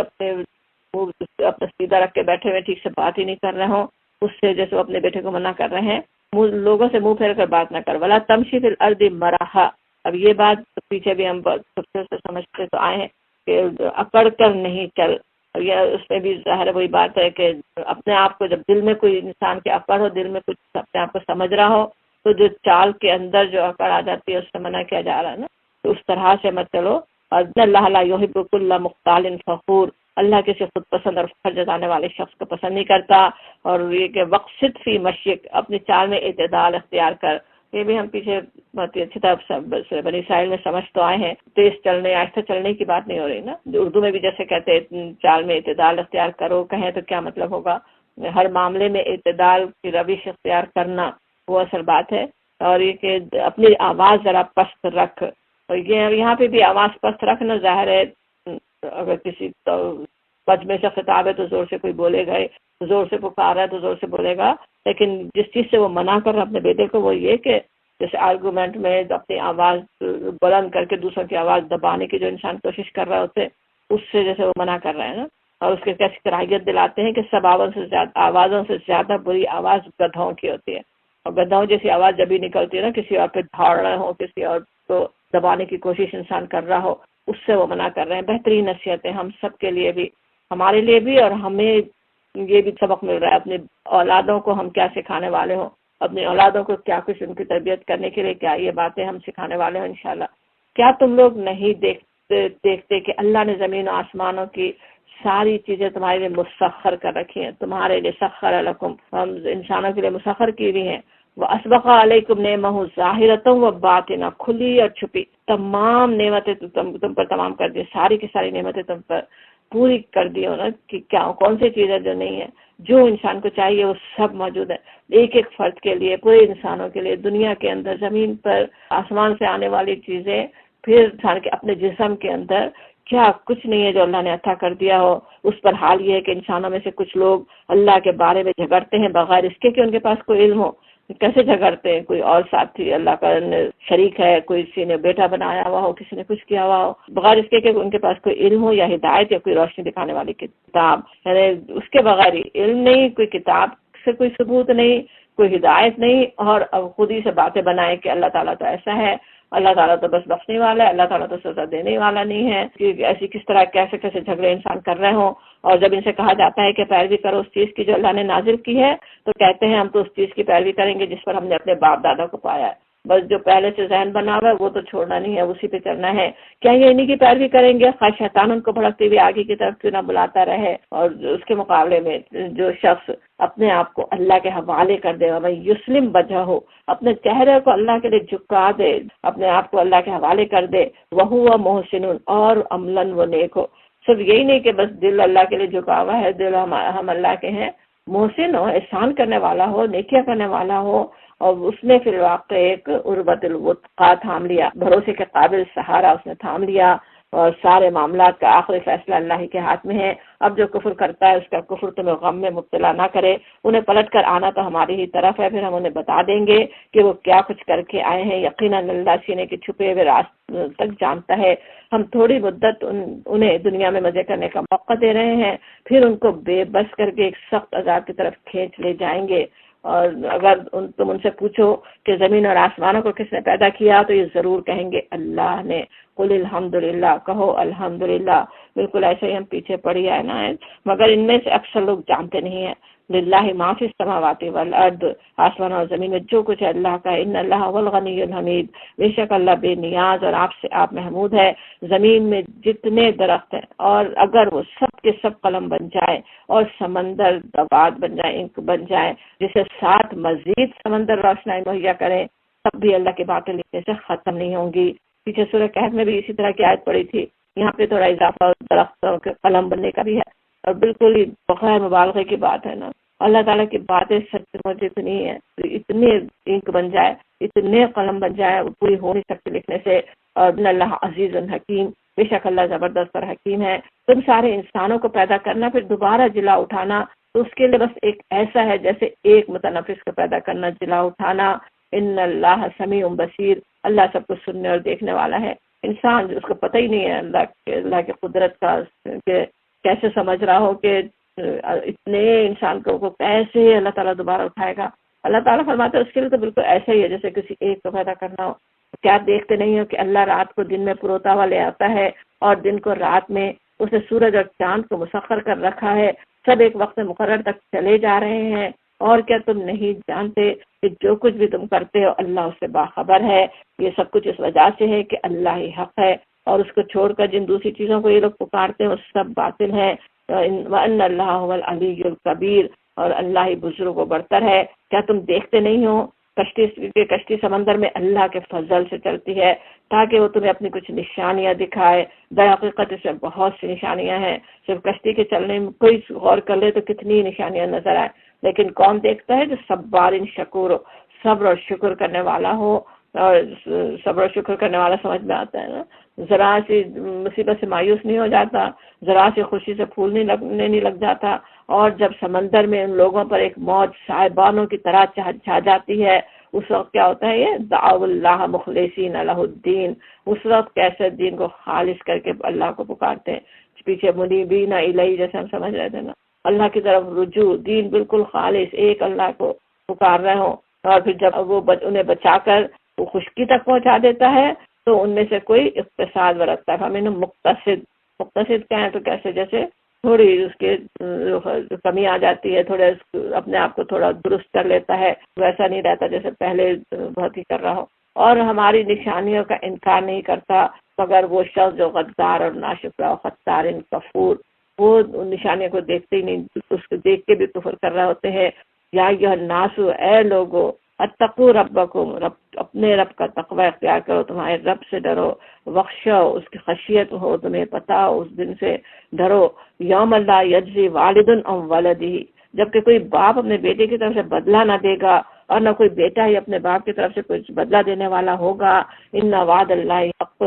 اپنا سیدھا رکھ کے بیٹھے ہوئے ٹھیک سے بات ہی نہیں کر رہے ہوں، اس سے جیسے وہ اپنے بیٹے کو منع کر رہے ہیں، لوگوں سے منہ پھیر کر بات نہ کر۔ ولا تمشی فی الارض مرحا، اب یہ بات پیچھے بھی ہم سب سے سمجھتے تو آئے ہیں کہ اکڑ کر نہیں چل، اور یہ اس میں بھی ظاہر وہی بات ہے کہ اپنے آپ کو جب دل میں کوئی انسان کے اکڑ ہو، دل میں کچھ اپنے آپ کو سمجھ رہا ہو، تو جو چال کے اندر جو اکڑ آ جاتی ہے اس سے منع کیا جا رہا ہے نا، تو اس طرح سے مت چلو۔ اور اللہ لا یحب کل مختال فخور، اللہ کسی خود پسند اور فخر جتانے والے شخص کو پسند نہیں کرتا۔ اور یہ کہ وقصد فی مشیک، اپنی چال میں اعتدال اختیار کر، یہ بھی ہم پیچھے بہت اچھی طرح بنی اسرائیل میں سمجھ تو آئے ہیں، تیز چلنے آہستہ چلنے کی بات نہیں ہو رہی نا، اردو میں بھی جیسے کہتے ہیں چال میں اعتدال اختیار کرو، کہیں تو کیا مطلب ہوگا، ہر معاملے میں اعتدال کی روش اختیار کرنا وہ اصل بات ہے۔ اور یہ کہ اپنی آواز ذرا پست رکھ، اور یہ یہاں پہ بھی آواز پست رکھنا ظاہر ہے، اگر کسی پد میں سے خطاب ہے تو زور سے کوئی بولے گا، زور سے پکار ہے تو زور سے بولے گا، لیکن جس چیز سے وہ منع کر رہا اپنے بیٹے کو وہ یہ کہ جیسے آرگومنٹ میں اپنی آواز بلند کر کے دوسروں کی آواز دبانے کی جو انسان کوشش کر رہا ہوتے، اس سے جیسے وہ منع کر رہے ہیں نا، اور اس کے کیسی کراہیت دلاتے ہیں کہ سب آوازوں سے زیادہ بری آواز گدھوں کی ہوتی ہے، اور گدھوں جیسی آواز جب بھی نکلتی ہے نا، کسی اور پہ دھاڑ رہے ہوں، کسی اور کو دبانے کی کوشش انسان کر رہا ہو، اس سے وہ منع کر رہے ہیں۔ بہترین نصیحتیں ہم سب کے لیے بھی، ہمارے لیے بھی، اور ہمیں یہ بھی سبق مل رہا ہے اپنی اولادوں کو ہم کیا سکھانے والے ہوں، اپنی اولادوں کو کیا کچھ ان کی تربیت کرنے کے لیے کیا یہ باتیں ہم سکھانے والے ہوں انشاءاللہ۔ کیا تم لوگ نہیں دیکھتے کہ اللہ نے زمین و آسمانوں کی ساری چیزیں تمہارے لیے مسخر کر رکھی ہیں، تمہارے لیے سخر لکم، ہم انسانوں کے لیے مسخر کی ہوئی ہیں۔ وَأَسْبَغَ عَلَيْكُمْ نِعْمَهُ ظَاهِرَةً وَبَاطِنَةً، کھلی اور چھپی تمام نعمتیں تم پر تمام کر دی، ساری کی ساری نعمتیں تم پر پوری کر دی ہو نا، کہ کیا کون سی چیز ہے جو نہیں ہے، جو انسان کو چاہیے وہ سب موجود ہے، ایک ایک فرد کے لیے، پورے انسانوں کے لیے، دنیا کے اندر، زمین پر، آسمان سے آنے والی چیزیں، پھر انسان کے اپنے جسم کے اندر کیا کچھ نہیں ہے جو اللہ نے عطا کر دیا ہو۔ اس پر حال یہ ہے کہ انسانوں میں سے کچھ لوگ اللہ کے بارے میں جھگڑتے ہیں بغیر اس کے کہ ان کے پاس کوئی علم ہو۔ کیسے جھگڑتے ہیں؟ کوئی اور ساتھی اللہ کا شریک ہے، کوئی کسی نے بیٹا بنایا ہوا ہو، کسی نے کچھ کیا ہوا ہو، بغیر اس کے کہ ان کے پاس کوئی علم ہو یا ہدایت یا کوئی روشنی دکھانے والی کتاب، یعنی اس کے بغیر ہی علم نہیں، کوئی کتاب سے کوئی ثبوت نہیں، کوئی ہدایت نہیں، اور اب خود ہی سے باتیں بنائے کہ اللہ تعالیٰ تو ایسا ہے، اللہ تعالیٰ تو بس بخشنے والا ہے، اللہ تعالیٰ تو سزا دینے والا نہیں ہے، کہ ایسی کس طرح کیسے جھگڑے انسان کر رہے ہوں۔ اور جب ان سے کہا جاتا ہے کہ پیروی کرو اس چیز کی جو اللہ نے نازل کی ہے، تو کہتے ہیں ہم تو اس چیز کی پیروی کریں گے جس پر ہم نے اپنے باپ دادا کو پایا ہے، بس جو پہلے سے ذہن بنا ہوا ہے وہ تو چھوڑنا نہیں ہے، اسی پہ چلنا ہے۔ کیا یہ انہی کی پیروی کریں گے؟ خواہ شیطان ان کو بھڑکتے ہوئے آگے کی طرف کیوں نہ بلاتا رہے، اور اس کے مقابلے میں جو شخص اپنے آپ کو اللہ کے حوالے کر دے گا، بھائی یسلم وجہ ہو، اپنے چہرے کو اللہ کے لیے جھکا دے، اپنے آپ کو اللہ کے حوالے کر دے، وَهُوَ مُحْسِنٌ، اور عملاً وہ نیک ہو۔ صرف یہی نہیں کہ بس دل اللہ کے لیے جھکا ہوا ہے، دل ہم اللہ کے ہیں، محسن ہو، احسان کرنے والا ہو، نیکیاں کرنے والا ہو، اور اس نے پھر واقع ایک عروۃ الوثقیٰ تھام لیا، بھروسے کے قابل سہارا اس نے تھام لیا، اور سارے معاملات کا آخری فیصلہ اللہ ہی کے ہاتھ میں ہے۔ اب جو کفر کرتا ہے اس کا کفر تمہیں غم میں مبتلا نہ کرے، انہیں پلٹ کر آنا تو ہماری ہی طرف ہے، پھر ہم انہیں بتا دیں گے کہ وہ کیا کچھ کر کے آئے ہیں۔ یقیناً اللہ سینے کے چھپے ہوئے راز تک جانتا ہے۔ ہم تھوڑی مدت انہیں دنیا میں مزے کرنے کا موقع دے رہے ہیں، پھر ان کو بے بس کر کے ایک سخت عذاب کی طرف کھینچ لے جائیں گے۔ اور اگر تم ان سے پوچھو کہ زمین اور آسمانوں کو کس نے پیدا کیا، تو یہ ضرور کہیں گے اللہ نے۔ قل الحمدللہ، کہو الحمدللہ۔ بالکل ایسے ہی ہم پیچھے پڑی آئے نا، مگر ان میں سے اکثر لوگ جانتے نہیں ہیں۔ للہ ما فی السماوات والارض، آسمان اور زمین میں جو کچھ ہے اللہ کا ہے۔ ان اللہ هو الغنی الحمید، بے شک اللہ بے نیاز اور آپ محمود ہے۔ زمین میں جتنے درخت ہیں، اور اگر وہ سب کے سب قلم بن جائے اور سمندر دوات بن جائے، انک بن جائے، جسے ساتھ مزید سمندر روشنائی مہیا کریں، تب بھی اللہ کی باتیں لکھنے سے ختم نہیں ہوں گی۔ پیچھے سورہ کہف میں بھی اسی طرح کی آیت پڑی تھی، یہاں پہ تھوڑا اضافہ درختوں کے قلم بننے کا بھی ہے، اور بالکل ہی بغیر مبالغے کی بات ہے نا۔ اللہ تعالیٰ کی باتیں سچ مچ اتنی ہے، اتنے انک بن جائے، اتنے قلم بن جائے، وہ پوری ہو نہیں سکتی لکھنے سے۔ اور ان اللہ عزیز الحکیم، بے شک اللہ زبردست اور حکیم ہے۔ تم سارے انسانوں کو پیدا کرنا، پھر دوبارہ جلا اٹھانا، تو اس کے لیے بس ایک ایسا ہے جیسے ایک متنفس کو پیدا کرنا، جلا اٹھانا۔ ان اللہ سمیع بصیر، اللہ سب کو سننے اور دیکھنے والا ہے۔ انسان اس کو پتہ ہی نہیں ہے اللہ کی قدرت کا، کہ کیسے سمجھ رہا ہو کہ اتنے انسان کو کیسے اللہ تعالیٰ دوبارہ اٹھائے گا۔ اللہ تعالیٰ فرماتے ہیں اس کے لیے تو بالکل ایسا ہی ہے جیسے کسی ایک کو پیدا کرنا ہو۔ کیا دیکھتے نہیں ہو کہ اللہ رات کو دن میں پروتا ہوا لے آتا ہے، اور دن کو رات میں، اس نے سورج اور چاند کو مسخر کر رکھا ہے، سب ایک وقت مقرر تک چلے جا رہے ہیں۔ اور کیا تم نہیں جانتے کہ جو کچھ بھی تم کرتے ہو اللہ اس سے باخبر ہے؟ یہ سب کچھ اس وجہ سے ہے کہ اللہ ہی حق ہے، اور اس کو چھوڑ کر جن دوسری چیزوں کو یہ لوگ پکارتے ہیں وہ سب باطل ہے۔ وَأَنَّ اللَّهَ هُوَ الْعَلِيُّ الْكَبِيرُ، اور اللہ ہی بزرگ و برتر ہے۔ کیا تم دیکھتے نہیں ہو کشتی سمندر میں اللہ کے فضل سے چلتی ہے، تاکہ وہ تمہیں اپنی کچھ نشانیاں دکھائے۔ در حقیقت اس میں بہت سی نشانیاں ہیں، صرف کشتی کے چلنے میں کوئی غور کر لے تو کتنی نشانیاں نظر آئے، لیکن کون دیکھتا ہے؟ جو صبار شکور ہو، صبر اور شکر کرنے والا ہو۔ اور صبر و شکر کرنے والا سمجھ میں آتا ہے نا، ذرا سی مصیبت سے مایوس نہیں ہو جاتا، ذرا سی خوشی سے پھول نہیں لگ جاتا، اور جب سمندر میں ان لوگوں پر ایک موج صاحبانوں کی طرح چھا جاتی ہے، اس وقت کیا ہوتا ہے؟ یہ دعوا اللہ مخلصین لہ الدین، اس وقت کیسے دین کو خالص کر کے اللہ کو پکارتے ہیں۔ پیچھے منیبین الیہ جیسے ہم سمجھ رہے تھے نا، اللہ کی طرف رجوع، دین بالکل خالص، ایک اللہ کو پکار رہے ہوں، اور پھر جب وہ انہیں بچا کر وہ خشکی تک پہنچا دیتا ہے تو ان میں سے کوئی اقتصاد برتتا ہے۔ ہمیں مقتصد کیا ہے تو کیسے؟ جیسے تھوڑی اس کے کمی آ جاتی ہے، تھوڑے اپنے آپ کو تھوڑا درست کر لیتا ہے، ویسا نہیں رہتا جیسے پہلے بہت ہی کر رہا ہو، اور ہماری نشانیوں کا انکار نہیں کرتا مگر وہ شخص جو غدار اور ناشکرا و خطار کفور، وہ نشانیوں کو دیکھتے ہی نہیں، اس کو دیکھ کے بھی کفر کر رہے ہوتے ہیں۔ یا ایھا الناس، اے لوگو، اتقوا ربکم، اپنے رب کا تقوی اختیار کرو، تمہارے رب سے ڈرو، وخشو، اس کی خشیت ہو تمہیں پتا ہو، اس دن سے ڈرو، یوم لا یجزی والد عن ولدہ، جبکہ کوئی باپ اپنے بیٹے کی طرف سے بدلہ نہ دے گا اور نہ کوئی بیٹا ہی اپنے باپ کی طرف سے کچھ بدلہ دینے والا ہوگا۔ ان وعد اللہ حق،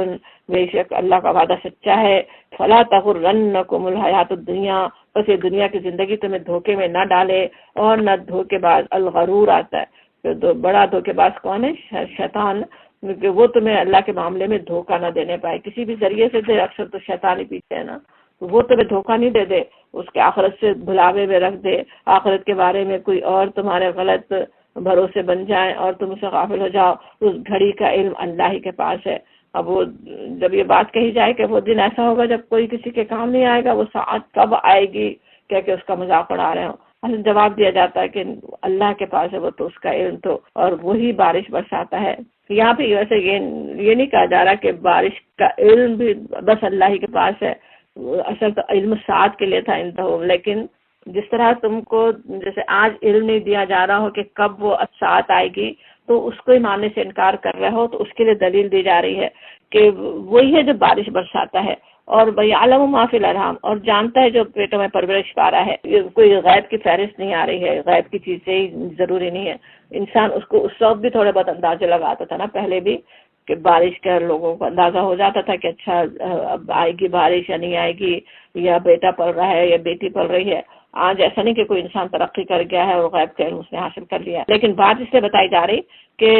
بے شک اللہ کا وعدہ سچا ہے۔ فلا تغرنکم الحیات الدنیا، بس یہ دنیا کی زندگی تمہیں دھوکے میں نہ ڈالے، اور نہ دھوکے باز الغرور آتا ہے، تو بڑا دھوکے باز کون ہے؟ شیطان، کہ وہ تمہیں اللہ کے معاملے میں دھوکہ نہ دینے پائے، کسی بھی ذریعے سے دے، اکثر تو شیطان ہی پیچھے ہے نا، وہ تمہیں دھوکہ نہیں دے دے، اس کے آخرت سے بھلاوے میں رکھ دے، آخرت کے بارے میں کوئی اور تمہارے غلط بھروسے بن جائیں اور تم اسے غافل ہو جاؤ، اس گھڑی کا علم اللہ ہی کے پاس ہے۔ اب وہ جب یہ بات کہی جائے کہ وہ دن ایسا ہوگا جب کوئی کسی کے کام نہیں آئے گا، وہ ساعت کب آئے گی، کہہ کے اس کا مذاق اڑا رہے ہوں، اصل جواب دیا جاتا ہے کہ اللہ کے پاس ہے وہ، تو اس کا علم تو، اور وہی بارش برساتا ہے۔ یہاں پہ ویسے یہ نہیں کہا جا رہا کہ بارش کا علم بھی بس اللہ ہی کے پاس ہے، اصل تو علم ساتھ کے لیے تھا انتہو، لیکن جس طرح تم کو جیسے آج علم نہیں دیا جا رہا ہو کہ کب وہ ساتھ آئے گی، تو اس کو ہی ماننے سے انکار کر رہے ہو، تو اس کے لیے دلیل دی جا رہی ہے کہ وہی ہے جو بارش برساتا ہے، اور وَيَعْلَمُ مَا فِي الْأَرْحَامِ، اور جانتا ہے جو پیٹوں میں پرورش پا رہا ہے۔ یہ کوئی غیب کی فہرست نہیں آ رہی ہے، غیب کی چیزیں ہی ضروری نہیں ہے، انسان اس کو اس وقت بھی تھوڑے بہت اندازے لگاتا تھا نا پہلے بھی، کہ بارش کا لوگوں کو اندازہ ہو جاتا تھا کہ اچھا اب آئے گی بارش یا نہیں آئے گی، یا بیٹا پل رہا ہے یا بیٹی پل رہی ہے۔ آج ایسا نہیں کہ کوئی انسان ترقی کر گیا ہے اور غیب کا علم اس نے حاصل کر لیا ہے، لیکن بات اس سے بتائی جا رہی کہ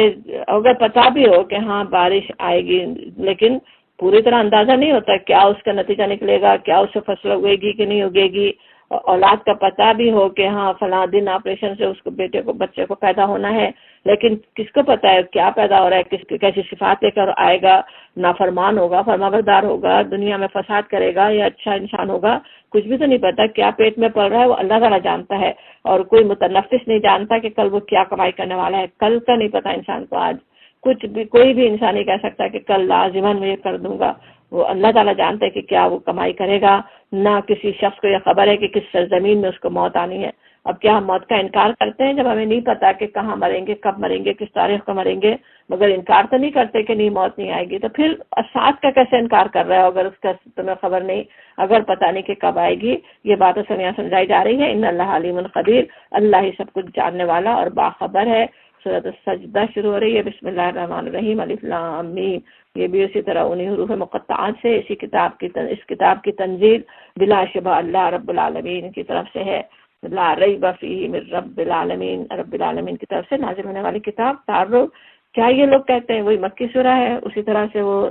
اگر پتا بھی ہو کہ ہاں بارش آئے گی، لیکن پوری طرح اندازہ نہیں ہوتا کیا اس کا نتیجہ نکلے گا، کیا اس سے فصل اگے گی کہ نہیں اگے گی۔ اولاد کا پتہ بھی ہو کہ ہاں فلاں دن آپریشن سے اس کو بچے کو پیدا ہونا ہے، لیکن کس کو پتہ ہے کیا پیدا ہو رہا ہے، کیسی صفات لے کر آئے گا، نافرمان ہوگا، فرمانبردار ہوگا، دنیا میں فساد کرے گا یا اچھا انسان ہوگا، کچھ بھی تو نہیں پتا کیا پیٹ میں پڑ رہا ہے، وہ اللہ تعالیٰ جانتا ہے، اور کوئی متنفس نہیں جانتا کہ کل وہ کیا کمائی کرنے والا ہے، کل کا نہیں پتا انسان کو۔ آج کچھ بھی کوئی بھی انسان نہیں کہہ سکتا کہ کل لازماً میں یہ کر دوں گا، وہ اللہ تعالیٰ جانتا ہے کہ کیا وہ کمائی کرے گا، نہ کسی شخص کو یہ خبر ہے کہ کس سرزمین میں اس کو موت آنی ہے۔ اب کیا ہم موت کا انکار کرتے ہیں جب ہمیں نہیں پتا کہ کہاں مریں گے، کب مریں گے، کس تاریخ کو مریں گے، مگر انکار تو نہیں کرتے کہ نہیں موت نہیں آئے گی، تو پھر ساتھ کا کیسے انکار کر رہا ہے اگر اس کا تمہیں خبر نہیں، اگر پتہ نہیں کہ کب آئے گی۔ یہ باتیں یہاں سمجھائی جا رہی ہے، ان اللہ علیم خبیر، اللہ ہی سب کچھ جاننے والا اور باخبر ہے۔ سورۃ السجدہ شروع ہو رہی ہے، بسم اللہ الرحمن الرحیم، الف لام میم، یہ بھی اسی طرح انہی حروف مقطعات سے اس کتاب کی تنزیل بلا شبہ اللہ رب العالمین کی طرف سے ہے، لا ریب فیہ من رب العالمین، رب العالمین کی طرف سے نازل ہونے والی کتاب۔ تعارف، کیا یہ لوگ کہتے ہیں، وہی مکی سورہ ہے، اسی طرح سے وہ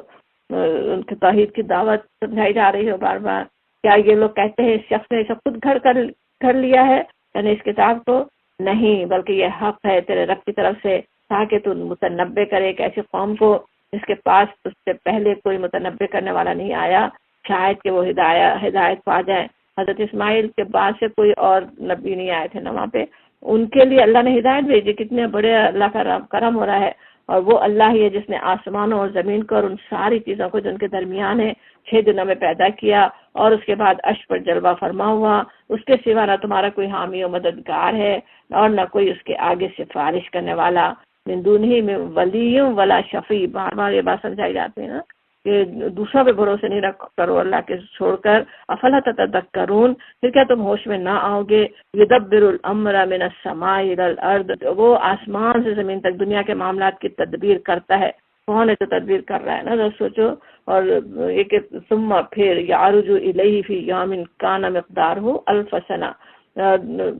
ان کی توحید کی دعوت سمجھائی جا رہی ہے بار بار۔ کیا یہ لوگ کہتے ہیں اس شخص نے اسے خود گھڑ لیا ہے، یعنی اس کتاب کو؟ نہیں، بلکہ یہ حق ہے تیرے رب کی طرف سے، تاکہ تو متنبع کرے ایک ایسی قوم کو جس کے پاس اس سے پہلے کوئی متنبع کرنے والا نہیں آیا، شاید کہ وہ ہدایت پا جائیں۔ حضرت اسماعیل کے بعد سے کوئی اور نبی نہیں آئے تھے نا وہاں پہ، ان کے لیے اللہ نے ہدایت بھیجی، کتنے بڑے اللہ کا کرم ہو رہا ہے۔ اور وہ اللہ ہی ہے جس نے آسمانوں اور زمین کو اور ان ساری چیزوں کو جو ان کے درمیان ہے 6 دنوں میں پیدا کیا، اور اس کے بعد عرش پر جلوہ فرما ہوا، اس کے سوا نہ تمہارا کوئی حامی و مددگار ہے اور نہ کوئی اس کے آگے سفارش کرنے والا، من دونہ میں ولی ولا شفیع۔ بار بار یہ بات سمجھائی جاتی ہے نا کہ دوسروں پہ بھروسے نہیں رکھ کرو اللہ کے چھوڑ کر، افلا تتذکرون، پھر کیا تم ہوش میں نہ آؤ گے؟ یدبر الامر من السماء الى الارض، وہ آسمان سے زمین تک دنیا کے معاملات کی تدبیر کرتا ہے۔ کون ہے جو تدبیر کر رہا ہے نا، ذرا سوچو۔ اور یہ کہ ثم پھر یعرج الیہ فی یوم کان مقدارہ الف سنہ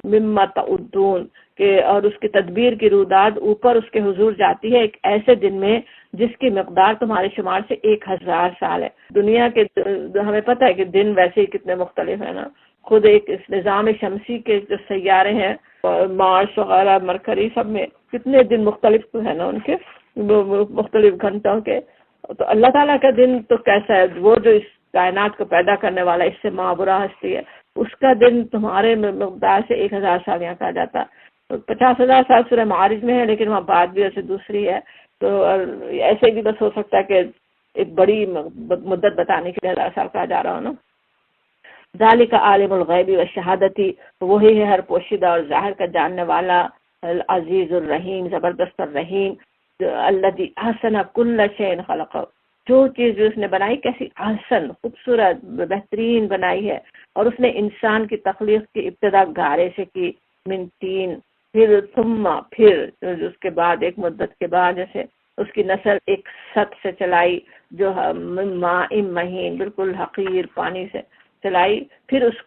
مما تعدون، کہ اور اس کی تدبیر کی روداد اوپر اس کے حضور جاتی ہے ایک ایسے دن میں جس کی مقدار تمہارے شمار سے 1000 سال ہے۔ دنیا کے ہمیں پتہ ہے کہ دن ویسے ہی کتنے مختلف ہیں نا، خود ایک اس نظام شمسی کے جو سیارے ہیں، مارس وغیرہ، مرکری، سب میں کتنے دن مختلف تو ہے نا ان کے، مختلف گھنٹوں کے۔ تو اللہ تعالیٰ کا دن تو کیسا ہے، وہ جو اس کائنات کو پیدا کرنے والا، اس سے مابرہ ہستی ہے، اس کا دن تمہارے مقدار سے 1000 سال یہاں کہا جاتا. 50,000 سال سورہ معارج میں ہے، لیکن وہاں بات بھی ایسے دوسری ہے. تو ایسے بھی بس ہو سکتا ہے کہ ایک بڑی مدت بتانے کے لیے 1000 سال کہا جا رہا ہو نا. ذالک عالم الغیب والشہادتی، وہی ہے ہر پوشیدہ اور ظاہر کا جاننے والا، العزیز الرحیم، زبردست الرحیم. الذی احسن کل شیء خلقہ، جو چیز جو اس نے بنائی کیسی احسن، خوبصورت، بہترین بنائی ہے. اور اس نے انسان کی تخلیق کی ابتدا گارے سے کی، من تین، پھر ثم، پھر اس کے بعد ایک مدت کے بعد جیسے اس کی نسل ایک سط سے چلائی جو ماء مہین، بالکل حقیر پانی سے چلائی. پھر اس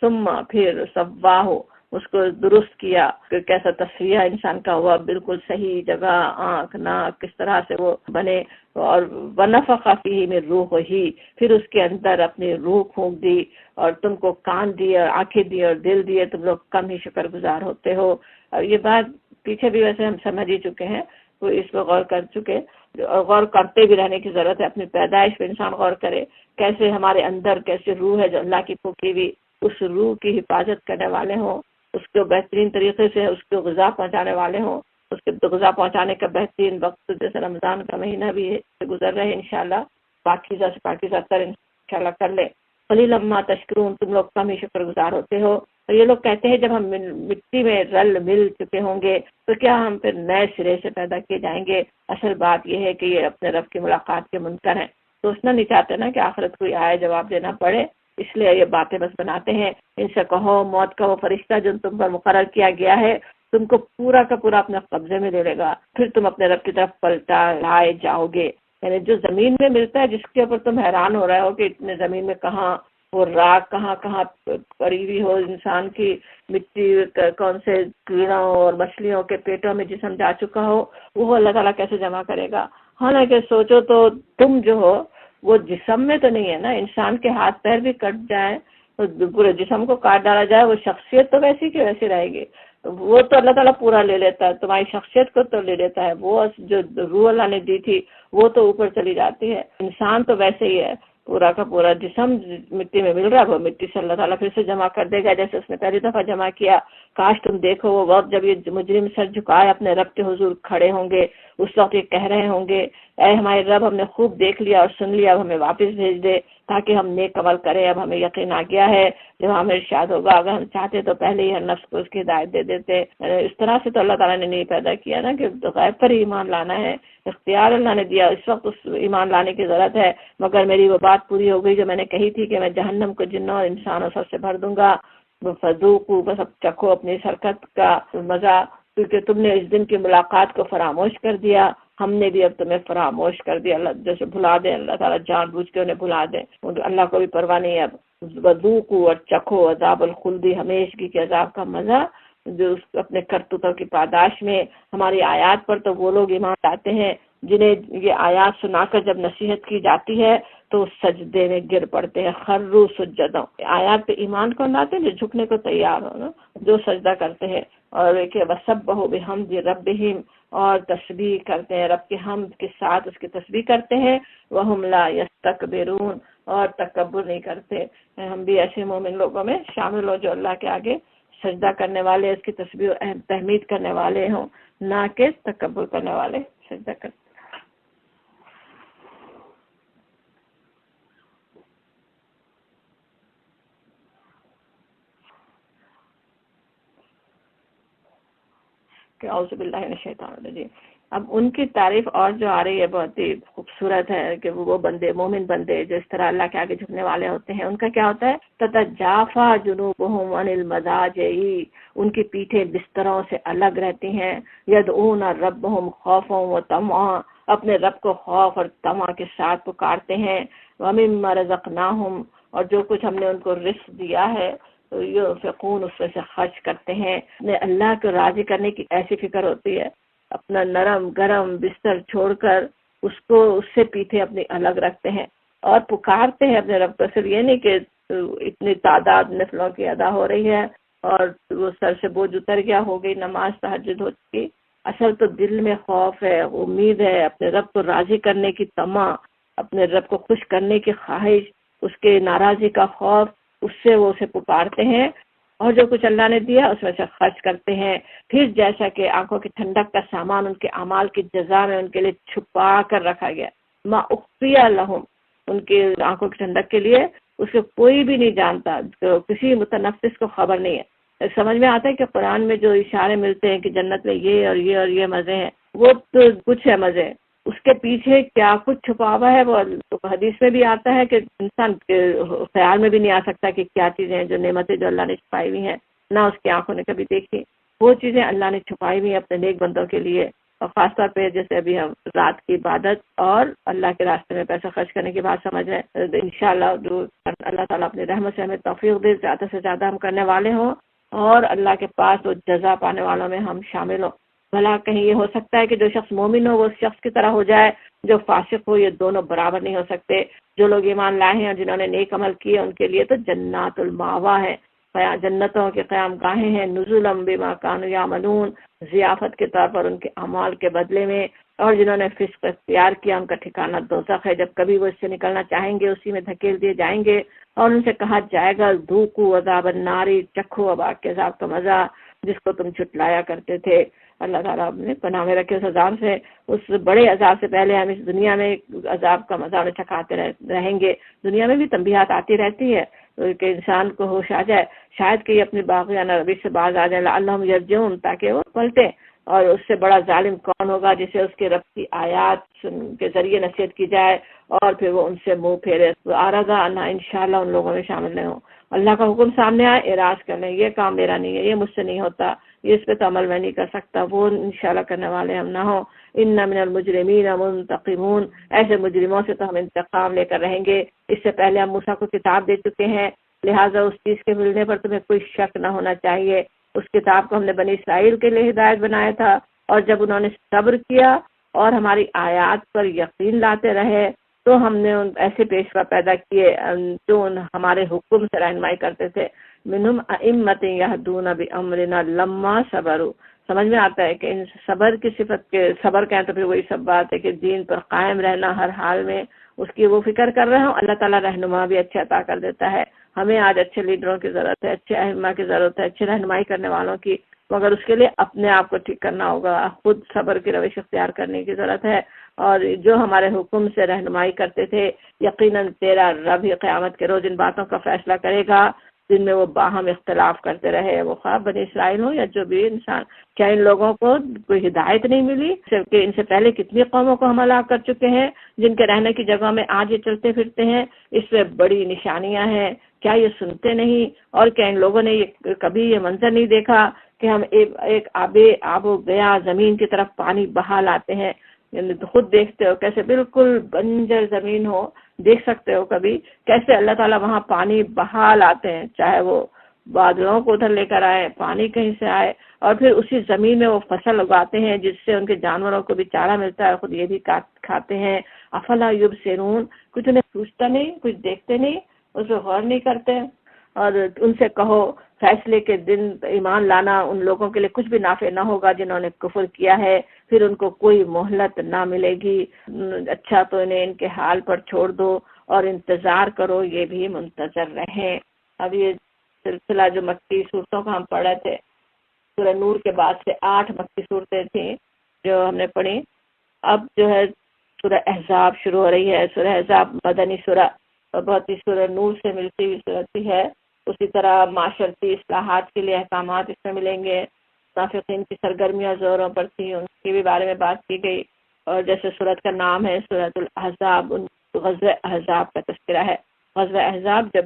ثم، پھر سواہ، اس کو درست کیا کہ کیسا تصفیہ انسان کا ہوا، بالکل صحیح جگہ، آنکھ ناک کس طرح سے وہ بنے. اور ونفخ فیہ من روحہ، پھر اس کے اندر اپنی روح پھونک دی، اور تم کو کان دیے، آنکھیں دی اور دل دیے. تم لوگ کم ہی شکر گزار ہوتے ہو. اور یہ بات پیچھے بھی ویسے ہم سمجھ ہی چکے ہیں، وہ اس پہ غور کر چکے، اور غور کرتے بھی رہنے کی ضرورت ہے. اپنی پیدائش پہ انسان غور کرے، کیسے ہمارے اندر کیسے روح ہے جو اللہ کی پھونکی ہوئی، اس روح کی حفاظت کرنے والے ہوں، اس کو بہترین طریقے سے اس کو غذا پہنچانے والے ہوں. اس کے غذا پہنچانے کا بہترین وقت جیسے رمضان کا مہینہ بھی گزر رہے انشاءاللہ، پاکیزہ سے پاکیزہ تر انشاءاللہ کر لے. قلیلا ما تشکرون، تم لوگ کم ہی شکر گزار ہوتے ہو. اور یہ لوگ کہتے ہیں جب ہم مٹی میں رل مل چکے ہوں گے تو کیا ہم پھر نئے سرے سے پیدا کیے جائیں گے؟ اصل بات یہ ہے کہ یہ اپنے رب کی ملاقات کے منکر ہیں، سوچنا نہیں چاہتے نا کہ آخرت کوئی آئے جواب دینا پڑے، اس لیے یہ باتیں بس بناتے ہیں. ان سے کہو موت کا وہ فرشتہ جو تم پر مقرر کیا گیا ہے تم کو پورا کا پورا اپنے قبضے میں لے لے گا، پھر تم اپنے رب کی طرف پلٹا لائے جاؤ گے. یعنی جو زمین میں ملتا ہے جس کے اوپر تم حیران ہو رہے ہو کہ اتنے زمین میں کہاں وہ راگ کہاں کہاں پڑی ہوئی ہو، انسان کی مٹی کون سے کیڑوں اور مچھلیوں کے پیٹوں میں جسم جا چکا ہو، وہ اللہ تعالیٰ کیسے جمع کرے گا؟ حالانکہ سوچو تو تم جو ہو وہ جسم میں تو نہیں ہے نا. انسان کے ہاتھ پیر بھی کٹ جائیں، پورے جسم کو کاٹ ڈالا جائے، وہ شخصیت تو ویسی کی ویسی رہے گی. وہ تو اللہ تعالیٰ پورا لے لیتا ہے، تمہاری شخصیت کو تو لے لیتا ہے. وہ جو روح اللہ نے دی تھی وہ تو اوپر چلی جاتی ہے. انسان تو ویسے ہی ہے، پورا کا پورا جسم مٹی میں مل رہا ہے، وہ مٹی سے اللہ تعالیٰ پھر سے جمع کر دے گا جیسے اس نے پہلی دفعہ جمع کیا. کاش تم دیکھو وہ وقت جب یہ مجرم سر جھکائے اپنے رب کے حضور کھڑے ہوں گے، اس وقت یہ کہہ رہے ہوں گے اے ہمارے رب، ہم نے خوب دیکھ لیا اور سن لیا، اب ہمیں واپس بھیج دے تاکہ ہم نیک عمل کریں. اب ہمیں یقین آ گیا ہے جب ہمیں ارشاد ہوگا، اگر ہم چاہتے تو پہلے ہی ہر نفس کو اس کی ہدایت دے دیتے. اس طرح سے تو اللہ تعالیٰ نے نہیں پیدا کیا نا کہ غیب پر ہی ایمان لانا ہے، اختیار اللہ نے دیا، اس وقت اس ایمان لانے کی ضرورت ہے. مگر میری وہ بات پوری ہو گئی جو میں نے کہی تھی کہ میں جہنم کو جنوں اور انسانوں سب سے بھر دوں گا. فذوقوا، بس اب چکھو اپنی حرکت کا مزہ، کیونکہ تم نے اس دن کی ملاقات کو فراموش کر دیا، ہم نے بھی اب تمہیں فراموش کر دیا. اللہ جیسے بھلا دیں، اللہ تعالیٰ جان بوجھ کے انہیں بھلا دیں، اللہ کو بھی پرواہ نہیں ہے. اب وذوقوا، اور چکھو عذاب الخلد، ہمیشگی کے عذاب کا مزہ، جو اپنے کرتوتوں کی پاداش میں. ہماری آیات پر تو وہ لوگ ایمان لاتے ہیں جنہیں یہ آیات سنا کر جب نصیحت کی جاتی ہے تو سجدے میں گر پڑتے ہیں، خروا سجدا. آیات پہ ایمان کون لاتے ہیں؟ جو جھکنے کو تیار ہو نا، جو سجدہ کرتے ہیں. اور کہ وسبحوا بحمد ربہم، اور تسبیح کرتے ہیں رب کے حمد کے ساتھ، اس کی تسبیح کرتے ہیں. وہم لا یستکبرون، اور تکبر نہیں کرتے. ہم بھی ایسے مومن لوگوں میں شامل ہو جو اللہ کے آگے سجدہ کرنے والے، اس کی تسبیح و تحمید کرنے والے ہوں، نہ کہ تکبر کرنے والے سجدہ کرتے. کہ اعوذ باللہ من الشیطان الرجیم. اب ان کی تعریف اور جو آ رہی ہے بہت ہی خوبصورت ہے کہ وہ بندے، مومن بندے جو اس طرح اللہ کے آگے جھکنے والے ہوتے ہیں، ان کا کیا ہوتا ہے؟ تتجافا جنوبہم عن المضاجع، ان کی پیٹھیں بستروں سے الگ رہتی ہیں. یدعون ربہم خوفا وطمعا، اپنے رب کو خوف اور طمع کے ساتھ پکارتے ہیں. ومما رزقناہم، اور جو کچھ ہم نے ان کو رزق دیا ہے ینفقون، اس میں سے خرچ کرتے ہیں. اللہ کو راضی کرنے کی ایسی فکر ہوتی ہے، اپنا نرم گرم بستر چھوڑ کر اس سے پیٹھے اپنی الگ رکھتے ہیں اور پکارتے ہیں اپنے رب کو. صرف یہ نہیں کہ اتنی تعداد نفلوں کی ادا ہو رہی ہے اور وہ سر سے بوجھ اتر گیا، ہو گئی نماز تہجد ہو چکی. اصل تو دل میں خوف ہے، امید ہے، اپنے رب کو راضی کرنے کی طمع، اپنے رب کو خوش کرنے کی خواہش، اس کے ناراضی کا خوف. اس سے وہ اسے پکارتے ہیں اور جو کچھ اللہ نے دیا اس میں سے خرچ کرتے ہیں. پھر جیسا کہ آنکھوں کی ٹھنڈک کا سامان ان کے اعمال کی جزا میں ان کے لیے چھپا کر رکھا گیا. ما اخفی لہم، ان کی آنکھوں کی ٹھنڈک کے لیے اس کو کوئی بھی نہیں جانتا، کسی متنفس کو خبر نہیں ہے. سمجھ میں آتا ہے کہ قرآن میں جو اشارے ملتے ہیں کہ جنت میں یہ اور یہ اور یہ مزے ہیں، وہ تو کچھ ہے مزے، اس کے پیچھے کیا کچھ چھپا ہوا ہے وہ حدیث میں بھی آتا ہے کہ انسان کے خیال میں بھی نہیں آ سکتا کہ کیا چیزیں ہیں جو نعمتیں جو اللہ نے چھپائی ہوئی ہیں، نہ اس کی آنکھوں نے کبھی دیکھی. وہ چیزیں اللہ نے چھپائی ہوئی ہیں اپنے نیک بندوں کے لیے. اور خاص طور پہ جیسے ابھی ہم رات کی عبادت اور اللہ کے راستے میں پیسہ خرچ کرنے کی بات سمجھ رہے ہیں، انشاءاللہ جو اللہ تعالیٰ اپنی رحمت سے ہمیں توفیق دے، زیادہ سے زیادہ ہم کرنے والے ہوں اور اللہ کے پاس وہ جزا پانے والوں میں ہم شامل ہوں. بھلا کہیں یہ ہو سکتا ہے کہ جو شخص مومن ہو وہ اس شخص کی طرح ہو جائے جو فاسق ہو؟ یہ دونوں برابر نہیں ہو سکتے. جو لوگ ایمان لائے ہیں اور جنہوں نے نیک عمل کیے ان کے لیے تو جنات الماوا ہے، جنتوں کے قیام گاہیں ہیں، نزلا بما کانوا یعملون، ضیافت کے طور پر ان کے اعمال کے بدلے میں. اور جنہوں نے فسق اختیار کیا ان کا ٹھکانہ دوزخ ہے، جب کبھی وہ اس سے نکلنا چاہیں گے اسی میں دھکیل دیے جائیں گے اور ان سے کہا جائے گا ذوقوا عذاب النار، چکھو اب آگ کے عذاب کا مزہ جس کو تم جھٹلایا کرتے تھے. اللہ تعالیٰ نے پناہ میں رکھے اس عذاب سے، اس بڑے عذاب سے پہلے ہم اس دنیا میں عذاب کا مزہ چکھاتے رہیں گے. دنیا میں بھی تنبیہات آتی رہتی ہے کہ انسان کو ہوش آ جائے، شاید کہ یہ اپنی باغیانہ روش سے باز آ جائے، لعلہم یرجعون، تاکہ وہ پلٹیں. اور اس سے بڑا ظالم کون ہوگا جسے اس کے رب کی آیات کے ذریعے نصیحت کی جائے اور پھر وہ ان سے منہ پھیرے. آرزہ اللہ انشاءاللہ ان لوگوں میں شامل نہیں ہوں. اللہ کا حکم سامنے آئے اعراض کر لیں، یہ کام میرا نہیں ہے، یہ مجھ سے نہیں ہوتا، یہ اس پہ تو عمل میں نہیں کر سکتا، وہ انشاءاللہ کرنے والے ہم نہ ہوں. ان من المجرمین منتقمون، ایسے مجرموں سے تو ہم انتقام لے کر رہیں گے. اس سے پہلے ہم موسیٰ کو کتاب دے چکے ہیں، لہٰذا اس چیز کے ملنے پر تمہیں کوئی شک نہ ہونا چاہیے. اس کتاب کو ہم نے بنی اسرائیل کے لیے ہدایت بنایا تھا، اور جب انہوں نے صبر کیا اور ہماری آیات پر یقین لاتے رہے تو ہم نے ایسے پیشوا پیدا کیے جو ہمارے حکم سے رہنمائی کرتے تھے. منہم ائمۃ یہدون بامرنا لما صبروا. سمجھ میں آتا ہے کہ ان صبر کی صفت کے صبر کہیں تو پھر وہی سب بات ہے کہ دین پر قائم رہنا ہر حال میں، اس کی وہ فکر کر رہے ہوں. اللہ تعالیٰ رہنما بھی اچھے عطا کر دیتا ہے. ہمیں آج اچھے لیڈروں کی ضرورت ہے، اچھے ائمہ کی ضرورت ہے، اچھی رہنمائی کرنے والوں کی، مگر اس کے لیے اپنے آپ کو ٹھیک کرنا ہوگا، خود صبر کی روش اختیار کرنے کی ضرورت ہے. اور جو ہمارے حکم سے رہنمائی کرتے تھے، یقیناً تیرا رب ہی قیامت کے روز ان باتوں کا فیصلہ کرے گا جن میں وہ باہم اختلاف کرتے رہے، وہ خواہ بنی اسرائیل ہوں یا جو بھی انسان. کیا ان لوگوں کو کوئی ہدایت نہیں ملی کہ ان سے پہلے کتنی قوموں کو ہم ہلاک کر چکے ہیں جن کے رہنے کی جگہ میں آج یہ چلتے پھرتے ہیں؟ اس میں بڑی نشانیاں ہیں. کیا یہ سنتے نہیں؟ اور کیا ان لوگوں نے کبھی یہ منظر نہیں دیکھا کہ ہم ایک آب و گیا زمین کی طرف پانی بہا لاتے ہیں؟ یعنی خود دیکھتے ہو کیسے بالکل بنجر زمین ہو، دیکھ سکتے ہو کبھی کیسے اللہ تعالیٰ وہاں پانی بہا لاتے ہیں، چاہے وہ بادلوں کو ادھر لے کر آئے، پانی کہیں سے آئے، اور پھر اسی زمین میں وہ فصل اگاتے ہیں جس سے ان کے جانوروں کو بھی چارہ ملتا ہے، خود یہ بھی کھاتے ہیں. افلا یبصرون، کچھ انہیں سوچتا نہیں، کچھ دیکھتے نہیں، اس پہ غور نہیں کرتے. اور ان سے کہو فیصلے کے دن ایمان لانا ان لوگوں کے لیے کچھ بھی نافع نہ ہوگا جنہوں نے کفر کیا ہے، پھر ان کو کوئی مہلت نہ ملے گی. اچھا تو انہیں ان کے حال پر چھوڑ دو اور انتظار کرو، یہ بھی منتظر رہیں. اب یہ سلسلہ جو مکی صورتوں کا ہم پڑھے تھے، سورہ نور کے بعد سے 8 مکی صورتیں تھیں جو ہم نے پڑھی. اب جو ہے سورہ احزاب شروع ہو رہی ہے. سورہ احزاب مدنی سورہ، بہت ہی سورہ نور سے ملتی ہوئی صورت ہے. اسی طرح معاشرتی اصلاحات کے لیے احکامات اس میں ملیں گے. منافقین کی سرگرمیاں زوروں پر تھیں، ان کے بھی بارے میں بات کی گئی. اور جیسے سورت کا نام ہے سورۃ الاحزاب، غزوہ احزاب کا تذکرہ ہے. غزوہ احزاب جب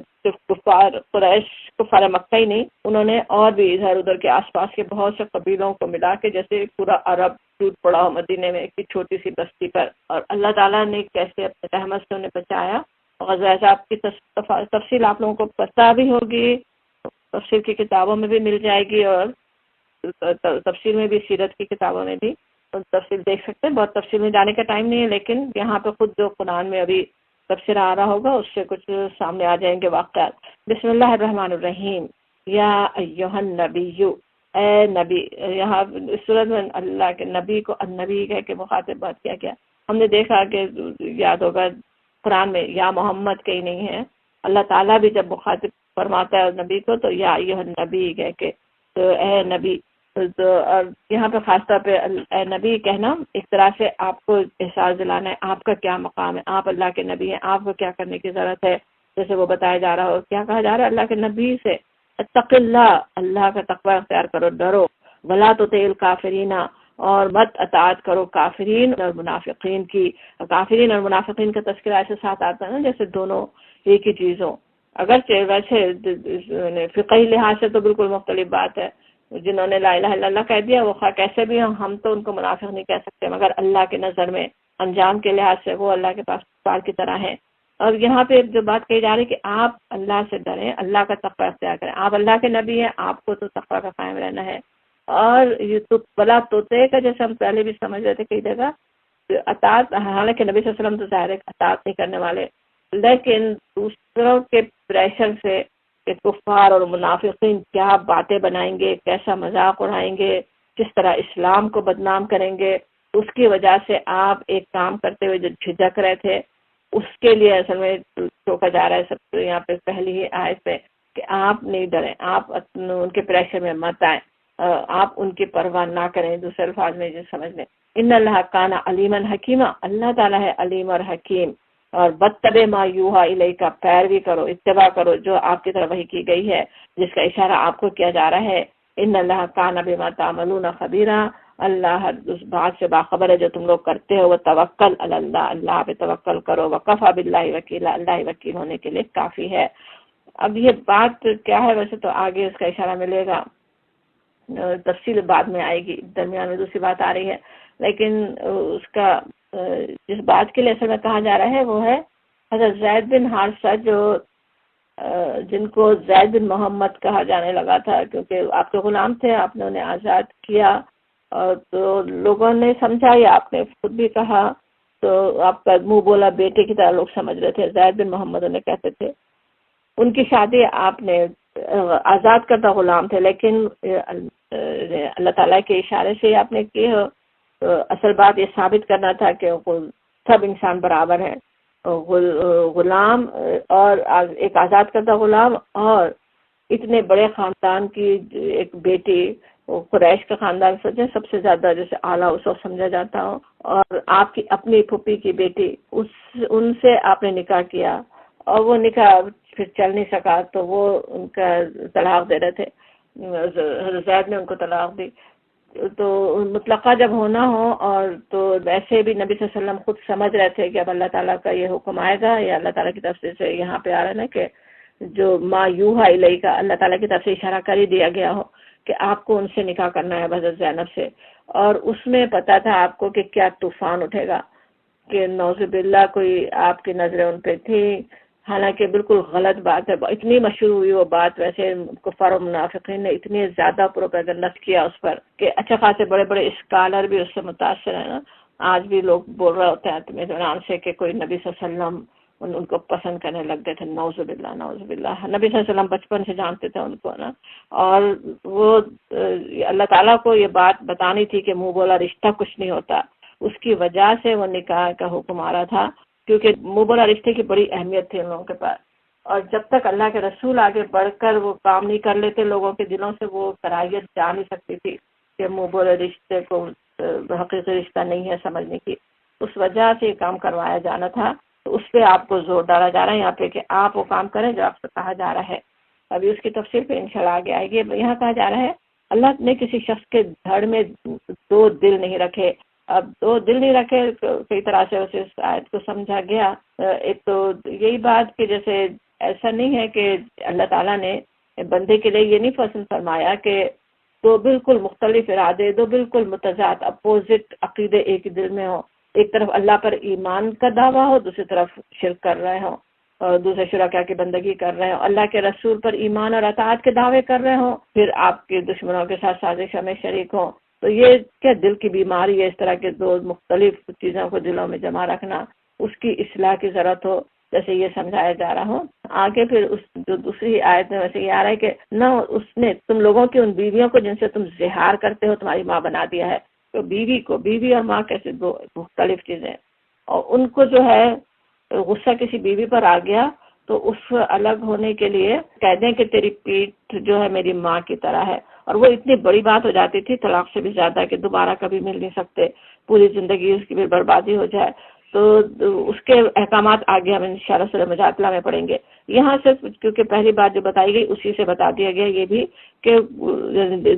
کفار مکہ ہی نہیں، انہوں نے اور بھی ادھر ادھر کے آس پاس کے بہت سے قبیلوں کو ملا کے جیسے پورا عرب ٹوٹ پڑا ہو مدینے میں ایک چھوٹی سی بستی پر، اور اللہ تعالیٰ نے کیسے اپنے رحمت سے انہیں بچایا. غزوہ احزاب کی تفصیل آپ لوگوں کو پتہ بھی ہوگی، تفسیر کی کتابوں میں بھی مل جائے گی، اور تفسیر میں بھی، سیرت کی کتابوں میں بھی تفصیل دیکھ سکتے ہیں. بہت تفصیل میں جانے کا ٹائم نہیں ہے، لیکن یہاں پہ خود جو قرآن میں ابھی تفسیر آ رہا ہوگا اس سے کچھ سامنے آ جائیں گے واقعات. بسم اللہ الرحمن الرحیم. یا ایھا النبی، اے نبی. یہاں اس صورت میں اللہ کے نبی کو النبی کہہ کے مخاطب بات کیا گیا. ہم نے دیکھا کہ یاد ہوگا قرآن میں یا محمد کہیں نہیں ہے. اللہ تعالیٰ بھی جب مخاطب فرماتا ہے نبی کو تو یا ایھا النبی کہہ کے، تو اے نبی، تو اور یہاں پہ خاص طور پہ اے نبی کہنا ایک طرح سے آپ کو احساس دلانا ہے آپ کا کیا مقام ہے، آپ اللہ کے نبی ہیں، آپ کو کیا کرنے کی ضرورت ہے، جیسے وہ بتایا جا رہا ہو، کیا کہا جا رہا ہے اللہ کے نبی سے، اتق اللہ، اللہ کا تقوی اختیار کرو، ڈرو، ولا تطع الکافرین، اور مت اطاعت کرو کافرین اور منافقین کی۔ کافرین اور منافقین کا تذکرہ ایسے ساتھ آتا ہے نا جیسے دونوں ایک ہی چیز ہو، اگرچہ ویسے فقہی لحاظ سے تو بالکل مختلف بات ہے، جنہوں نے لا الہ الا اللہ کہہ دیا وہ خواہ کیسے بھی ہم تو ان کو منافق نہیں کہہ سکتے، مگر اللہ کے نظر میں انجام کے لحاظ سے وہ اللہ کے پاس پار کی طرح ہے۔ اور یہاں پہ جو بات کہی جا رہی ہے کہ آپ اللہ سے ڈریں، اللہ کا تقوی اختیار کریں، آپ اللہ کے نبی ہیں، آپ کو تو تقوی کا قائم رہنا ہے۔ اور یہ تو بلا توتے کا جیسے ہم پہلے بھی سمجھ رہے تھے کئی جگہ اطاعت، حالانکہ نبی صلی اللہ علیہ وسلم تو ظاہر ہے اطاعت نہیں کرنے والے، لیکن دوسروں کے پریشر سے کہ کفار اور منافقین کیا باتیں بنائیں گے، کیسا مذاق اڑائیں گے، کس طرح اسلام کو بدنام کریں گے، اس کی وجہ سے آپ ایک کام کرتے ہوئے جو جھجک رہے تھے اس کے لیے اصل میں ٹوکا جا رہا ہے سب کو یہاں پہ پہلی ہی آیت پہ کہ آپ نہیں ڈریں، آپ ان کے پریشر میں مت آئیں، آپ ان کی پرواہ نہ کریں۔ دوسرے الفاظ میں جو سمجھ لیں ان اللہ کان علیما حکیما، اللہ تعالیٰ ہے علیم اور حکیم۔ اور بتبع ما یوحا الیک، کا پیروی کرو، اتباع کرو جو آپ کی طرف وحی کی گئی ہے، جس کا اشارہ آپ کو کیا جا رہا ہے۔ ان اللہ کان بما تعملون خبیرا، اللہ ہر اس بات سے باخبر ہے جو تم لوگ کرتے ہو۔ وتوکل علی اللہ، اللہ پہ توکل کرو۔ وکفی باللہ وکیلا، اللہ وکیل ہونے کے لیے کافی ہے۔ اب یہ بات کیا ہے، ویسے تو آگے اس کا اشارہ ملے گا، تفصیل بعد میں آئے گی، درمیان میں دوسری بات آ رہی ہے، لیکن اس کا جس بات کے لیے اصل میں کہا جا رہا ہے وہ ہے حضرت زید بن حارثہ، جو جن کو زید بن محمد کہا جانے لگا تھا کیونکہ آپ کے غلام تھے، آپ نے انہیں آزاد کیا، اور تو لوگوں نے سمجھا یا آپ نے خود بھی کہا تو آپ کا منہ بولا بیٹے کی طرح لوگ سمجھ رہے تھے، زید بن محمد انہیں کہتے تھے۔ ان کی شادی آپ نے آزاد کردہ غلام تھے، لیکن اللہ تعالیٰ کے اشارے سے آپ نے کی ہو، اصل بات یہ ثابت کرنا تھا کہ سب انسان برابر ہیں، غلام اور ایک آزاد کردہ غلام اور اتنے بڑے خاندان کی ایک بیٹی، قریش کا خاندان سوچیں سب سے زیادہ جیسے اعلیٰ اس وقت سمجھا جاتا ہو، اور آپ کی اپنی پھوپھی کی بیٹی، ان سے آپ نے نکاح کیا، اور وہ نکاح پھر چل نہیں سکا تو وہ ان کا طلاق دے رہے تھے، زید نے ان کو طلاق دی۔ تو مطلقہ جب ہونا ہو، اور تو ویسے بھی نبی صلی اللہ علیہ وسلم خود سمجھ رہے تھے کہ اب اللہ تعالیٰ کا یہ حکم آئے گا، یا اللہ تعالیٰ کی طرف سے یہاں پہ آ رہا ہے نا کہ جو ما یوحا الیک کا اللہ تعالیٰ کی طرف سے اشارہ کر ہی دیا گیا ہو کہ آپ کو ان سے نکاح کرنا ہے، حضرت زینب سے، اور اس میں پتا تھا آپ کو کہ کیا طوفان اٹھے گا، کہ نعوذ باللہ کوئی آپ کی نظریں ان پہ تھی، حالانکہ بالکل غلط بات ہے، اتنی مشہور ہوئی وہ بات، ویسے کفار و منافقین نے اتنے زیادہ پروپیگنڈا کیا اس پر کہ اچھا خاصے بڑے بڑے اسکالر بھی اس سے متاثر ہیں نا، آج بھی لوگ بول رہے ہوتے ہیں اطمینان سے کہ کوئی نبی صلی اللہ علیہ وسلم ان کو پسند کرنے لگ گئے تھے، نعوذ باللہ نعوذ باللہ، نبی صلی اللہ علیہ وسلم بچپن سے جانتے تھے ان کو نا، اور وہ اللہ تعالیٰ کو یہ بات بتانی تھی کہ منہ بولا رشتہ کچھ نہیں ہوتا، اس کی وجہ سے وہ نکاح کا حکم آ رہا تھا، کیونکہ منہ بولا رشتے کی بڑی اہمیت تھی ان لوگوں کے پاس، اور جب تک اللہ کے رسول آگے بڑھ کر وہ کام نہیں کر لیتے لوگوں کے دلوں سے، وہ کراہیت جا نہیں سکتی تھی کہ منہ بولے رشتے کو حقیقی رشتہ نہیں ہے سمجھنے کی، اس وجہ سے یہ کام کروایا جانا تھا، تو اس پہ آپ کو زور ڈالا جا رہا ہے یہاں پہ کہ آپ وہ کام کریں جو آپ سے کہا جا رہا ہے۔ ابھی اس کی تفصیل پہ انشاءاللہ آگے آئے گی۔ یہاں کہا جا رہا ہے اللہ نے کسی شخص کے دھڑ میں دو دل نہیں رکھے۔ اب دو دل نہیں رکھے کئی طرح سے اس آیت کو سمجھا گیا۔ ایک تو یہی بات کہ جیسے ایسا نہیں ہے کہ اللہ تعالیٰ نے بندے کے لیے یہ نہیں پسند فرمایا کہ دو بالکل مختلف ارادے، دو بالکل متضاد اپوزٹ عقیدے ایک دل میں ہوں، ایک طرف اللہ پر ایمان کا دعویٰ ہو، دوسری طرف شرک کر رہے ہوں اور دوسرے شرکاء کی بندگی کر رہے ہوں، اللہ کے رسول پر ایمان اور اطاعت کے دعوے کر رہے ہوں، پھر آپ کے دشمنوں کے ساتھ سازشوں میں شریک ہوں۔ تو یہ کیا دل کی بیماری ہے، اس طرح کے دو مختلف چیزوں کو دلوں میں جمع رکھنا، اس کی اصلاح کی ضرورت ہو، جیسے یہ سمجھایا جا رہا ہو۔ آگے پھر اس جو دوسری آیت میں ویسے یہ آ رہا ہے کہ نہ اس نے تم لوگوں کی ان بیویوں کو جن سے تم زہار کرتے ہو تمہاری ماں بنا دیا ہے، تو بیوی اور ماں کیسے دو مختلف چیزیں، اور ان کو جو ہے غصہ کسی بیوی پر آ گیا تو اس الگ ہونے کے لیے کہہ دیں کہ تیری پیٹھ جو ہے میری ماں کی طرح ہے، اور وہ اتنی بڑی بات ہو جاتی تھی طلاق سے بھی زیادہ کہ دوبارہ کبھی مل نہیں سکتے، پوری زندگی اس کی بھی بربادی ہو جائے. تو اس کے احکامات آگے ہم انشاءاللہ سورہ مجادلہ میں پڑھیں گے. یہاں سے کیونکہ پہلی بات جو بتائی گئی اسی سے بتا دیا گیا یہ بھی کہ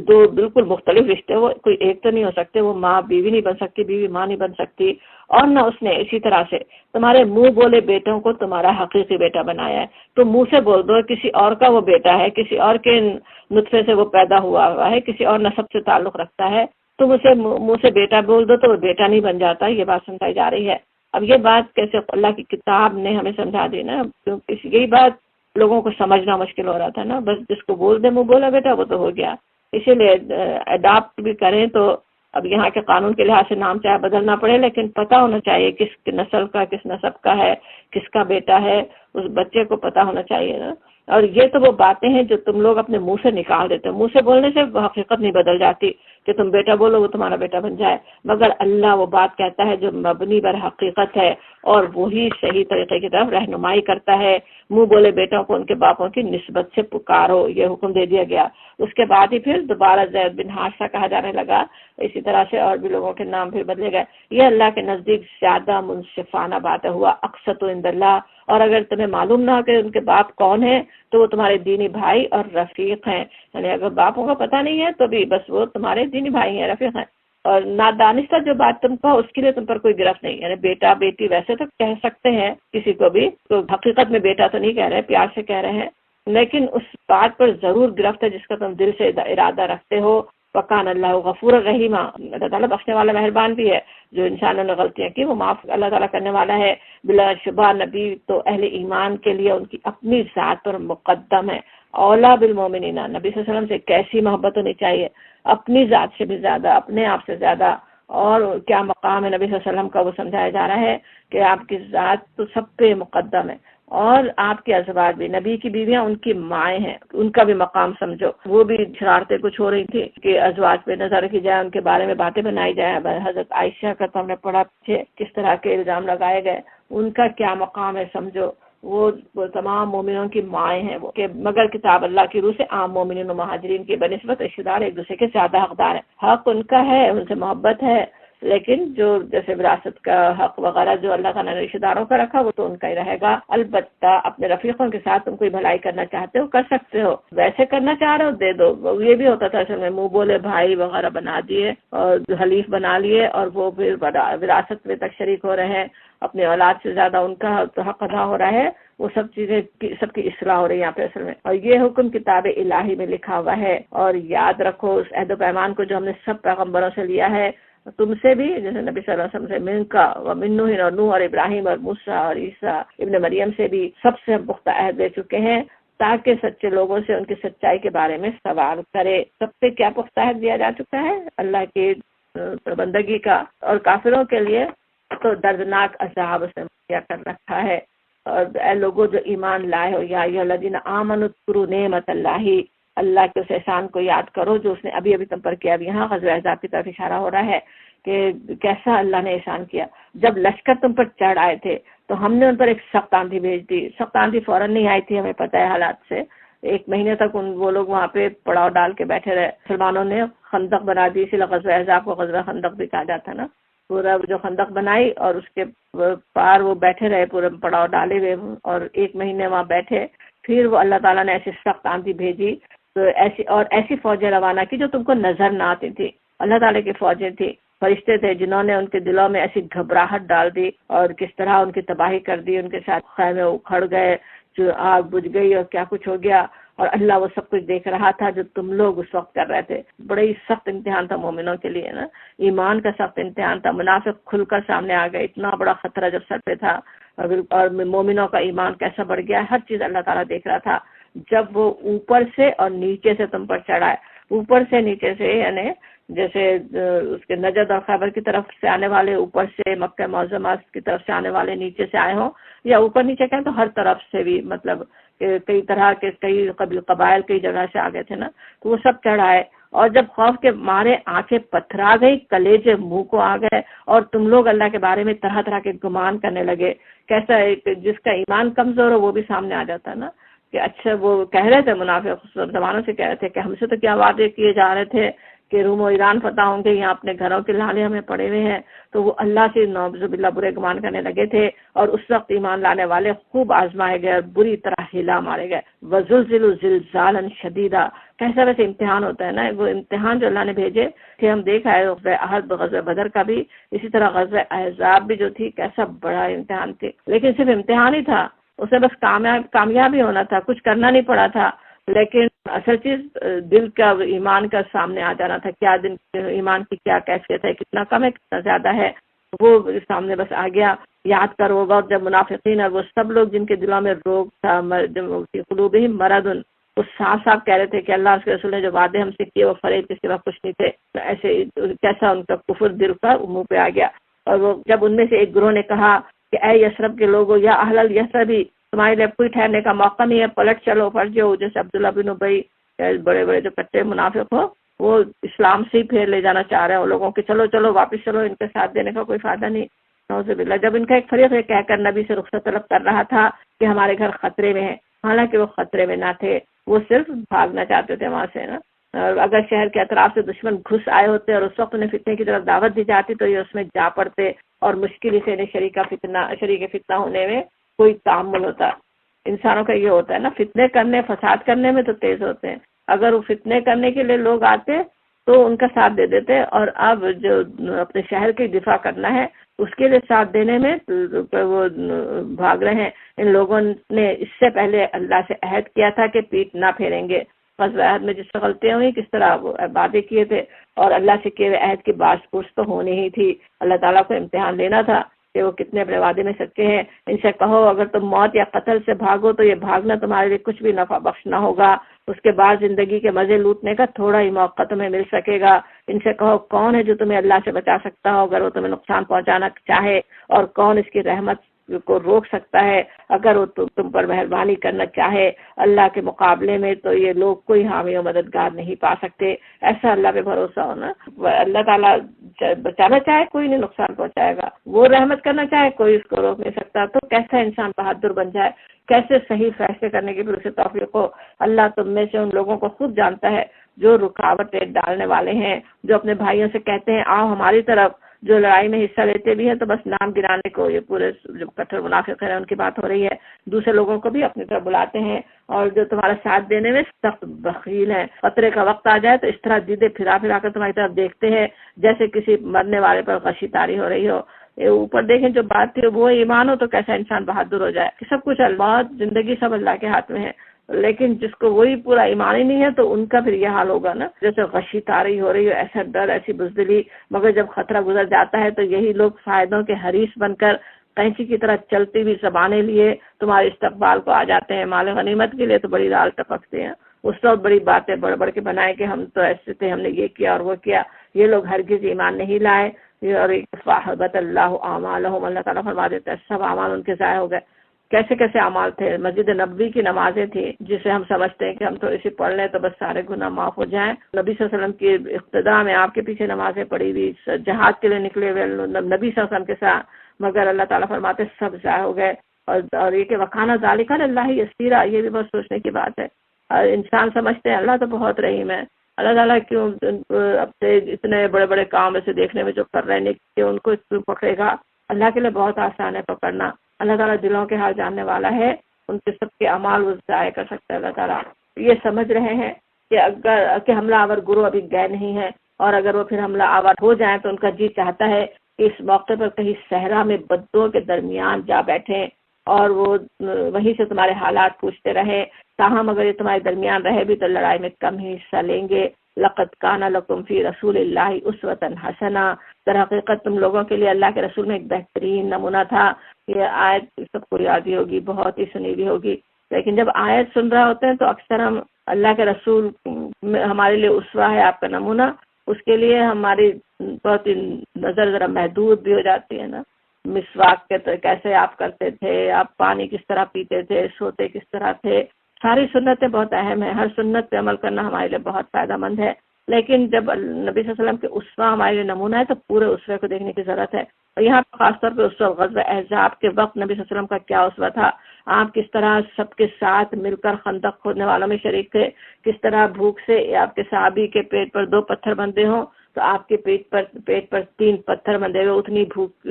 دو بالکل مختلف رشتے، وہ کوئی ایک تو نہیں ہو سکتے، وہ ماں بیوی نہیں بن سکتی، بیوی ماں نہیں بن سکتی. اور نہ اس نے اسی طرح سے تمہارے منہ بولے بیٹوں کو تمہارا حقیقی بیٹا بنایا ہے. تو منہ سے بول دو کسی اور کا وہ بیٹا ہے، کسی اور کے نطفے سے وہ پیدا ہوا ہے، کسی اور نسب سے تعلق رکھتا ہے، تم اسے منہ سے بیٹا بول دو تو وہ بیٹا نہیں بن جاتا. یہ بات سمجھائی جا رہی ہے. اب یہ بات کیسے اللہ کی کتاب نے ہمیں سمجھا دی نا، کیونکہ یہی بات لوگوں کو سمجھنا مشکل ہو رہا تھا نا. بس جس کو بول دے منہ بولا بیٹا وہ تو ہو گیا. اسی لیے اڈاپٹ بھی کریں تو اب یہاں کے قانون کے لحاظ سے نام چاہے بدلنا پڑے، لیکن پتہ ہونا چاہیے کس نسل کا، کس نسب کا ہے، کس کا بیٹا ہے، اس بچے کو پتہ ہونا چاہیے نا. اور یہ تو وہ باتیں ہیں جو تم لوگ اپنے منہ سے نکال دیتے ہو. منہ سے بولنے سے حقیقت نہیں بدل جاتی کہ تم بیٹا بولو وہ تمہارا بیٹا بن جائے، مگر اللہ وہ بات کہتا ہے جو مبنی بر حقیقت ہے اور وہی صحیح طریقے کی طرف رہنمائی کرتا ہے. منہ بولے بیٹوں کو ان کے باپوں کی نسبت سے پکارو، یہ حکم دے دیا گیا. اس کے بعد ہی پھر دوبارہ زید بن حارثہ کہا جانے لگا. اسی طرح سے اور بھی لوگوں کے نام پھر بدلے گئے. یہ اللہ کے نزدیک زیادہ منصفانہ بات ہوا اقسط عند اللہ. اور اگر تمہیں معلوم نہ ہو کہ ان کے باپ کون ہیں تو وہ تمہارے دینی بھائی اور رفیق ہیں. یعنی اگر باپوں کا پتہ نہیں ہے تو بھی بس وہ تمہارے دینی بھائی ہیں، رفیق ہیں. اور نادانستہ جو بات تم کہو اس کے لیے تم پر کوئی گرفت نہیں. یعنی بیٹا بیٹی ویسے تو کہہ سکتے ہیں کسی کو بھی، تو حقیقت میں بیٹا تو نہیں کہہ رہے، پیار سے کہہ رہے ہیں، لیکن اس بات پر ضرور گرفت ہے جس کا تم دل سے ارادہ رکھتے ہو. وکان اللہ غفور الرحیم، اللہ تعالیٰ بخشنے والا مہربان بھی ہے. جو انسانوں نے غلطیاں کی وہ معاف اللہ تعالیٰ کرنے والا ہے. بلا شبہ نبی تو اہل ایمان کے لیے ان کی اپنی ذات پر مقدم ہے. اولا بالمومنین، نبی صلی اللہ علیہ وسلم سے کیسی محبت ہونی چاہیے، اپنی ذات سے بھی زیادہ، اپنے آپ سے زیادہ. اور کیا مقام ہے نبی صلی اللہ علیہ وسلم کا وہ سمجھایا جا رہا ہے کہ آپ کی ذات تو سب پہ مقدم ہے. اور آپ کے ازواج بھی، نبی کی بیویاں ان کی مائیں ہیں، ان کا بھی مقام سمجھو. وہ بھی شرارتیں کچھ ہو رہی تھی کہ ازواج پہ نظر رکھی جائے، ان کے بارے میں باتیں بنائی جائے. حضرت عائشہ کا تو ہم نے پڑھا پیچھے کس طرح کے الزام لگائے گئے، ان کا کیا مقام ہے سمجھو. وہ تمام مومنوں کی مائیں ہیں وہ، کہ مگر کتاب اللہ کی روح سے عام مومنین و مہاجرین کی بنسبت رشتہ دار ایک دوسرے کے زیادہ حقدار ہیں. حق ان کا ہے، ان سے محبت ہے، لیکن جو جیسے وراثت کا حق وغیرہ جو اللہ تعالیٰ نے رشتہ داروں کا رکھا وہ تو ان کا ہی رہے گا. البتہ اپنے رفیقوں کے ساتھ تم کوئی بھلائی کرنا چاہتے ہو کر سکتے ہو، ویسے کرنا چاہ رہے ہو دے دو. یہ بھی ہوتا تھا اصل میں، منہ بولے بھائی وغیرہ بنا دیے اور حلیف بنا لیے اور وہ پھر وراثت میں تک شریک ہو رہے ہیں، اپنے اولاد سے زیادہ ان کا حق ادا ہو رہا ہے. وہ سب چیزیں سب کی اصلاح ہو رہی ہے یہاں پہ اصل میں. اور یہ حکم کتاب الہی میں لکھا ہوا ہے. اور یاد رکھو اس عہد و پیمان کو جو ہم نے سب پیغمبروں سے لیا ہے، تم سے بھی، جیسے نبی صلی اللہ علیہ وسلم سے، من کا و من نوح اور نوح اور ابراہیم اور موسیٰ اور عیسیٰ ابن مریم سے بھی سب سے پختہ عہد لے چکے ہیں تاکہ سچے لوگوں سے ان کی سچائی کے بارے میں سوال کرے. سب سے کیا پختہ عہد دیا جا چکا ہے؟ اللہ کی بندگی کا. اور کافروں کے لیے تو دردناک عذاب سے مہیا کر رکھا ہے. اور اے لوگوں جو ایمان لائے ہو، یا ایھا الذین آمنوا اذکروا نعمت اللہ کے اس احسان کو یاد کرو جو اس نے ابھی ابھی تم پر کیا. اب یہاں غزوہ احزاب کی طرف اشارہ ہو رہا ہے کہ کیسا اللہ نے احسان کیا. جب لشکر تم پر چڑھ آئے تھے تو ہم نے ان پر ایک سخت آندھی بھیج دی. سخت آندھی فوراً نہیں آئی تھی، ہمیں پتہ ہے حالات سے. 1 مہینے تک وہ لوگ وہاں پہ پڑاؤ ڈال کے بیٹھے رہے. مسلمانوں نے خندق بنا دی، اسی لیے غزوہ احزاب کو غزوہ خندق بھی کہا جاتا نا. پورا جو خندق بنائی اور اس کے پار وہ بیٹھے رہے پورے پڑاؤ ڈالے ہوئے، اور 1 مہینے وہاں بیٹھے. پھر وہ اللہ تعالیٰ نے ایسی سخت آندھی بھیجی تو ایسی فوجیں روانہ کی جو تم کو نظر نہ آتی تھی. اللہ تعالیٰ کی فوجیں تھی، فرشتے تھے جنہوں نے ان کے دلوں میں ایسی گھبراہٹ ڈال دی اور کس طرح ان کی تباہی کر دی. ان کے ساتھ خیمے اکھڑ گئے، جو آگ بجھ گئی اور کیا کچھ ہو گیا. اور اللہ وہ سب کچھ دیکھ رہا تھا جو تم لوگ اس وقت کر رہے تھے. بڑا ہی سخت امتحان تھا مومنوں کے لیے نا، ایمان کا سخت امتحان تھا. منافق کھل کر سامنے آ گئے، اتنا بڑا خطرہ جب سر پہ تھا. اور مومنوں کا ایمان کیسا بڑھ گیا، ہر چیز اللہ تعالیٰ دیکھ رہا تھا. جب وہ اوپر سے اور نیچے سے تم پر چڑھا ہے، اوپر سے نیچے سے، یعنی جیسے اس کے نجد اور خیبر کی طرف سے آنے والے اوپر سے، مکہ معظمہ کی طرف سے آنے والے نیچے سے آئے ہوں، یا اوپر نیچے کہیں تو ہر طرف سے بھی، مطلب کئی طرح کے کئی قبائل کئی جگہ سے آ گئے تھے نا، تو وہ سب چڑھ آئے. اور جب خوف کے مارے آنکھیں پتھرا گئی، کلیجے منہ کو آ گئے، اور تم لوگ اللہ کے بارے میں طرح طرح کے گمان کرنے لگے. کیسا ایک جس کا ایمان کمزور ہو وہ بھی سامنے آ جاتا ہے نا، کہ اچھا وہ کہہ رہے تھے منافق زمانوں سے کہہ رہے تھے کہ ہم سے تو کیا وعدے کیے جا رہے تھے کہ روم و ایران فتح ہوں گے، یہاں اپنے گھروں کے لالے ہمیں پڑے ہوئے ہیں. تو وہ اللہ سے نعوذ باللہ برے گمان کرنے لگے تھے، اور اس وقت ایمان لانے والے خوب آزمائے گئے اور بری طرح ہلا مارے گئے. وزلزلوا زلزالا شدیدا. کیسا ویسے امتحان ہوتا ہے نا، وہ امتحان جو اللہ نے بھیجے کہ ہم دیکھ آئے غزوہ احد، غزوہ بدر کا بھی، اسی طرح غزوہ احزاب بھی جو تھی کیسا بڑا امتحان تھی. لیکن صرف امتحان ہی تھا، اسے بس کامیابی ہونا تھا، کچھ کرنا نہیں پڑا تھا. لیکن اصل چیز دل کا ایمان کا سامنے آ جانا تھا، کیا دل ایمان کی کیا کیفیت ہے، کتنا کم ہے کتنا زیادہ ہے، وہ سامنے بس آ گیا. یاد کرو وقت جب منافقین اور وہ سب لوگ جن کے دلوں میں روگ تھا، قلوبہم مرض، وہ صاف صاف کہہ رہے تھے کہ اللہ اس کے رسول نے جو وعدے ہم سے کیے وہ فریب کے سوا کچھ نہیں تھے. ایسے کیسا ان کا کفر دل کا منہ پہ آ گیا. اور وہ جب ان میں سے ایک گروہ نے کہا کہ اے یثرب کے لوگوں، یا اہل یثربی، تمہارے لیے کوئی ٹھہرنے کا موقع نہیں ہے، پلٹ چلو پھٹ جاؤ. جیسے عبداللہ بن ابی، بڑے بڑے جو کٹے منافق ہو، وہ اسلام سے ہی پھیر لے جانا چاہ رہے ہیں ان لوگوں کے، چلو چلو واپس چلو، ان کے ساتھ دینے کا کوئی فائدہ نہیں. نعوذ باللہ. جب ان کا ایک فریق یہ کہہ کر نبی سے رخصت طلب کر رہا تھا کہ ہمارے گھر خطرے میں ہیں، حالانکہ وہ خطرے میں نہ تھے، وہ صرف بھاگنا چاہتے تھے وہاں سے نا. اور اگر شہر کے اطراف سے دشمن گھس آئے ہوتے اور اس وقت انہیں فتنے کی طرف دعوت دی جاتی تو یہ اس میں جا پڑتے، اور مشکل ہی سے انہیں شریک فتنہ ہونے میں کوئی تعامل ہوتا. انسانوں کا یہ ہوتا ہے نا، فتنے کرنے فساد کرنے میں تو تیز ہوتے ہیں. اگر وہ فتنے کرنے کے لیے لوگ آتے تو ان کا ساتھ دے دیتے، اور اب جو اپنے شہر کی دفاع کرنا ہے اس کے لیے ساتھ دینے میں وہ بھاگ رہے ہیں. ان لوگوں نے اس سے پہلے اللہ سے عہد کیا تھا کہ پیٹ نہ پھیریں گے. غزوہ عہد میں جس سے غلطیاں ہوئی، کس طرح وہ وعدے کیے تھے، اور اللہ سے کیے ہوئے عہد کی باز پرس تو ہونی ہی تھی. اللہ تعالیٰ کو امتحان لینا تھا کہ وہ کتنے اپنے وعدے میں سچے ہیں. ان سے کہو اگر تم موت یا قتل سے بھاگو تو یہ بھاگنا تمہارے لیے کچھ بھی نفع بخش نہ ہوگا، اس کے بعد زندگی کے مزے لوٹنے کا تھوڑا ہی موقع تمہیں مل سکے گا. ان سے کہو کون ہے جو تمہیں اللہ سے بچا سکتا ہو اگر وہ تمہیں نقصان پہنچانا چاہے، اور کون اس کی رحمت کو روک سکتا ہے اگر وہ تم پر مہربانی کرنا چاہے. اللہ کے مقابلے میں تو یہ لوگ کوئی حامی و مددگار نہیں پا سکتے. ایسا اللہ پہ بھروسہ ہونا. اللہ تعالیٰ بچانا چاہے کوئی نہیں نقصان پہنچائے گا، وہ رحمت کرنا چاہے کوئی اس کو روک نہیں سکتا. تو کیسا انسان بہادر بن جائے، کیسے صحیح فیصلے کرنے کی پھر اسے توفیق ہو. اللہ تم میں سے ان لوگوں کو خود جانتا ہے جو رکاوٹیں ڈالنے والے ہیں، جو اپنے بھائیوں سے کہتے ہیں آؤ ہماری طرف، جو لڑائی میں حصہ لیتے بھی ہیں تو بس نام گرانے کو، یہ پورے جو کٹر منافق ہیں ان کی بات ہو رہی ہے. دوسرے لوگوں کو بھی اپنی طرف بلاتے ہیں، اور جو تمہارا ساتھ دینے میں سخت بخیل ہیں. خطرے کا وقت آ جائے تو اس طرح دیدے پھرا پھرا کر تمہاری طرف دیکھتے ہیں جیسے کسی مرنے والے پر غشی تاری ہو رہی ہو. اوپر دیکھیں جو بات تھی وہ ایمان ہو تو کیسا انسان بہادر ہو جائے کہ سب کچھ اللہ، زندگی سب اللہ کے ہاتھ میں ہے. لیکن جس کو وہی پورا ایمان ہی نہیں ہے تو ان کا پھر یہ حال ہوگا نا، جیسے غشی تاری ہو رہی ہو، ایسا ڈر، ایسی بزدلی. مگر جب خطرہ گزر جاتا ہے تو یہی لوگ فائدوں کے حریص بن کر قینچی کی طرح چلتی ہوئی زبانیں لیے تمہارے استقبال کو آ جاتے ہیں. مال غنیمت کے لیے تو بڑی رال ٹپکتے ہیں، اس وقت بڑی باتیں بڑھ بڑھ کے بنائے کہ ہم تو ایسے تھے، ہم نے یہ کیا اور وہ کیا. یہ لوگ ہرگز ایمان نہیں لائے. اور فاحبط اللہ اعمالہم، اللہ تعالیٰ فرما دیتا ہے سب اعمال ان کے ضائع ہو گئے. کیسے کیسے اعمال تھے. مسجد نبوی کی نمازیں تھیں جسے ہم سمجھتے ہیں کہ ہم تو اسے پڑھ لیں تو بس سارے گناہ معاف ہو جائیں. نبی صلی اللہ علیہ وسلم کی اقتداء میں آپ کے پیچھے نمازیں پڑھی ہوئی، جہاد کے لیے نکلے ہوئے نبی صلی اللہ علیہ وسلم کے ساتھ، مگر اللہ تعالیٰ فرماتے سب ضائع ہو گئے. اور یہ کہ وکانہ ذالک اللہ یسیرا، یہ بھی بہت سوچنے کی بات ہے. انسان سمجھتے ہیں اللہ تو بہت رحیم ہے، اللہ تعالیٰ کیوں اپنے اتنے بڑے بڑے کام ایسے دیکھنے میں جو کر رہے ہیں کہ ان کو کیوں پکڑے گا. اللہ کے لیے بہت آسان ہے پکڑنا. اللہ تعالیٰ دلوں کے حال جاننے والا ہے، ان کے سب کے اعمال وہ ضائع کر سکتا ہے. اللہ تعالیٰ یہ سمجھ رہے ہیں کہ اگر کہ حملہ آور گروہ ابھی گئے نہیں ہیں، اور اگر وہ پھر حملہ آور ہو جائیں تو ان کا جی چاہتا ہے کہ اس موقع پر کہیں صحرا میں بدوں کے درمیان جا بیٹھیں اور وہ وہیں سے تمہارے حالات پوچھتے رہے. تاہم اگر یہ تمہارے درمیان رہے بھی تو لڑائی میں کم ہی حصہ لیں گے. لقد کان لکم فی رسول اللہ اسوۃ حسنہ، در حقیقت تم لوگوں کے لیے اللہ کے رسول میں ایک بہترین نمونہ تھا. یہ آیت سب کو یاد ہی ہوگی، بہت ہی سنی بھی ہوگی. لیکن جب آیت سن رہے ہوتے ہیں تو اکثر ہم اللہ کے رسول ہمارے لیے اسوہ ہے، آپ کا نمونہ، اس کے لیے ہماری بہت ہی نظر ذرا محدود بھی ہو جاتی ہے نا. مسواک کے کیسے آپ کرتے تھے، آپ پانی کس طرح پیتے تھے، سوتے کس طرح تھے، ساری سنتیں بہت اہم ہیں. ہر سنت پہ عمل کرنا ہمارے لیے بہت فائدہ مند ہے. لیکن جب نبی صلی اللہ علیہ وسلم کے اسوہ ہمارے لیے نمونہ ہے تو پورے اسوے کو دیکھنے کی ضرورت ہے. اور یہاں خاص طور پہ اسوہ غزوہ احزاب کے وقت نبی صلی اللہ علیہ وسلم کا کیا اسوہ تھا. آپ کس طرح سب کے ساتھ مل کر خندق کھودنے والوں میں شریک تھے. کس طرح بھوک سے آپ کے صحابی کے پیٹ پر 2 پتھر بندھے ہوں تو آپ کے پیٹ پر 3 پتھر بندھے ہوئے, اتنی بھوک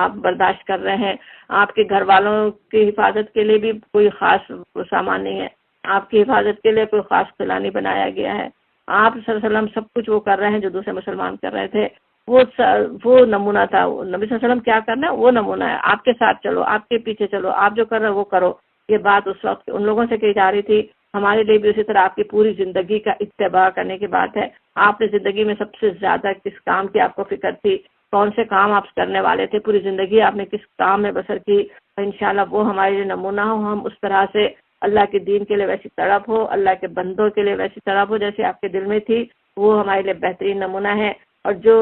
آپ برداشت کر رہے ہیں. آپ کے گھر والوں کی حفاظت کے لیے بھی کوئی خاص سامان نہیں ہے, آپ کی حفاظت کے لیے کوئی خاص قلعہ نہیں بنایا گیا ہے. آپ صلی اللہ علیہ وسلم سب کچھ وہ کر رہے ہیں جو دوسرے مسلمان کر رہے تھے. وہ نمونہ تھا. نبی صلی اللہ علیہ وسلم کیا کرنا ہے وہ نمونہ ہے. آپ کے ساتھ چلو, آپ کے پیچھے چلو, آپ جو کر رہے وہ کرو. یہ بات اس وقت ان لوگوں سے کہی جا رہی تھی. ہمارے لیے بھی اسی طرح آپ کی پوری زندگی کا اتباع کرنے کی بات ہے. آپ نے زندگی میں سب سے زیادہ کس کام کی آپ کو فکر تھی, کون سے کام آپ کرنے والے تھے, پوری زندگی آپ نے کس کام میں بسر کی. انشاءاللہ وہ ہمارے لیے نمونہ ہو. ہم اس طرح سے اللہ کے دین کے لیے ویسی تڑپ ہو, اللہ کے بندوں کے لیے ویسی تڑپ ہو جیسے آپ کے دل میں تھی. وہ ہمارے لیے بہترین نمونہ ہے. اور جو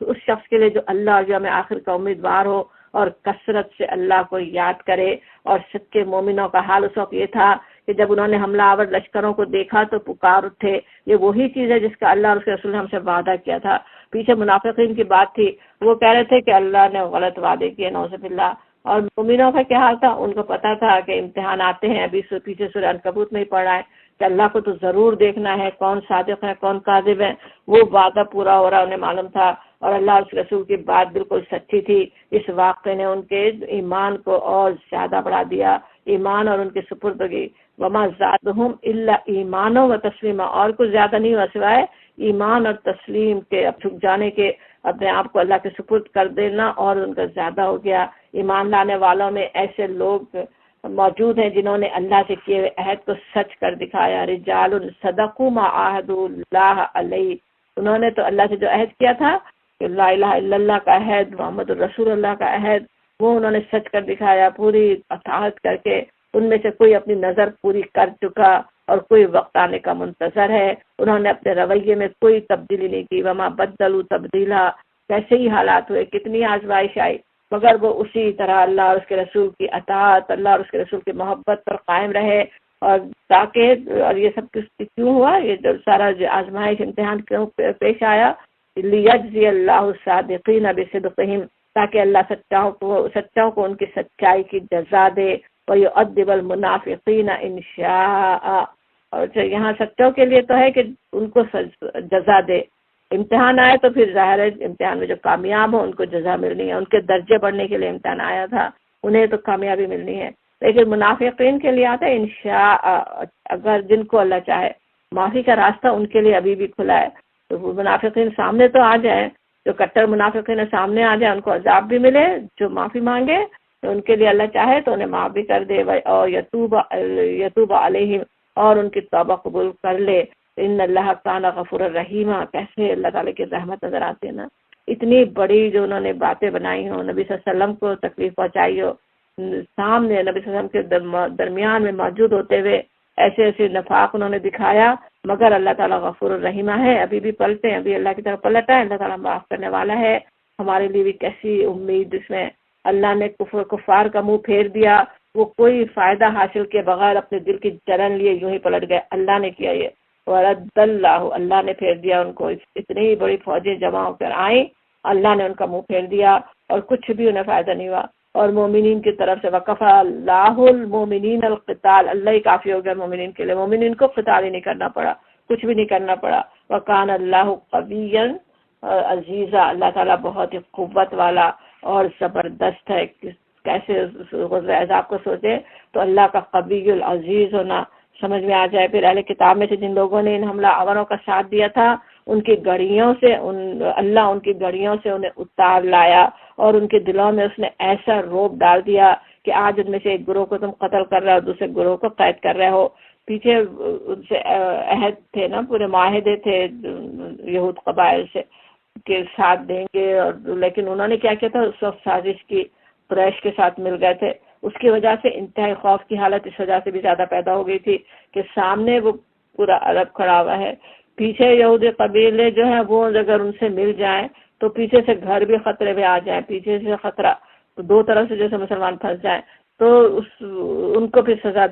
اس شخص کے لیے جو اللہ اور جو ہمیں آخر کا امیدوار ہو اور کثرت سے اللہ کو یاد کرے. اور سچے مومنوں کا حال اس وقت یہ تھا کہ جب انہوں نے حملہ آور لشکروں کو دیکھا تو پکار اٹھے. یہ وہی چیز ہے جس کا اللہ اور اس کے رسول نے ہم سے وعدہ کیا تھا. پیچھے منافقین کی بات تھی, وہ کہہ رہے تھے کہ اللہ نے غلط وعدے کیے نعوذ باللہ. اور مومنوں کا کیا حال تھا, ان کو پتا تھا کہ امتحان آتے ہیں. ابھی پیچھے سورہ عنکبوت میں ہی پڑھا ہے کہ اللہ کو تو ضرور دیکھنا ہے کون صادق ہے کون کاذب ہے. وہ وعدہ پورا ہو رہا انہیں معلوم تھا, اور اللہ اور اس رسول کی بات بالکل سچی تھی. اس واقعے نے ان کے ایمان کو اور زیادہ بڑھا دیا, ایمان اور ان کے سپردگی. وما زادہم الا ایمان و تسلیما, اور کچھ زیادہ نہیں ہوا سوائے ایمان اور تسلیم کے, اب جھک جانے کے, اپنے آپ کو اللہ کے سپرد کر دینا, اور ان کا زیادہ ہو گیا. ایمان لانے والوں میں ایسے لوگ موجود ہیں جنہوں نے اللہ سے کیے ہوئے عہد کو سچ کر دکھایا. رجال صدقوا ما عاہدوا اللہ علیہ, انہوں نے تو اللہ سے جو عہد کیا تھا کہ لا الہ الا اللہ کا عہد, محمد الرسول اللہ کا عہد, وہ انہوں نے سچ کر دکھایا پوری اطاعت کر کے. ان میں سے کوئی اپنی نظر پوری کر چکا اور کوئی وقت آنے کا منتظر ہے. انہوں نے اپنے رویے میں کوئی تبدیلی نہیں کی. وما بدلوا تبدیلا, کیسے ہی حالات ہوئے, کتنی آزمائش آئی, مگر وہ اسی طرح اللہ اور اس کے رسول کی اطاعت, اللہ اور اس کے رسول کی محبت پر قائم رہے. اور تاکہ, اور یہ سب کچھ کیوں ہوا, یہ جو سارا آزمائش امتحان کیوں پیش آیا, لیجزی اللہ الصادقین بصدقہم, تاکہ اللہ سچاؤں کو ان کی سچائی کی جزا دے. وَيُعَذِّبَ الْمُنَافِقِينَ إِنْ شَاءَ, اور یہاں سچوں کے لیے تو ہے کہ ان کو جزا دے. امتحان آئے تو پھر ظاہر ہے امتحان میں جو کامیاب ہو ان کو جزا ملنی ہے. ان کے درجے بڑھنے کے لیے امتحان آیا تھا, انہیں تو کامیابی ملنی ہے. لیکن منافقین کے لیے آتا ہے انشاء, اگر جن کو اللہ چاہے. معافی کا راستہ ان کے لیے ابھی بھی کھلا ہے. تو وہ منافقین سامنے تو آ جائیں, جو کٹر منافقین سامنے آ جائیں, ان کو عذاب بھی ملے. جو معافی مانگے تو ان کے لیے اللہ چاہے تو انہیں معاف بھی کر دے, اور یتوب علیہم, اور ان کی توبہ قبول کر لے. ان اللہ کان غفور الرحیم, کیسے اللہ تعالیٰ کی رحمت نظر آتی ہے نا. اتنی بڑی جو انہوں نے باتیں بنائی ہوں, نبی صلی اللہ علیہ وسلم کو تکلیف پہنچائی ہو, سامنے نبی صلی اللہ علیہ وسلم کے درمیان میں موجود ہوتے ہوئے ایسے ایسے نفاق انہوں نے دکھایا. مگر اللہ تعالیٰ غفور الرحیم ہے, ابھی بھی پلٹے ہیں, ابھی اللہ کی طرف پلٹا ہے. اللہ تعالیٰ معاف کرنے والا ہے. ہمارے لیے بھی کیسی امید جس میں اللہ نے کفار کا منہ پھیر دیا, وہ کوئی فائدہ حاصل کے بغیر اپنے دل کی جلن لیے یوں ہی پلٹ گئے. اللہ نے کیا یہ, ورد اللہ نے پھیر دیا ان کو. اتنی بڑی فوجیں جمع ہو کر آئیں, اللہ نے ان کا منہ پھیر دیا اور کچھ بھی انہیں فائدہ نہیں ہوا. اور مومنین کی طرف سے وقفا اللہ المومنین القتال, اللہ ہی کافی ہو گیا مومنین کے لیے. مومنین کو قتال ہی نہیں کرنا پڑا, کچھ بھی نہیں کرنا پڑا. وکان اللہ قویا عزیزا, اللہ تعالیٰ بہت ہی قوت والا اور زبردست ہے. کیسے غزوہ احزاب کو سوچے تو اللہ کا قوی العزیز ہونا سمجھ میں آ جائے. پھر اہل کتاب میں سے جن لوگوں نے ان حملہ آوروں کا ساتھ دیا تھا, ان کی گڑیوں سے اللہ ان کی گڑیوں سے انہیں اتار لایا, اور ان کے دلوں میں اس نے ایسا روب ڈال دیا کہ آج ان میں سے ایک گروہ کو تم قتل کر رہے ہو, دوسرے گروہ کو قید کر رہے ہو. پیچھے ان سے عہد تھے نا, پورے معاہدے تھے یہود قبائل سے کے ساتھ دیں گے, اور لیکن انہوں نے کیا کیا تھا, اس وقت سازش کی, قریش کے ساتھ مل گئے تھے. اس کی وجہ سے انتہائی خوف کی حالت اس وجہ سے بھی زیادہ پیدا ہو گئی تھی کہ سامنے وہ پورا عرب کھڑا ہوا ہے, پیچھے یہودی قبیلے جو ہیں وہ اگر ان سے مل جائیں تو پیچھے سے گھر بھی خطرے میں آ جائیں, پیچھے سے خطرہ, تو دو طرف سے جیسے مسلمان پھنس جائیں. تو ان کو پھر سزا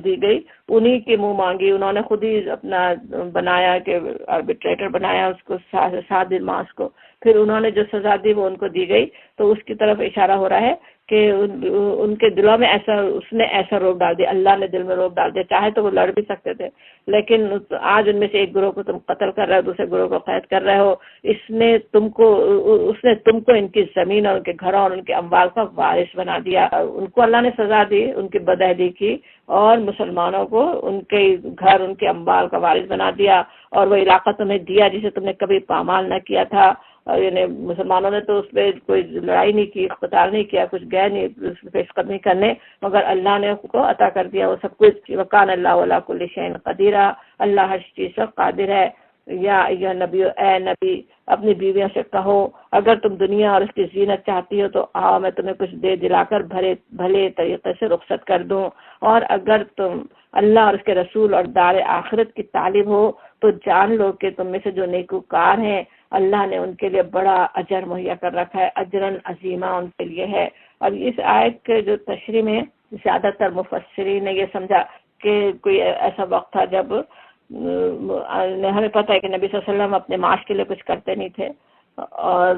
دی گئی، انہی کی منہ مانگی، انہوں نے خود ہی اپنا بنایا کہ آربیٹریٹر بنایا اس کو 7 ماس کو، پھر انہوں نے جو سزا دی وہ ان کو دی گئی۔ تو اس کی طرف اشارہ ہو رہا ہے کہ ان کے دلوں میں اس نے ایسا روک ڈال دیا، اللہ نے دل میں روک ڈال دیا، چاہے تو وہ لڑ بھی سکتے تھے، لیکن آج ان میں سے ایک گروہ کو تم قتل کر رہے ہو، دوسرے گروہ کو قید کر رہے ہو، اس نے تم کو ان کی زمین اور ان کے گھروں اور ان کے اموال کا وارث بنا دیا۔ ان کو اللہ نے سزا دی ان کی بدعہدی کی، اور مسلمانوں کو ان کے گھر ان کے اموال کا وارث بنا دیا، اور وہ علاقہ تمہیں دیا جسے تم نے کبھی پامال نہ کیا تھا۔ اور یعنی مسلمانوں نے تو اس پہ کوئی لڑائی نہیں کی، قتال نہیں کیا، کچھ گئے نہیں اس پہ پیش قدمی کرنے، مگر اللہ نے کو عطا کر دیا وہ سب کچھ۔ وکان اللہ علی کل شیء قدیر، اللہ ہر چیز پر قادر ہے۔ یا ایھا نبی، اے نبی اپنی بیویوں سے کہو اگر تم دنیا اور اس کی زینت چاہتی ہو تو آؤ میں تمہیں کچھ دے دلا کر بھلے طریقے سے رخصت کر دوں، اور اگر تم اللہ اور اس کے رسول اور دار آخرت کی طالب ہو تو جان لو کہ تم میں سے جو نیکوکار ہیں اللہ نے ان کے لیے بڑا اجر مہیا کر رکھا ہے، اجرن عظیمہ ان کے لیے ہے۔ اور اس آیت کے جو تشریح میں زیادہ تر مفسرین نے یہ سمجھا کہ کوئی ایسا وقت تھا جب ہمیں پتہ ہے کہ نبی صلی اللہ علیہ وسلم اپنے معاش کے لیے کچھ کرتے نہیں تھے، اور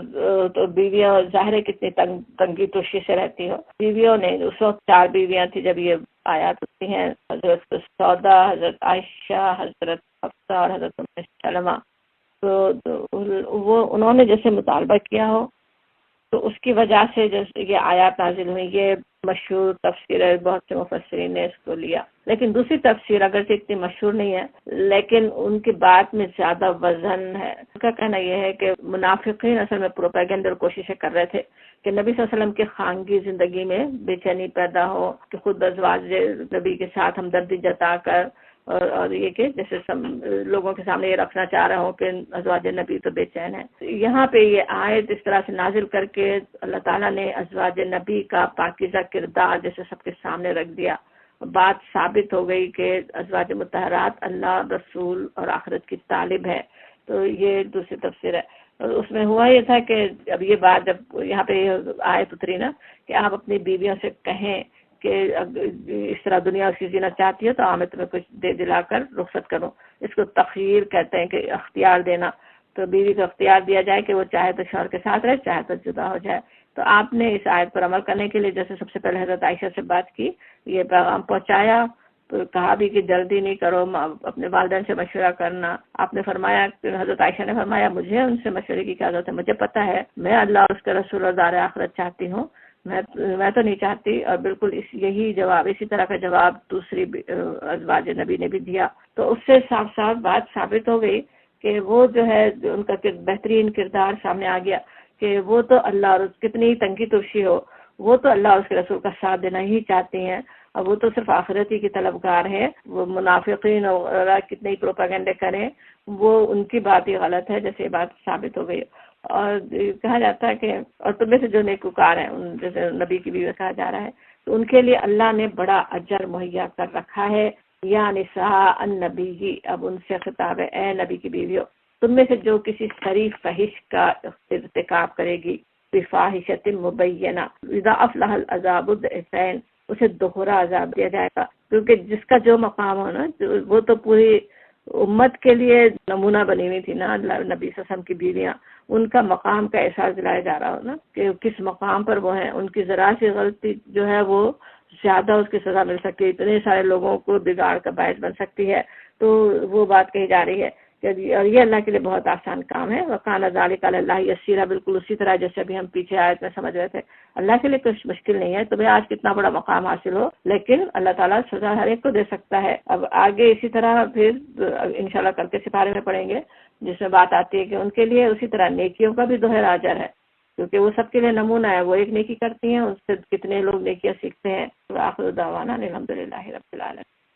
تو بیویاں ظاہر ہے کتنی تنگی توشی سے رہتی ہو۔ بیویوں نے اس وقت 4 بیویاں تھیں جب یہ آیات ہوتی ہیں، حضرت سودا، حضرت عائشہ، حضرت حفصہ اور حضرت ام سلمہ۔ تو وہ انہوں نے جیسے مطالبہ کیا ہو تو اس کی وجہ سے جیسے یہ آیات نازل ہوئی، یہ مشہور تفسیر ہے، بہت سے مفسرین نے اس کو لیا۔ لیکن دوسری تفسیر اگرچہ اتنی مشہور نہیں ہے لیکن ان کی بات میں زیادہ وزن ہے۔ ان کا کہنا یہ ہے کہ منافقین اصل میں پروپیگنڈا اور کوششیں کر رہے تھے کہ نبی صلی اللہ علیہ وسلم کی خانگی زندگی میں بے چینی پیدا ہو، کہ خود ازواج نبی کے ساتھ ہمدردی جتا کر اور یہ کہ جیسے لوگوں کے سامنے یہ رکھنا چاہ رہا ہوں کہ ازواج نبی تو بے چین ہے۔ یہاں پہ یہ آیت اس طرح سے نازل کر کے اللہ تعالیٰ نے ازواج نبی کا پاکیزہ کردار جیسے سب کے سامنے رکھ دیا۔ بات ثابت ہو گئی کہ ازواج مطہرات اللہ، رسول اور آخرت کی طالب ہے۔ تو یہ دوسری تفسیر ہے۔ اس میں ہوا یہ تھا کہ اب یہ بات جب یہاں پہ آیت اتری نا کہ آپ اپنی بیویوں سے کہیں کہ اس طرح دنیا اس کی زینت چاہتی ہے تو میں تمہیں کچھ دے دلا کر رخصت کروں، اس کو تخییر کہتے ہیں کہ اختیار دینا۔ تو بیوی کو اختیار دیا جائے کہ وہ چاہے تو شوہر کے ساتھ رہے، چاہے تو جدا ہو جائے۔ تو آپ نے اس آیت پر عمل کرنے کے لیے جیسے سب سے پہلے حضرت عائشہ سے بات کی، یہ پیغام پہنچایا، تو کہا بھی کہ جلدی نہیں کرو، اپنے والدین سے مشورہ کرنا۔ آپ نے فرمایا، حضرت عائشہ نے فرمایا مجھے ان سے مشورے کی کیا ضرورت ہے، مجھے پتہ ہے میں اللہ اور اس کے رسول اور دار آخرت چاہتی ہوں، میں تو نہیں چاہتی۔ اور بالکل یہی جواب، اسی طرح کا جواب دوسری ازواج نبی نے بھی دیا۔ تو اس سے صاف صاف بات ثابت ہو گئی کہ وہ جو ہے ان کا بہترین کردار سامنے آ گیا کہ وہ تو اللہ اور کتنی تنگی ترشی ہو، وہ تو اللہ اور اس کے رسول کا ساتھ دینا ہی چاہتی ہیں، اور وہ تو صرف آخرت ہی کی طلبگار ہے۔ وہ منافقین اور کتنے ہی پروپیگنڈے کریں، وہ ان کی بات ہی غلط ہے، جیسے یہ بات ثابت ہو گئی۔ اور کہا جاتا ہے کہ اور تم میں سے جو نیکوکار ہیں، جیسے نبی کی بیوی کہا جا رہا ہے، تو ان کے لیے اللہ نے بڑا اجر مہیا کر رکھا ہے۔ یا نساء النبی، اب ان سے خطاب ہے، اے نبی کی بیویوں، تم میں سے جو کسی صریح فحش کا ارتکاب کرے گی، بفاحشۃ مبینہ، یضاعف لها العذاب الضعفین، اسے دوہرا عذاب دیا جائے گا۔ کیونکہ جس کا جو مقام ہو نا، وہ تو پوری امت کے لیے نمونہ بنی ہوئی تھی نا، نبی صلی اللہ علیہ وسلم کی بیویاں، ان کا مقام کا احساس دلایا جا رہا ہو نا کہ کس مقام پر وہ ہیں، ان کی ذرا سی غلطی جو ہے وہ زیادہ اس کی سزا مل سکتی ہے، اتنے سارے لوگوں کو بگاڑ کا باعث بن سکتی ہے۔ تو وہ بات کہی جا رہی ہے اور یہ اللہ کے لیے بہت آسان کام ہے۔ وَقَانَ ذَلِكَ عَلَى اللَّهِ يَسِيرًا، بالکل اسی طرح جیسے ابھی ہم پیچھے آیت میں سمجھ رہے تھے، اللہ کے لیے کچھ مشکل نہیں ہے۔ تمہیں آج کتنا بڑا مقام حاصل ہو، لیکن اللہ تعالیٰ سزا ہر ایک کو دے سکتا ہے۔ اب آگے اسی طرح پھر انشاءاللہ کل کے سپارے میں پڑھیں گے، جس میں بات آتی ہے کہ ان کے لیے اسی طرح نیکیوں کا بھی دوہرا اجر ہے، کیونکہ وہ سب کے لیے نمونہ ہے۔ وہ ایک نیکی کرتی ہیں، اس سے کتنے لوگ نیکیاں سیکھتے ہیں۔ وآخر دعوانا الحمدللہ رب العالمین۔